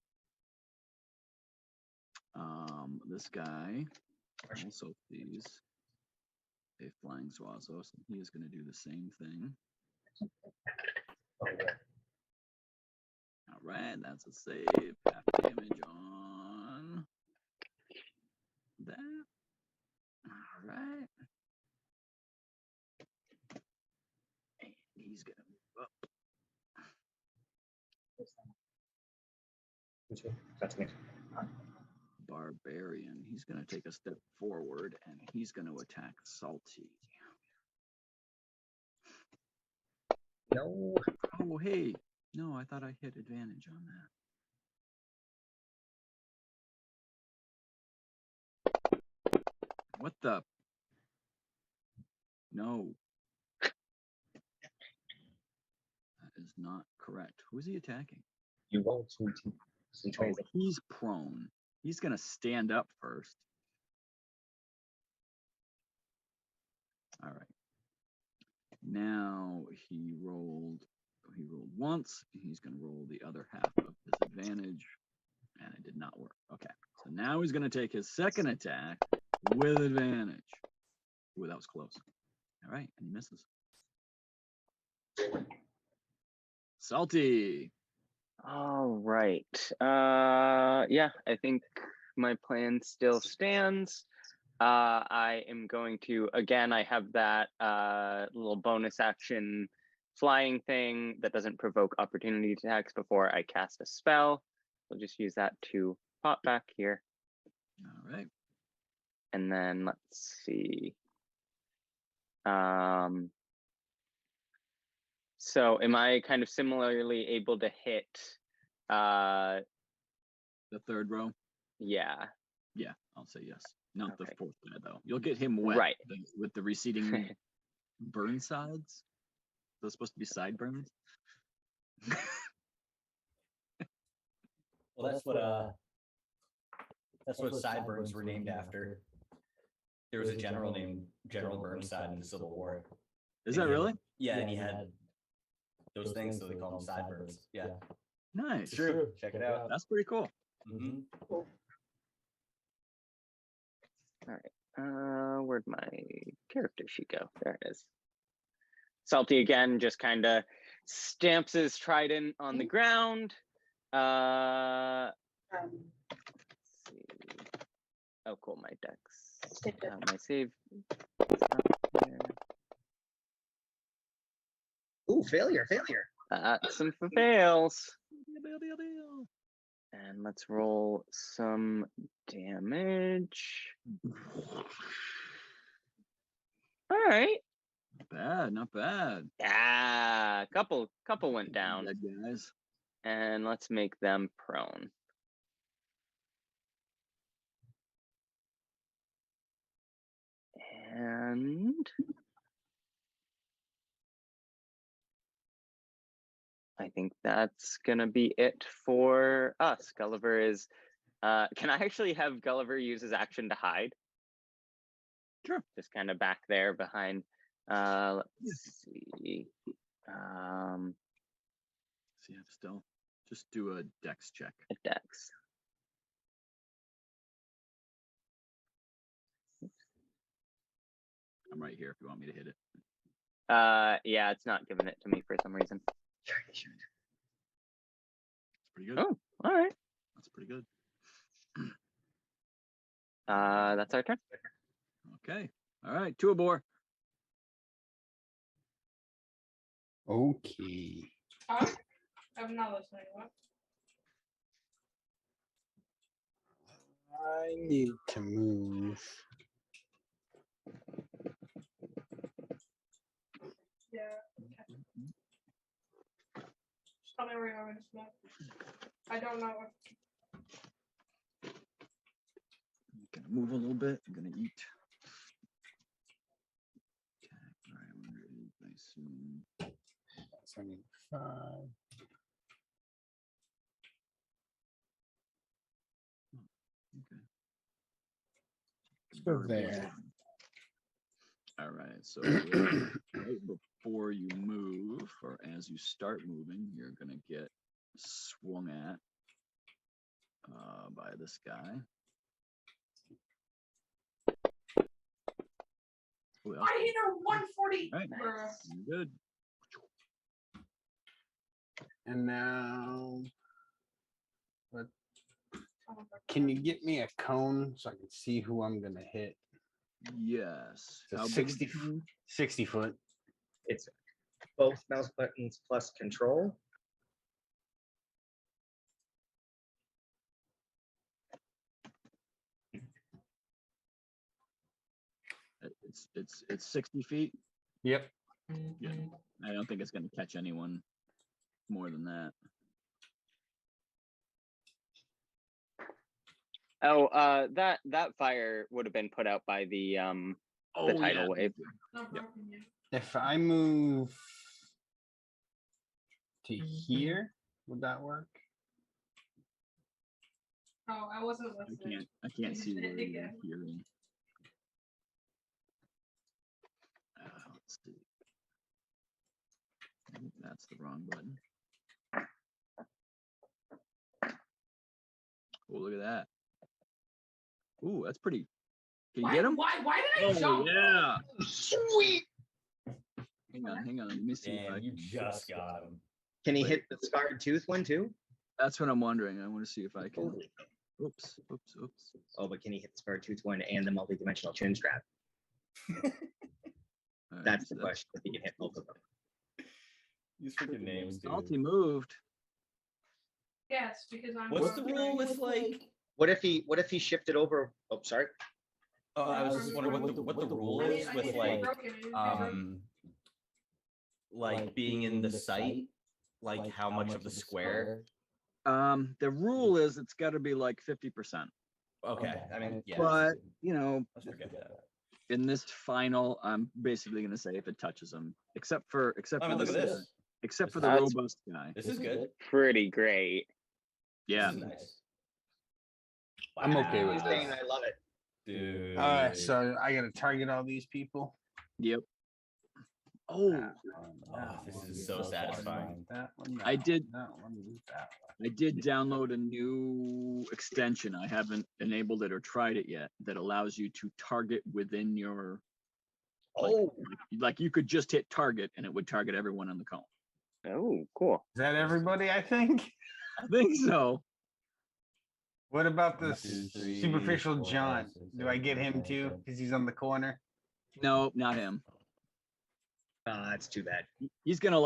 This guy also sees a flying Zwasos, and he is going to do the same thing. All right, that's a save. Half damage on that. All right. And he's going to move up. That's me. Barbarian. He's going to take a step forward, and he's going to attack Salty. No. Oh, hey. No, I thought I hit advantage on that. What the? No. That is not correct. Who's he attacking? You rolled 2 Oh, he's prone. He's going to stand up first. All right. Now he rolled once. He's going to roll the other half of his advantage, and it did not work. Okay. So now he's going to take his second attack with advantage. Ooh, that was close. All right, and he misses. Salty. All right. Yeah, I think my plan still stands. I am going to, again, I have that little bonus action flying thing that doesn't provoke opportunity attacks before I cast a spell. We'll just use that to pop back here. All right. And then let's see. So am I kind of similarly able to hit The third row? yeah. Yeah, I'll say yes. Not Okay. the fourth guy, though. You'll get him wet Right. with the receding burn sides. Those supposed to be sideburns? Well, that's what sideburns were named after. There was a general named General Burnside in the Civil War. Is And that he had- really? Yeah, and he had those things, so they call them sideburns. Yeah, Nice. it's true. Check it out. That's pretty cool. Mhm. Where'd my character sheet go? There it is. Salty again, just kind of stamps his trident on the ground. Let's see. Oh, cool. My dex. Skip it. My save. It's not there. Ooh, failure. Some fails. And let's roll some damage. All right. Not bad. Yeah, couple went down. Dead guys. And let's make them prone. And I think that's gonna be it for us. Gulliver is can I actually have Gulliver use his action to hide? Sure. Just kind of back there behind let's see. See, I'm still just do a dex check. A dex. I'm right here if you want me to hit it. Yeah, it's not giving it to me for some reason. It's pretty good. Oh, all right. That's pretty good. That's our turn. Okay. All right. Tuabor. Okay. I'm not listening. What? I need to move. Yeah. Okay. Just tell me where you're going to smoke. I don't know what. I'm gonna move a little bit. I'm gonna eat. Okay. All right. I'm gonna eat nice soon. So I need 5. Okay. Let's go there. All right. So right before you move, or as you start moving, you're gonna get swung at by this guy. Who else? I hit her 140. Right. Bruh. Good. And now, what? Can you get me a cone so I can see who I'm gonna hit? Yes. It's a How big is 60 the cone? 60 foot. It's both mouse buttons plus control. It's 60 feet. Yep. Yeah. I don't think it's gonna catch anyone more than that. Oh, that fire would have been put out by the tidal wave. Not broken yet. If I move to here, would that work? Oh, I wasn't listening. I can't see where you're Again. hearing. Let's see. That's the wrong button. Oh, look at that. Ooh, that's pretty. Can you get him? Why did I Oh, jump? yeah. Sweet. Hang on. Let me see if I Damn, you can. just got him. Can he hit the scarred tooth one too? That's what I'm wondering. I want to see if I can. Oops. Oh, but can he hit the scarred tooth one and the multi-dimensional chin strap? All right, That's so the question. If he can hit both of them. These freaking names, dude. Salty moved. Yes, because I'm. What's the rule with like? What if he shifted over? Oh, sorry. Oh, I was just wondering what the rule is with like being in the site, like how much of the square. The rule is it's got to be like 50%. Okay, I mean, yeah. But you know, Let's forget that. in this final, I'm basically going to say if it touches him, except for I mean, look at this. except for the That's- robust guy. This is good. Pretty great. Yeah. This is nice. I'm okay with He's that. saying I love it. Dude. So I gotta target all these people. Yep. Oh, Oh, this is so satisfying. That one, I did- That one, that I did download a new extension. I haven't enabled it or tried it yet that allows you to target within your. Oh, Like you could just hit target and it would target everyone on the cone. Oh, cool. Is that everybody? I think. I think so. What about One, this two, three, superficial 4, John? 5, 6, Do I 7, get 8, him 9, too? 10. Because he's on the corner. No, not him. that's too bad. He's gonna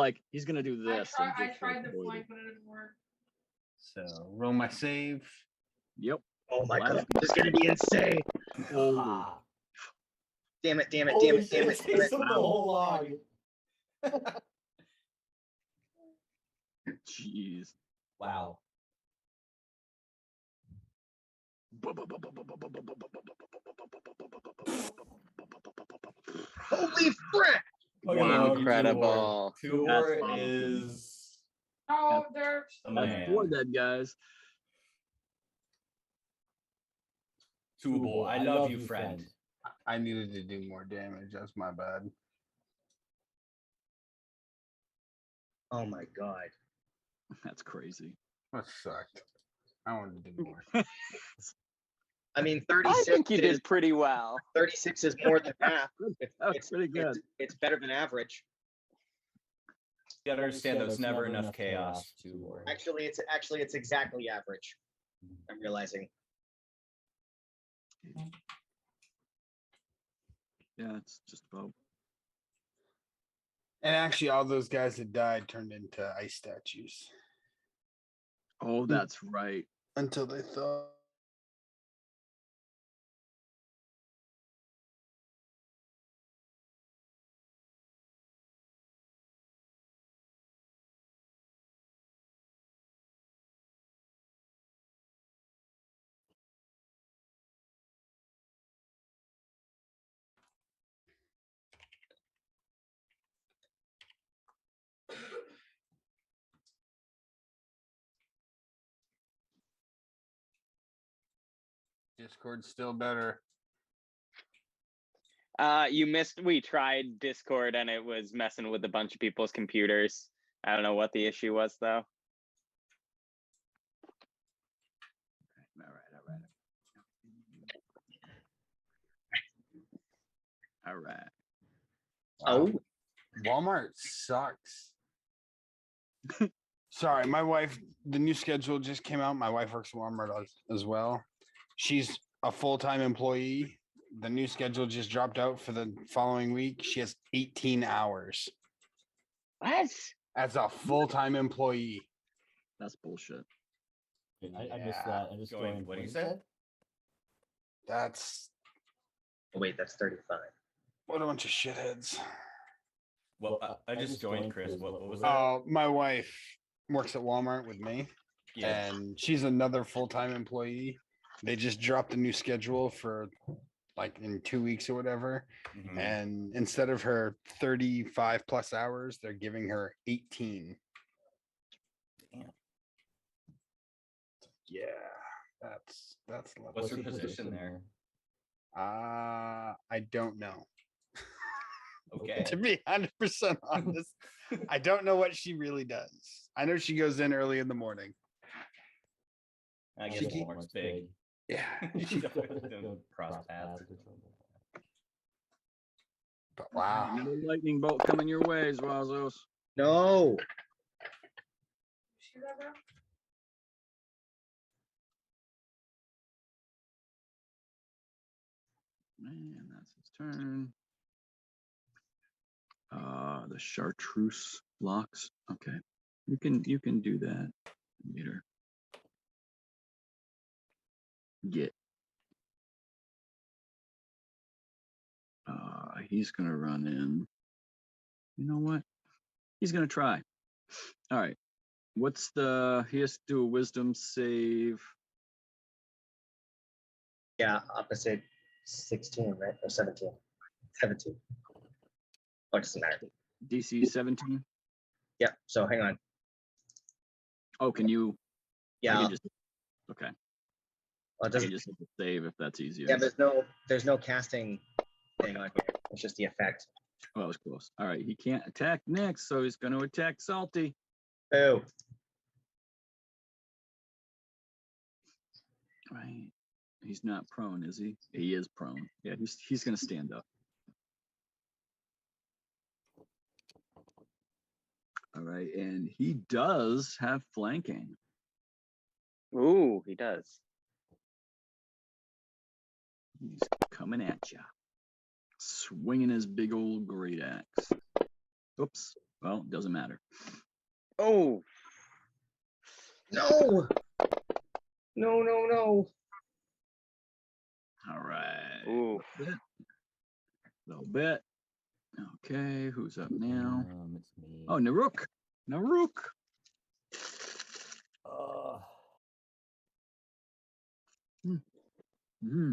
do this. and I just, tried like, the avoid flank, it. but it didn't work. So roll my save. Yep. Oh my Last god, this is gonna be insane. Ah. Damn it, damn it, damn Holy it, damn shit, it, damn takes it. up the whole log. Jeez. Wow. Holy frick! Wow, incredible. Tuabor That's is Oh, there's. a That's man. 4 dead guys. Tuabor, I love you, friend. I needed to do more damage. That's my bad. Oh my god. That's crazy. That sucked. I wanted to do more. I mean, I 36 think you is, did pretty well. 36 is more than half. That's pretty good. It's better than average. You gotta understand there's never enough chaos to war. Actually, it's exactly average. I'm realizing. Yeah, it's just about. And actually, all those guys that died turned into ice statues Oh, that's right. until they thought. Discord's still better. You missed. We tried Discord and it was messing with a bunch of people's computers. I don't know what the issue was though. All right. Oh, Walmart sucks. Sorry, my wife, the new schedule just came out. My wife works at Walmart as well. She's a full-time employee. The new schedule just dropped out for the following week. She has 18 hours What? as a full-time employee. That's bullshit. I missed that. I just joined. What do you say? That's wait, that's 35. what a bunch of shitheads. Well, I just joined, Chris. What was that? My wife works at Walmart with me, Yeah. and she's another full-time employee. They just dropped a new schedule for like in 2 weeks or whatever. Mhm. And instead of her 35 plus hours, they're giving her 18. Damn. Yeah, that's level. What's her position there? I don't know. Okay. To be 100% honest, I don't know what she really does. I know she goes in early in the morning. I guess She keep- Walmart's big. Yeah, Don't cross paths. but wow. Another lightning bolt coming your way, Zwasos. No. See that, bro? Man, that's his turn. The chartreuse blocks. Okay. You can do that later. Get. He's gonna run in. You know what? He's gonna try. All right. What's he has to do a wisdom save. Yeah, opposite 16, right? Or 17. 17. Oh, it doesn't matter. DC 17. Yeah, so hang on. Oh, can you? I Yeah, can just, okay. Well, it I doesn't. can just hit the save if that's easier. Yeah, there's no casting thing on here. It's just the effect. Oh, that was close. All right, he can't attack next, so he's going to attack Salty. Oh, Right. He's not prone, is he? He is prone. Yeah, he's going to stand up. All right, and he does have flanking. Ooh, he does. He's coming at you, swinging his big old great axe. Oops. Well, doesn't matter. Oh, no. No. All right. ooh. Little bit. Okay, who's up now? It's me. Oh, Knaruck. Hmm.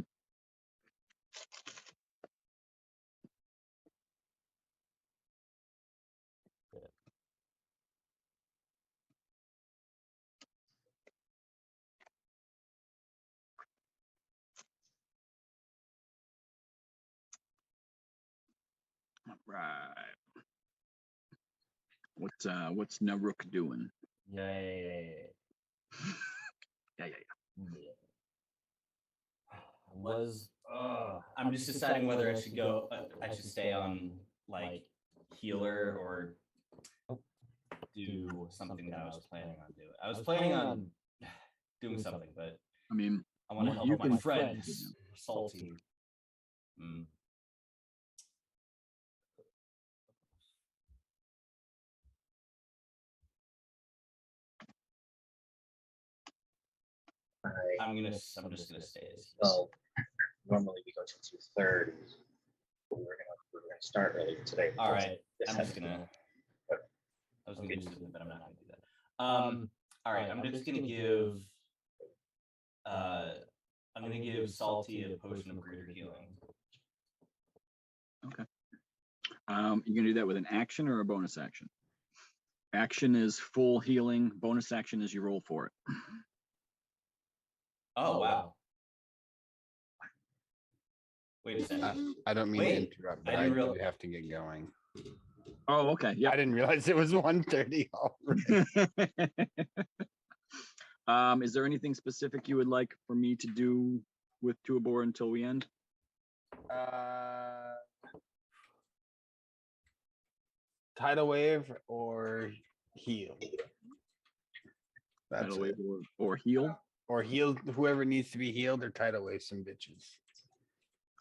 All right. What's Knaruck doing? Yay. Yeah. I'm just deciding whether I should go. I should stay on like healer or do something that I was planning on doing. I was planning on doing something, but I mean, I want to you help my can- friend Salty. I'm just gonna stay as Well, normally we go to 2:30. We're gonna start early today. all right. This I'm has just to gonna. be- I was gonna do something, but I'm not gonna do that. All right. I'm just gonna give. I'm gonna give Salty a potion of greater healing. Okay. You gonna do that with an action or a bonus action? Action is full healing. Bonus action is you roll for it. Oh wow. Wait a second. I don't mean Wait, to interrupt, I but I, didn't do real- have to get going. Oh, okay. Yeah. I didn't realize it was 1:30 already. Is there anything specific you would like for me to do with Tuabor until we end? Tidal wave or heal. That's Tidal it. wave or heal? Or heal whoever needs to be healed or tidal wave some bitches.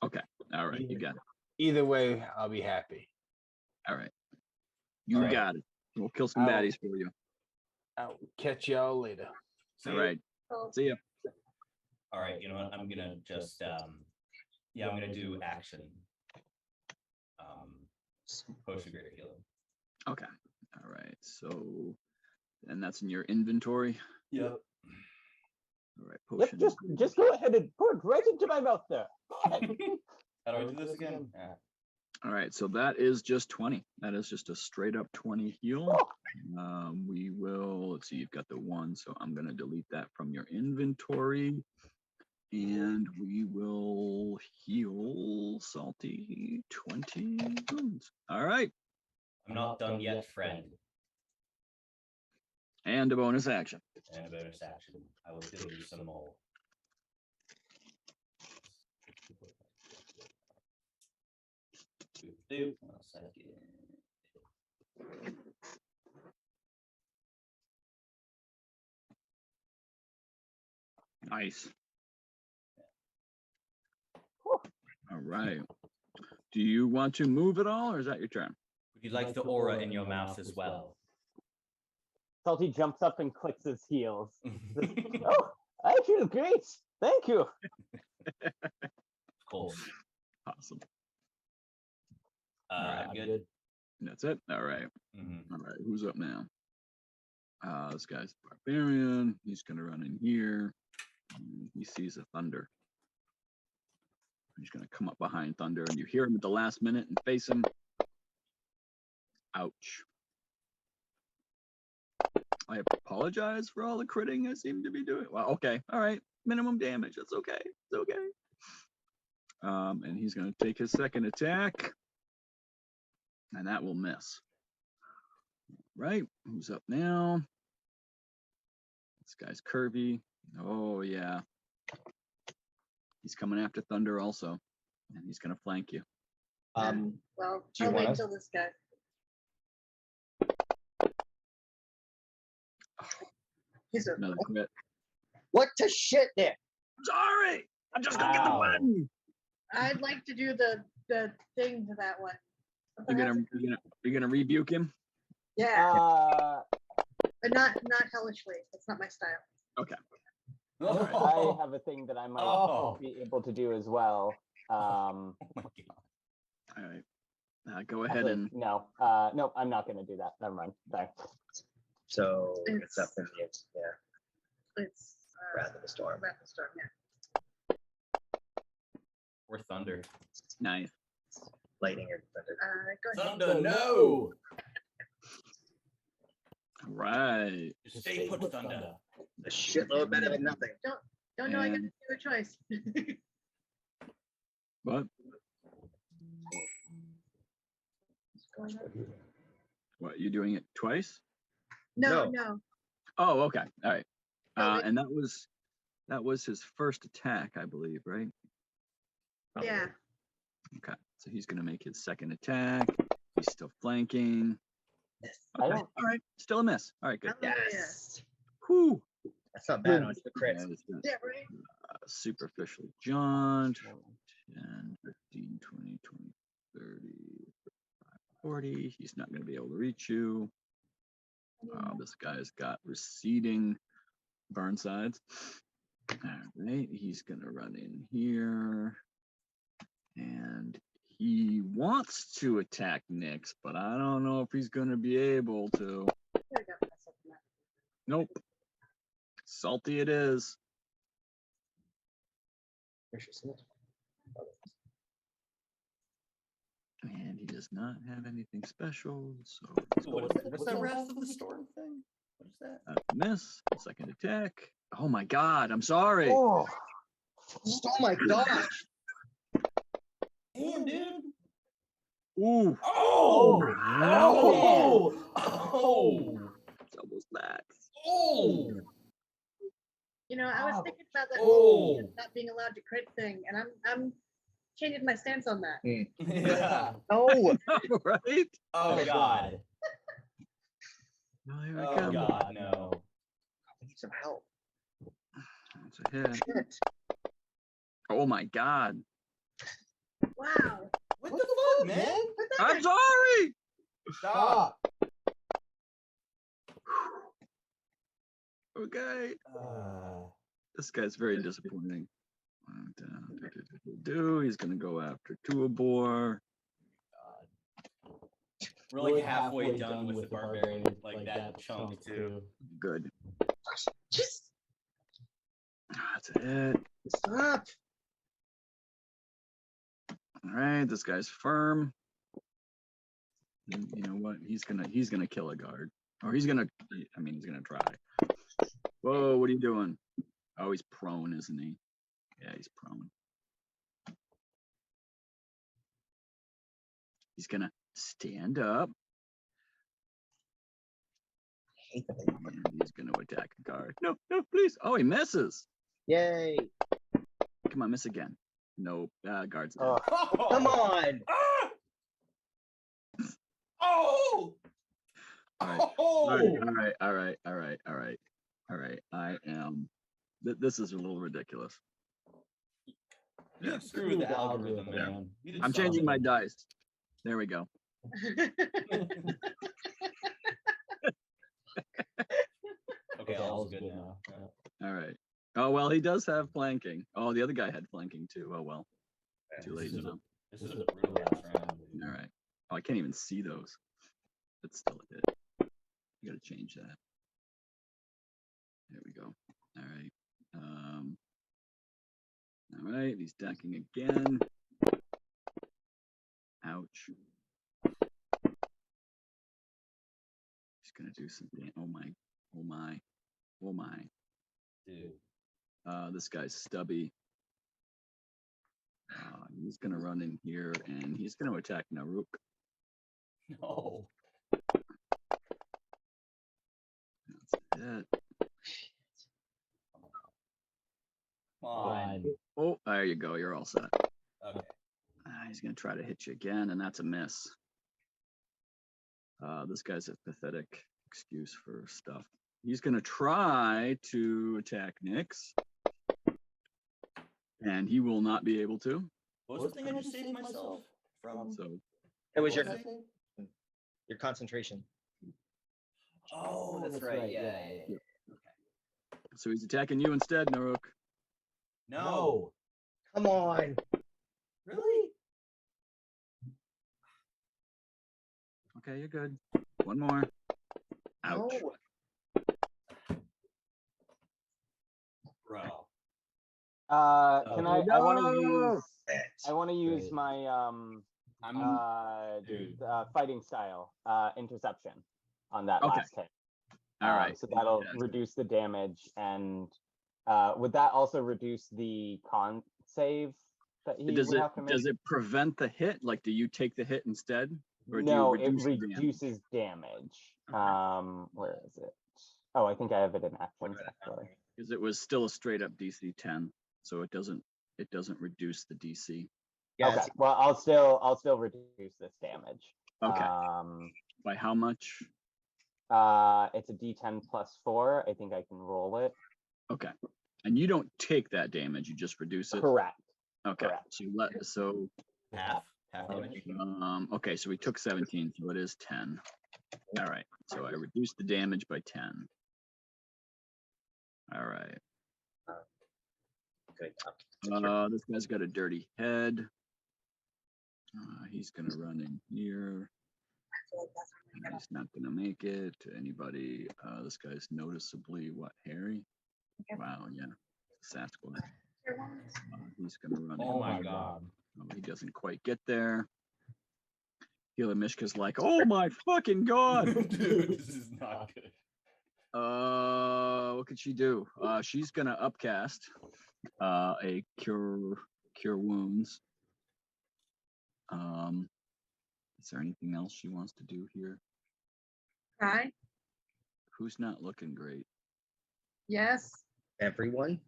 Okay. All right. You got it. Either way, I'll be happy. All right. You All right. got it. We'll kill some I'll- baddies for you. I'll catch y'all later. All right. See ya. All right. You know what? I'm gonna just yeah, I'm gonna do action. Potion of greater healing. Okay. All right. So, and that's in your inventory. Yep. All right. Yep, Potion. just go ahead and pour it right into my mouth there. How do I do this again? Yeah. All right. So that is just 20. That is just a straight up 20 heal. We will, let's see, you've got the 1. So I'm going to delete that from your inventory. And we will heal Salty 20 wounds. All right. I'm not done yet, friend. And a bonus action. And a bonus action. I will give you some more. One second. Nice. All right. Do you want to move at all, or is that your turn? Would you like the aura in your mouth as well? Salty jumps up and clicks his heels. Oh, I feel great. Thank you. Cool. Awesome. I'm good. That's it. All right. Mhm. All right. Who's up now? This guy's barbarian. He's gonna run in here. He sees a thunder. He's gonna come up behind Thunder, and you hear him at the last minute and face him. Ouch. I apologize for all the critting I seem to be doing. Well, okay, all right, minimum damage. That's okay. It's okay. And he's gonna take his second attack, and that will miss. Right, who's up now? This guy's curvy. Oh yeah, he's coming after Thunder also, and he's gonna flank you. Well, Do you I'll wait wanna- till this guy. He's a, Another crit. What to shit there? Sorry, I'm just gonna get the Ow. button. I'd like to do the thing to that one. What the You're heck? you're gonna rebuke him. Yeah, Uh, but not hellishly. That's not my style. Okay. I have a thing that I might Oh. be able to do as well. Oh my god. All right. Go ahead Actually, and no, nope, I'm not gonna do that. Never mind. Sorry. So it's up in the It's Wrath of the Storm. Wrath of the Storm. Yeah. Or Thunder. nice. Lightning or thunder. Go ahead. Thunder, no! All right. Just stay put, Thunder. A shitload better than nothing. Don't know. I got to And- do a choice. What? What's going on? What? You doing it twice? No, No. no. Oh, okay. All right. No, wait. And that was his first attack, I believe, right? Yeah. Okay. So he's gonna make his second attack. He's still flanking. I Okay. don't- All right. Still a miss. All right. Good. Yes. Whew. That's not bad on the crit. That is good. Yeah, right. Superficially jaunt. 10, 15, 20, 20, 30, 35, 40. He's not going to be able to reach you. This guy's got receding burn sides. All right, he's going to run in here. And he wants to attack Nyx, but I don't know if he's going to be able to. There we go. That's something that- Nope. Salty it is. And he does not have anything special, so he's So what going is that? What's that Wrath of the Storm thing? What is that? miss. Second attack. Oh my god, I'm sorry. Oh, Oh my gosh. Damn, dude. Ooh, Oh! Oh, Oh! double stacks. Oh! You know, I was Wow. thinking about that Oh. not being allowed to crit thing, and I'm changing my stance on that. Yeah. No. Right? Oh god. Well, here we Oh go. god, no. We need some help. That's a hit. Shit. Oh my god. Wow. What the fuck, man? I'm sorry. Stop. Okay. This guy's very disappointing. He's gonna go after Tuabor. We're like halfway done with the barbarian, like that chunk too. Good. Just That's a hit. stop. All right, this guy's firm. And you know what? He's gonna kill a guard, or he's gonna try. Whoa, what are you doing? Oh, he's prone, isn't he? Yeah, he's prone. He's gonna stand up, Hate the and he's gonna attack a guard. No, no, please. Oh, he misses. Yay. Come on, miss again. Nope. Guard's dead. oh. Come on. Ah! Oh! All right. Oh! All right. I am. This is a little ridiculous. You Yeah. did screw with the algorithm, man. You did I'm changing my something. dice. There we go. Okay, all's good now. All right. Oh well, he does have flanking. Oh, the other guy had flanking too. Oh well. Too late This is a- now. This is a brutal last round. dude. All right. Oh, I can't even see those. That's still a hit. You gotta change that. There we go. All right. All right. He's decking again. Ouch. He's gonna do some damage. Oh my Oh my. Oh my. Dude. This guy's stubby. He's gonna run in here and he's gonna attack Knaruck. No. That's it. Come on. Oh, there you go. You're all set. Okay. He's gonna try to hit you again, and that's a miss. This guy's a pathetic excuse for stuff. He's gonna try to attack Nyx, and he will not be able to. What was the thing I just saved myself from? So It was What your was it? your concentration. Oh, that's right. Yeah. So he's attacking you instead, Knaruck. No. Come on. Really? Okay, you're good. One more. Ouch. No. Bro. Can I want to No! use I want to use Great. my Dude. fighting style interception on that Okay. last hit. All right. So that'll Yeah. reduce the damage, and would that also reduce the con save that he Does would it have to make? does it prevent the hit? Like, do you take the hit instead, or No, do you it reduce the damage? reduces damage. Okay. Where is it? Oh, I think I have it in actions actually. Because it was still a straight up DC 10, so it doesn't reduce the DC. Yeah, Okay, it's- well, I'll still reduce this damage. Okay. By how much? It's a D10 plus 4. I think I can roll it. Okay. And you don't take that damage; you just reduce it. Correct. Okay. correct. So Half damage. okay, so we took 17, so it is 10. All right. So I reduced the damage by 10. All right. Good. This guy's got a dirty head. He's gonna run in here. And he's not gonna make it. Anybody? This guy's noticeably hairy. Wow, yeah, Sasquatch. He's gonna run Oh in. my here. god. Oh, he doesn't quite get there. Healer Mishka's like, oh my fucking god. Dude, this is not good. What could she do? She's gonna upcast a cure wounds. Is there anything else she wants to do here? Try. Who's not looking great? Yes. Everyone.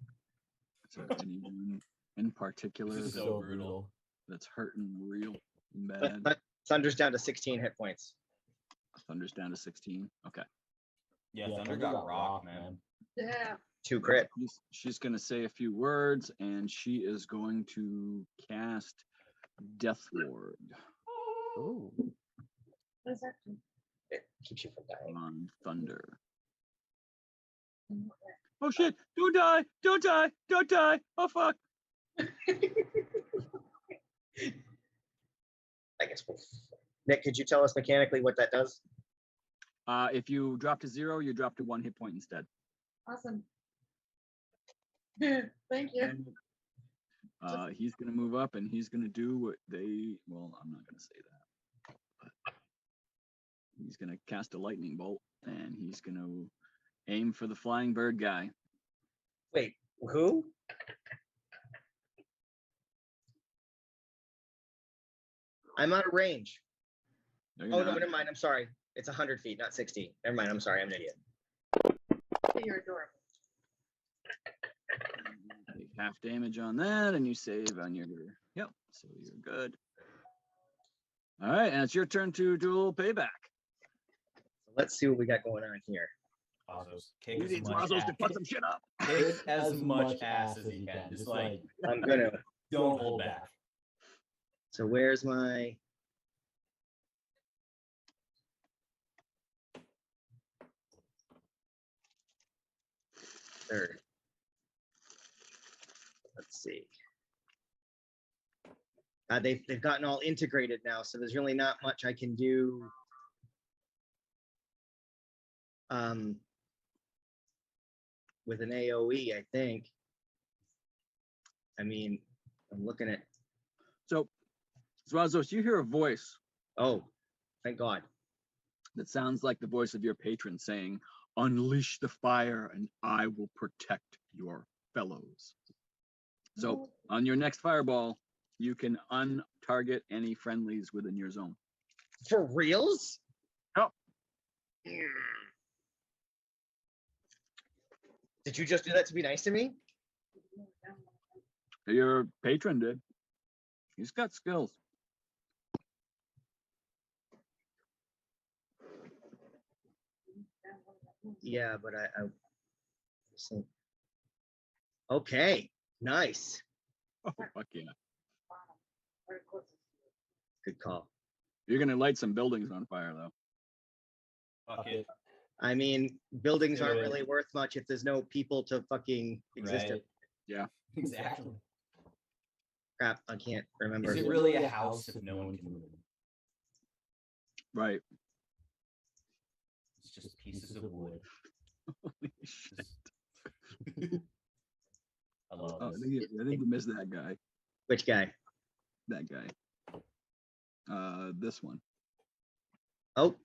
Is there anyone in particular This is so brutal. that's hurting real bad? Thunder's down to 16 hit points. Thunder's down to 16. Okay. Yeah, Thunder got rocked, man. Yeah. 2 crit. She's gonna say a few words, and she is going to cast Death Ward Ooh. What does that do? It keeps you from dying. on Thunder. Oh shit! Don't die! Don't die! Don't die! Oh fuck! I guess Nick, could you tell us mechanically what that does? If you drop to 0, you drop to 1 hit point instead. Awesome. Thank you. And, he's gonna move up, and he's gonna do what they. Well, I'm not gonna say that. But he's gonna cast a lightning bolt, and he's gonna aim for the flying bird guy. Wait, who? I'm out of range. No, you're Oh, no, not. never mind. I'm sorry. It's 100 feet, not 60. Never mind. I'm sorry. I'm an idiot. You're adorable. Take half damage on that, and you save on your. Yep. So you're good. All right, and it's your turn to do a little payback. So let's see what we got going on here. Zwasos, kick You as need much Zwasos to ass- fuck some shit up. kick as much ass as you can. Just like, I'm gonna. don't hold back. So where's my? Third. Let's see. They've gotten all integrated now, so there's really not much I can do. With an AOE, I think. I mean, I'm looking at. So, Zwasos, you hear a voice Oh, thank God. that sounds like the voice of your patron saying, unleash the fire and I will protect your fellows. So on your next fireball, you can untarget any friendlies within your zone. For reals? Oh. Did you just do that to be nice to me? Your patron did. He's got skills. Yeah, but I so- okay, nice. Oh, fuck yeah. Good call. You're gonna light some buildings on fire though. Fuck it. I mean, buildings aren't Do it. really worth much if there's no people to fucking exist. in. Right. Yeah. Exactly. Crap, I can't remember. Is it really a house if no one can move? Right. It's just pieces of wood. Holy shit. I love Oh, this. I think you missed that guy. Which guy? That guy. This one. Oh,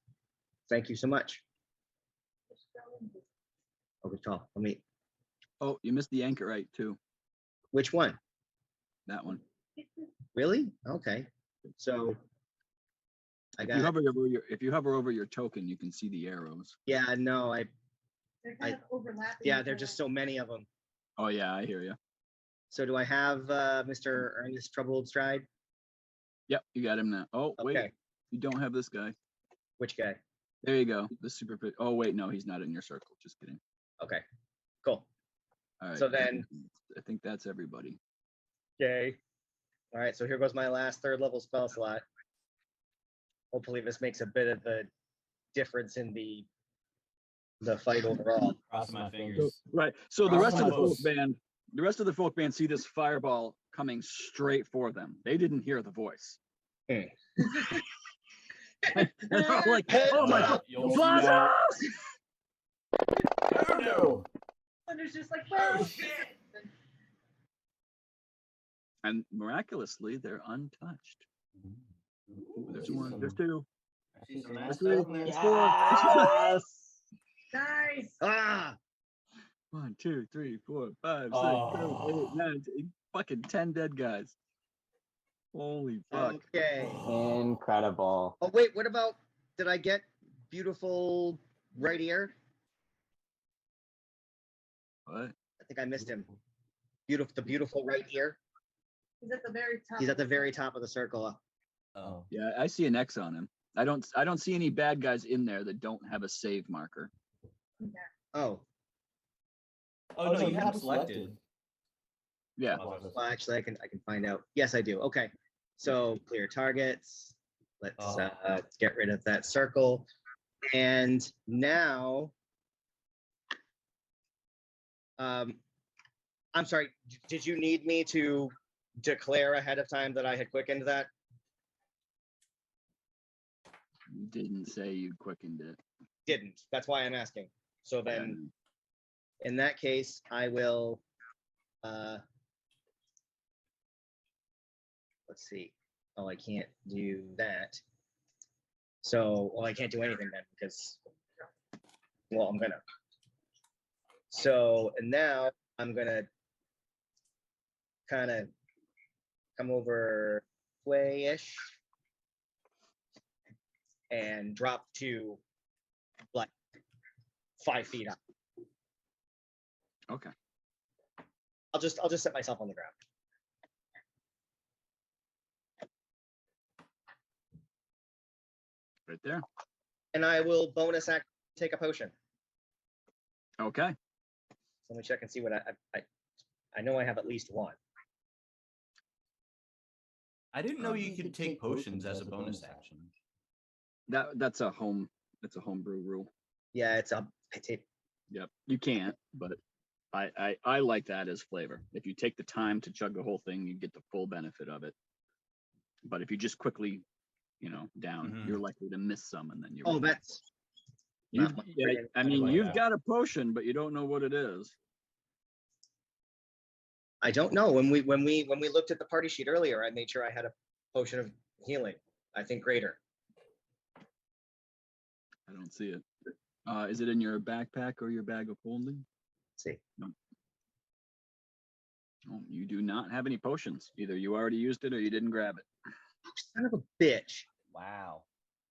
thank you so much. Oh, good call. Let me. Oh, you missed the anchorite too. Which one? That one. Really? Okay. So I If you got. hover over if you hover over your token, you can see the arrows. Yeah, no, They're kind of overlapping. yeah, with there are the- just so many of them. Oh yeah, I hear you. So do I have Mr. Ernest Troubled Stride? Yep, you got him now. Oh wait, Okay. you don't have this guy. Which guy? There you go. The super. Oh wait, no, he's not in your circle. Just kidding. Okay. Cool. All right. So then- I think that's everybody. Okay. All right, so here goes my last third level spell slot. Hopefully this makes a bit of a difference in the fight overall. Crossing my So, fingers. right. So the rest of the folk Awesome. band, see this fireball coming straight for them. They didn't hear the voice. Hmm. They're all like, oh my god, You'll see Zwasos! that. Oh no! And there's just like, well, And miraculously, they're untouched. Ooh, There's I see one, some- there's two. I see some There's nice three. stuff in there. There's four. Yes. nice. Ah, 1, 2, 3, 4, 5, 6, 7, 8, Oh. 9, 10, fucking 10 dead guys. Holy fuck. okay. Incredible. Oh wait, what about? Did I get beautiful right ear? What? I think I missed him. Beautiful, the beautiful right ear. He's at the very top. He's at the very top of the circle. Oh. Yeah, I see an X on him. I don't see any bad guys in there that don't have a save marker. Oh, Oh no, you have them selected. Yeah. well, actually, I can find out. Yes, I do. Okay, so clear targets. Let's Oh. get rid of that circle, and now, I'm sorry. Did you need me to declare ahead of time that I had quickened that? You didn't say you quickened it. Didn't. That's why I'm asking. So then, in that case, I will. Let's see. Oh, I can't do that. So, well, I can't do anything then because, well, I'm gonna. So, and now I'm gonna kind of come over way-ish and drop to like 5 feet up. Okay. I'll just set myself on the ground. Right there. And I will bonus act take a potion. Okay. So let me check and see what I know I have at least one. I didn't know you could take potions as a bonus action. That's a homebrew rule. Yeah, it's a Yep. You can't, but I like that as flavor. If you take the time to chug the whole thing, you get the full benefit of it. But if you just quickly, down, Mhm. you're likely to miss some, and then you're. Oh, that's You've, not my yeah, friggin- I mean, like you've that. got a potion, but you don't know what it is. I don't know. When we looked at the party sheet earlier, I made sure I had a potion of healing. I think greater. I don't see it. Is it in your backpack or your bag of holding? See. No. Oh, you do not have any potions. Either you already used it or you didn't grab it. Son of a bitch. Wow.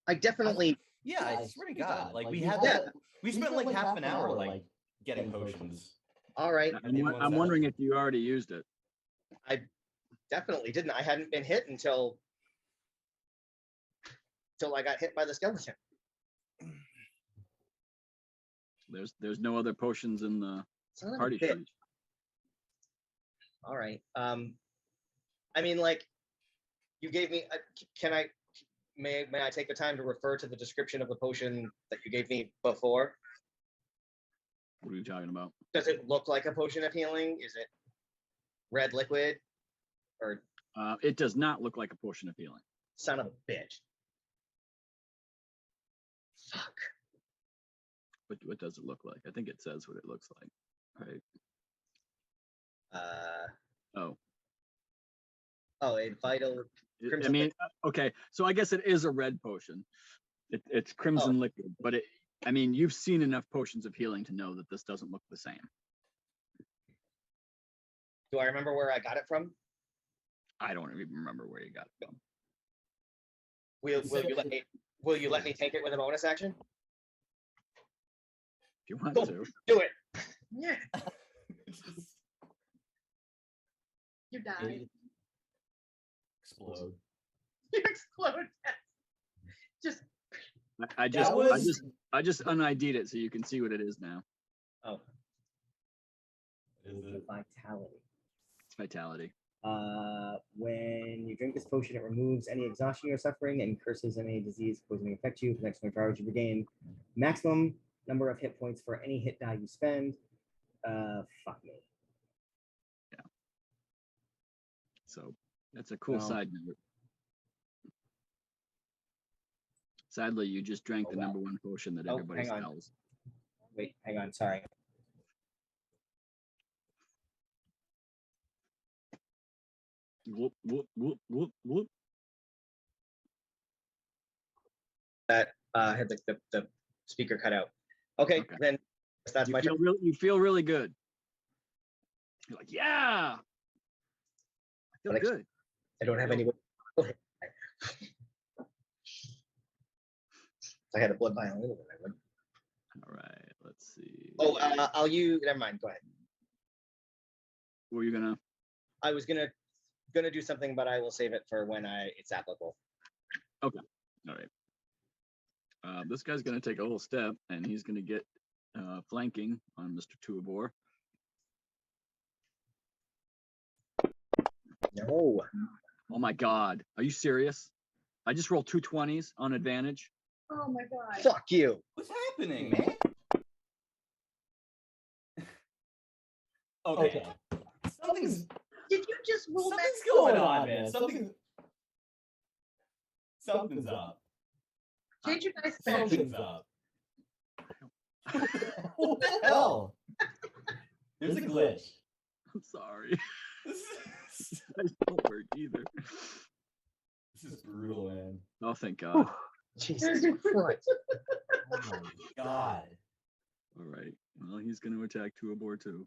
I definitely. Yeah, I swear to God, like we had had that. We spent like half an hour like getting potions. All right. I'm wondering if you already used it. I definitely didn't. I hadn't been hit until I got hit by the skeleton. There's no other potions in the Son of a party bitch. sheet. All right. I mean, like, you gave me. Can I? May I take the time to refer to the description of the potion that you gave me before? What are you talking about? Does it look like a potion of healing? Is it red liquid? Or It does not look like a potion of healing. son of a bitch. Fuck. What does it look like? I think it says what it looks like. Right. Oh. Oh, a vital. I Crimson mean, okay. So I guess it is a red potion. It's crimson liquid, but I mean, you've seen enough potions of healing to know that this doesn't look the same. Do I remember where I got it from? I don't even remember where you got it from. Will you let me take it with a bonus action? If you want Go. to. Do it. Yeah. You died. Explode. You explode. Just I just un-ID'd it so you can see what it is now. Oh, Is it? vitality. It's vitality. When you drink this potion, it removes any exhaustion you're suffering and curses any disease poisoning affect you. For the next 24 hours, you regain maximum number of hit points for any hit die you spend. Fuck me. Yeah. So that's a cool Well. side note. Sadly, you just drank the wow. number one potion that Oh, everybody hang on. sells. Wait, hang on. Sorry. Whoop, whoop, whoop, whoop, whoop. That had the speaker cut out. Okay, Okay. then that's my turn. You feel really good. You're like, yeah. I feel Like- good. I don't have any. I had a blood vial. I would. All right, let's see. Oh, I'll use. Never mind. Go ahead. Were you gonna? I was gonna do something, but I will save it for when it's applicable. All right. This guy's gonna take a little step, and he's gonna get flanking on Mr. Tuabor. No. Oh my God, are you serious? I just rolled 2 20s on advantage. oh my god. Fuck you. What's happening, man? Okay. Something's Did you just roll that? something's going on, man. Something's up. Change your dice back. Something's up. What the hell? There's a glitch. I'm sorry. This Dice don't work either. is brutal, man. Oh, thank God. Jesus Christ. Oh my God. All right. Well, he's going to attack Tuabor too.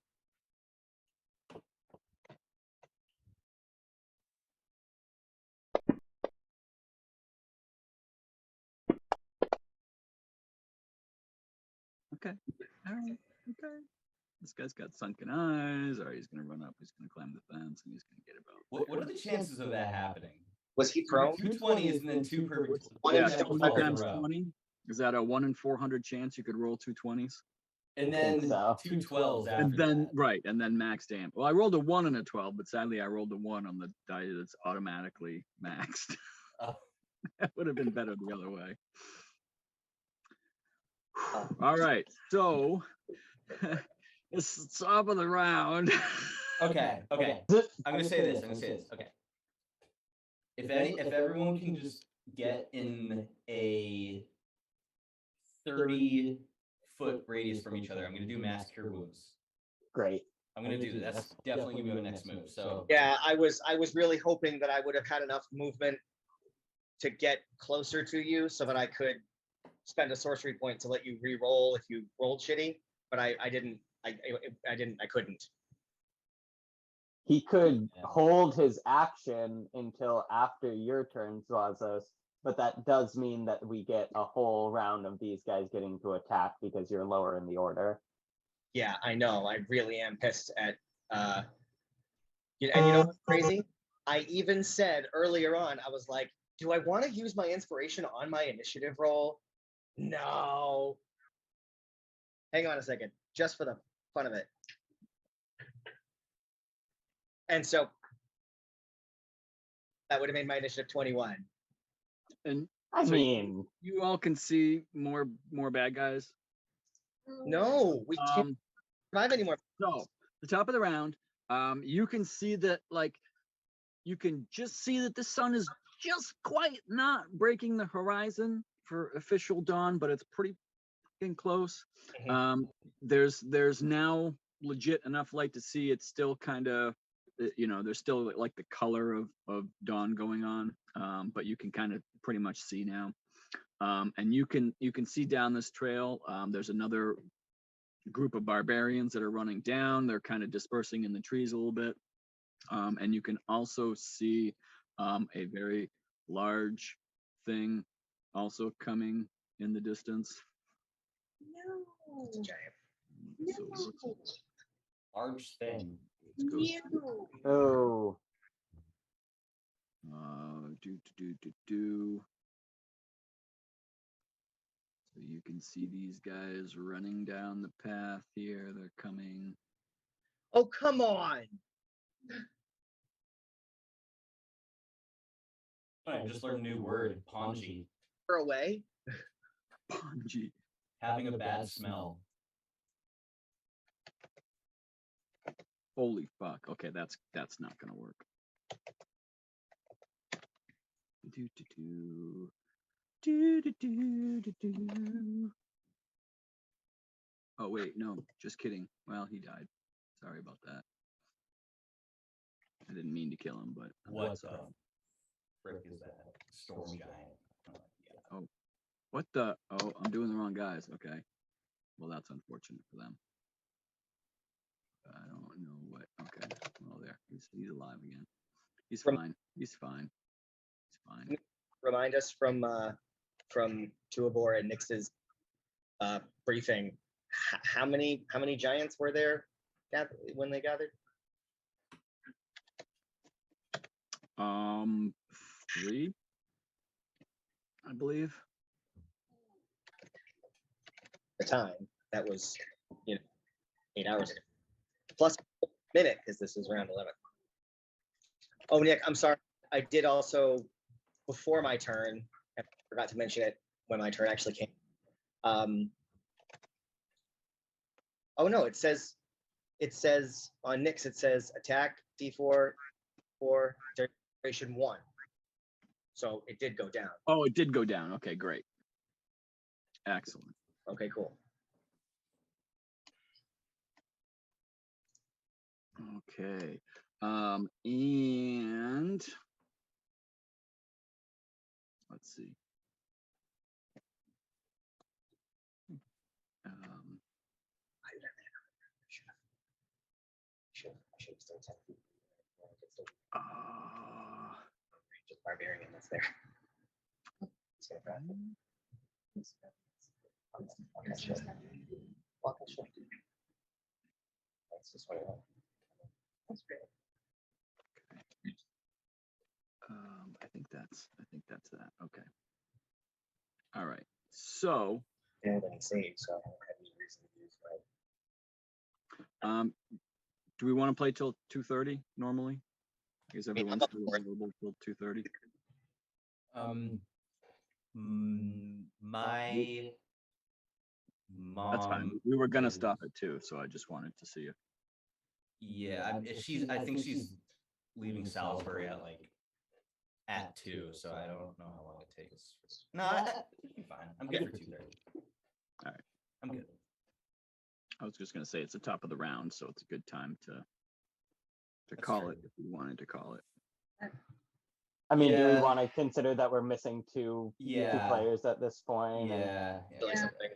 Okay. All right. Okay. This guy's got sunken eyes. All right, he's going to run up. He's going to climb the fence, and he's going to get about. What are the chances of that happening? Was he prone? 220s and then 2 per. One Yeah, in 20 400 times 20. Is that a 1 in 400 chance you could roll 2 20s? And I think then so. 2 12s after And then that. right, and then max damage. Well, I rolled a 1 and a 12, but sadly I rolled a 1 on the die that's automatically maxed. Oh. That would have been better the other way. Oh. All right, so it's the top of the round. Okay. I'm gonna say this. Okay. If everyone can just get in a 30-foot radius from each other, I'm gonna do mass cure wounds. Great. I'm gonna do that. That's definitely gonna be my next move. So Yeah, I was really hoping that I would have had enough movement to get closer to you so that I could spend a sorcery point to let you re-roll if you rolled shitty, but I couldn't. He could Yeah. hold his action until after your turn, Zwasos, but that does mean that we get a whole round of these guys getting to attack because you're lower in the order. Yeah, I know. I really am pissed at. And you know what's crazy? I even said earlier on, I was like, do I want to use my inspiration on my initiative roll? No. Hang on a second, just for the fun of it. And so that would have made my initiative 21. And I so mean, you all can see more bad guys. No, we can't survive anymore. So the top of the round, you can see that you can just see that the sun is just quite not breaking the horizon for official dawn, but it's pretty fucking close. There's now legit enough light to see. It's still kind of, there's still like the color of dawn going on, but you can kind of pretty much see now. And you can see down this trail. There's another group of barbarians that are running down. They're kind of dispersing in the trees a little bit. And you can also see a very large thing also coming in the distance. No. It's a giant. So let's Large thing. go. oh, Do. So you can see these guys running down the path here. They're coming. Oh, come on. I just learned a new word, pongy. We're away. Punji. Having a bad smell. Holy fuck. Okay, that's not gonna work. Oh wait, no, just kidding. Well, he died. Sorry about that. I didn't mean to kill him, but What the sorry. frick is that? Storm giant. Yeah. What the? Oh, I'm doing the wrong guys. Okay. Well, that's unfortunate for them. I don't know what. Okay. Well, there. He's alive again. He's fine. He's fine. He's fine. Remind us from Tuabor and Nix's briefing. How many giants were there when they gathered? 3, I believe. The time that was 8 hours ago, plus a minute because this is round 11. Oh, Nick, I'm sorry. I did also, before my turn, I forgot to mention it when my turn actually came. Oh no, it says on Nick's, it says attack D4 for duration 1. So it did go down. Oh, it did go down. Okay, great. Excellent. Okay, cool. Okay. And let's see. I should have still 10 feet. Uh, Just barbarian that's there. It's gonna grab it. That's just what I want. That's great. I think that's that. Okay. All right. So, I don't have any saves, so I don't have any reason to use my. do we want to play till 2:30 normally? Is everyone I'm up still for it. available till 2:30? My That's fine. mom. We were gonna is- stop at 2, so I just wanted to see if. Yeah, I think she's leaving Salisbury at 2, so I don't know how long it takes. No, it'll be fine. I'm good for 2:30. All right. I'm good. I was just gonna say it's the top of the round, so it's a good time to That's call true. it if we wanted to call it. I mean, do we Yeah. want to consider that we're missing two Yeah. players at this point? and- Yeah, Really Yeah. something.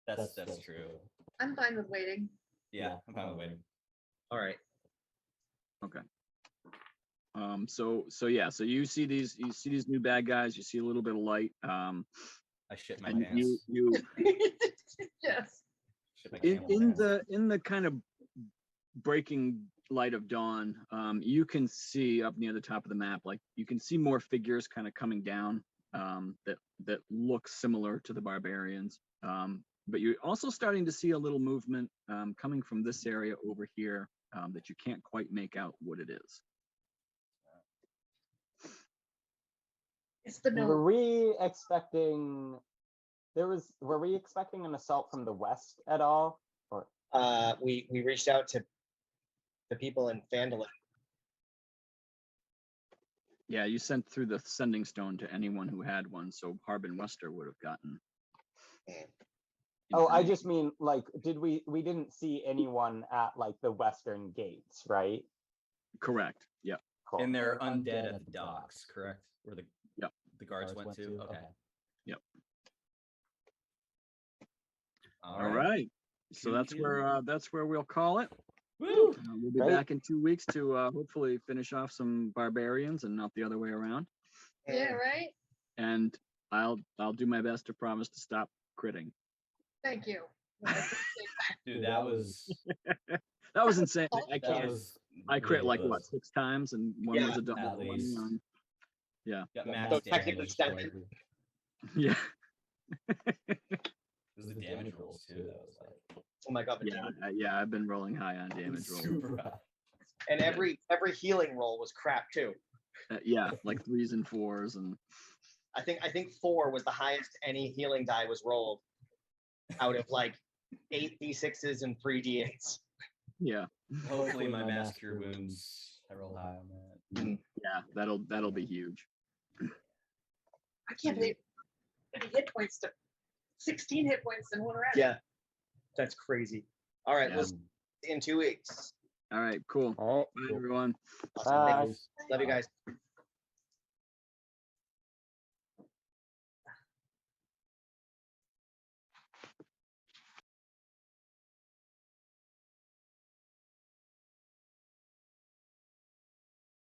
that's true. I'm fine with waiting. Yeah, I'm fine with waiting. All right. Okay. So yeah, so you see these new bad guys, you see a little bit of light. I shit my And pants. you Yes. Shit my in camel pants. the kind of breaking light of dawn, you can see up near the top of the map, like you can see more figures kind of coming down that look similar to the barbarians. But you're also starting to see a little movement coming from this area over here that you can't quite make out what it is. It's the Were no. we expecting were we expecting an assault from the west at all? Or We reached out to the people in Phandalin. Yeah, you sent through the sending stone to anyone who had one, so Harbin Wester would have gotten. oh, I information. just mean like we didn't see anyone at like the western gates, right? Correct. Yeah. Cool. And they're undead at the docks, correct? Where Yep. the guards went to? Okay. Yep. All All right. So that's Cool. where we'll call it. Woo! We'll be Great. back in 2 weeks to hopefully finish off some barbarians and not the other way around. Yeah, right? And I'll do my best to promise to stop critting. Thank you. Dude, that was That was insane. I that can't. was I crit like what, ridiculous. 6 times, and one Yeah, was a double. at one least. on- Got So max technically damage. 7. Yeah. It was the damage rolls too. That was like Oh my god! but Yeah. damn it. Yeah. I've been rolling high on damage rolls. super rough. And every healing roll was crap too. Yeah, like 3s and 4s, and I think 4 was the highest any healing die was rolled out of like 8 d6s and 3 d8s. yeah, Hopefully my mass cure wounds I roll high on that. yeah. That'll be huge. I can't believe 30 hit points to 16 hit points in one round. Yeah, that's crazy. All right, Yeah. we'll see you in 2 weeks. All right. Cool. All right. Bye, everyone. Awesome. Bye. Thanks. Love you guys.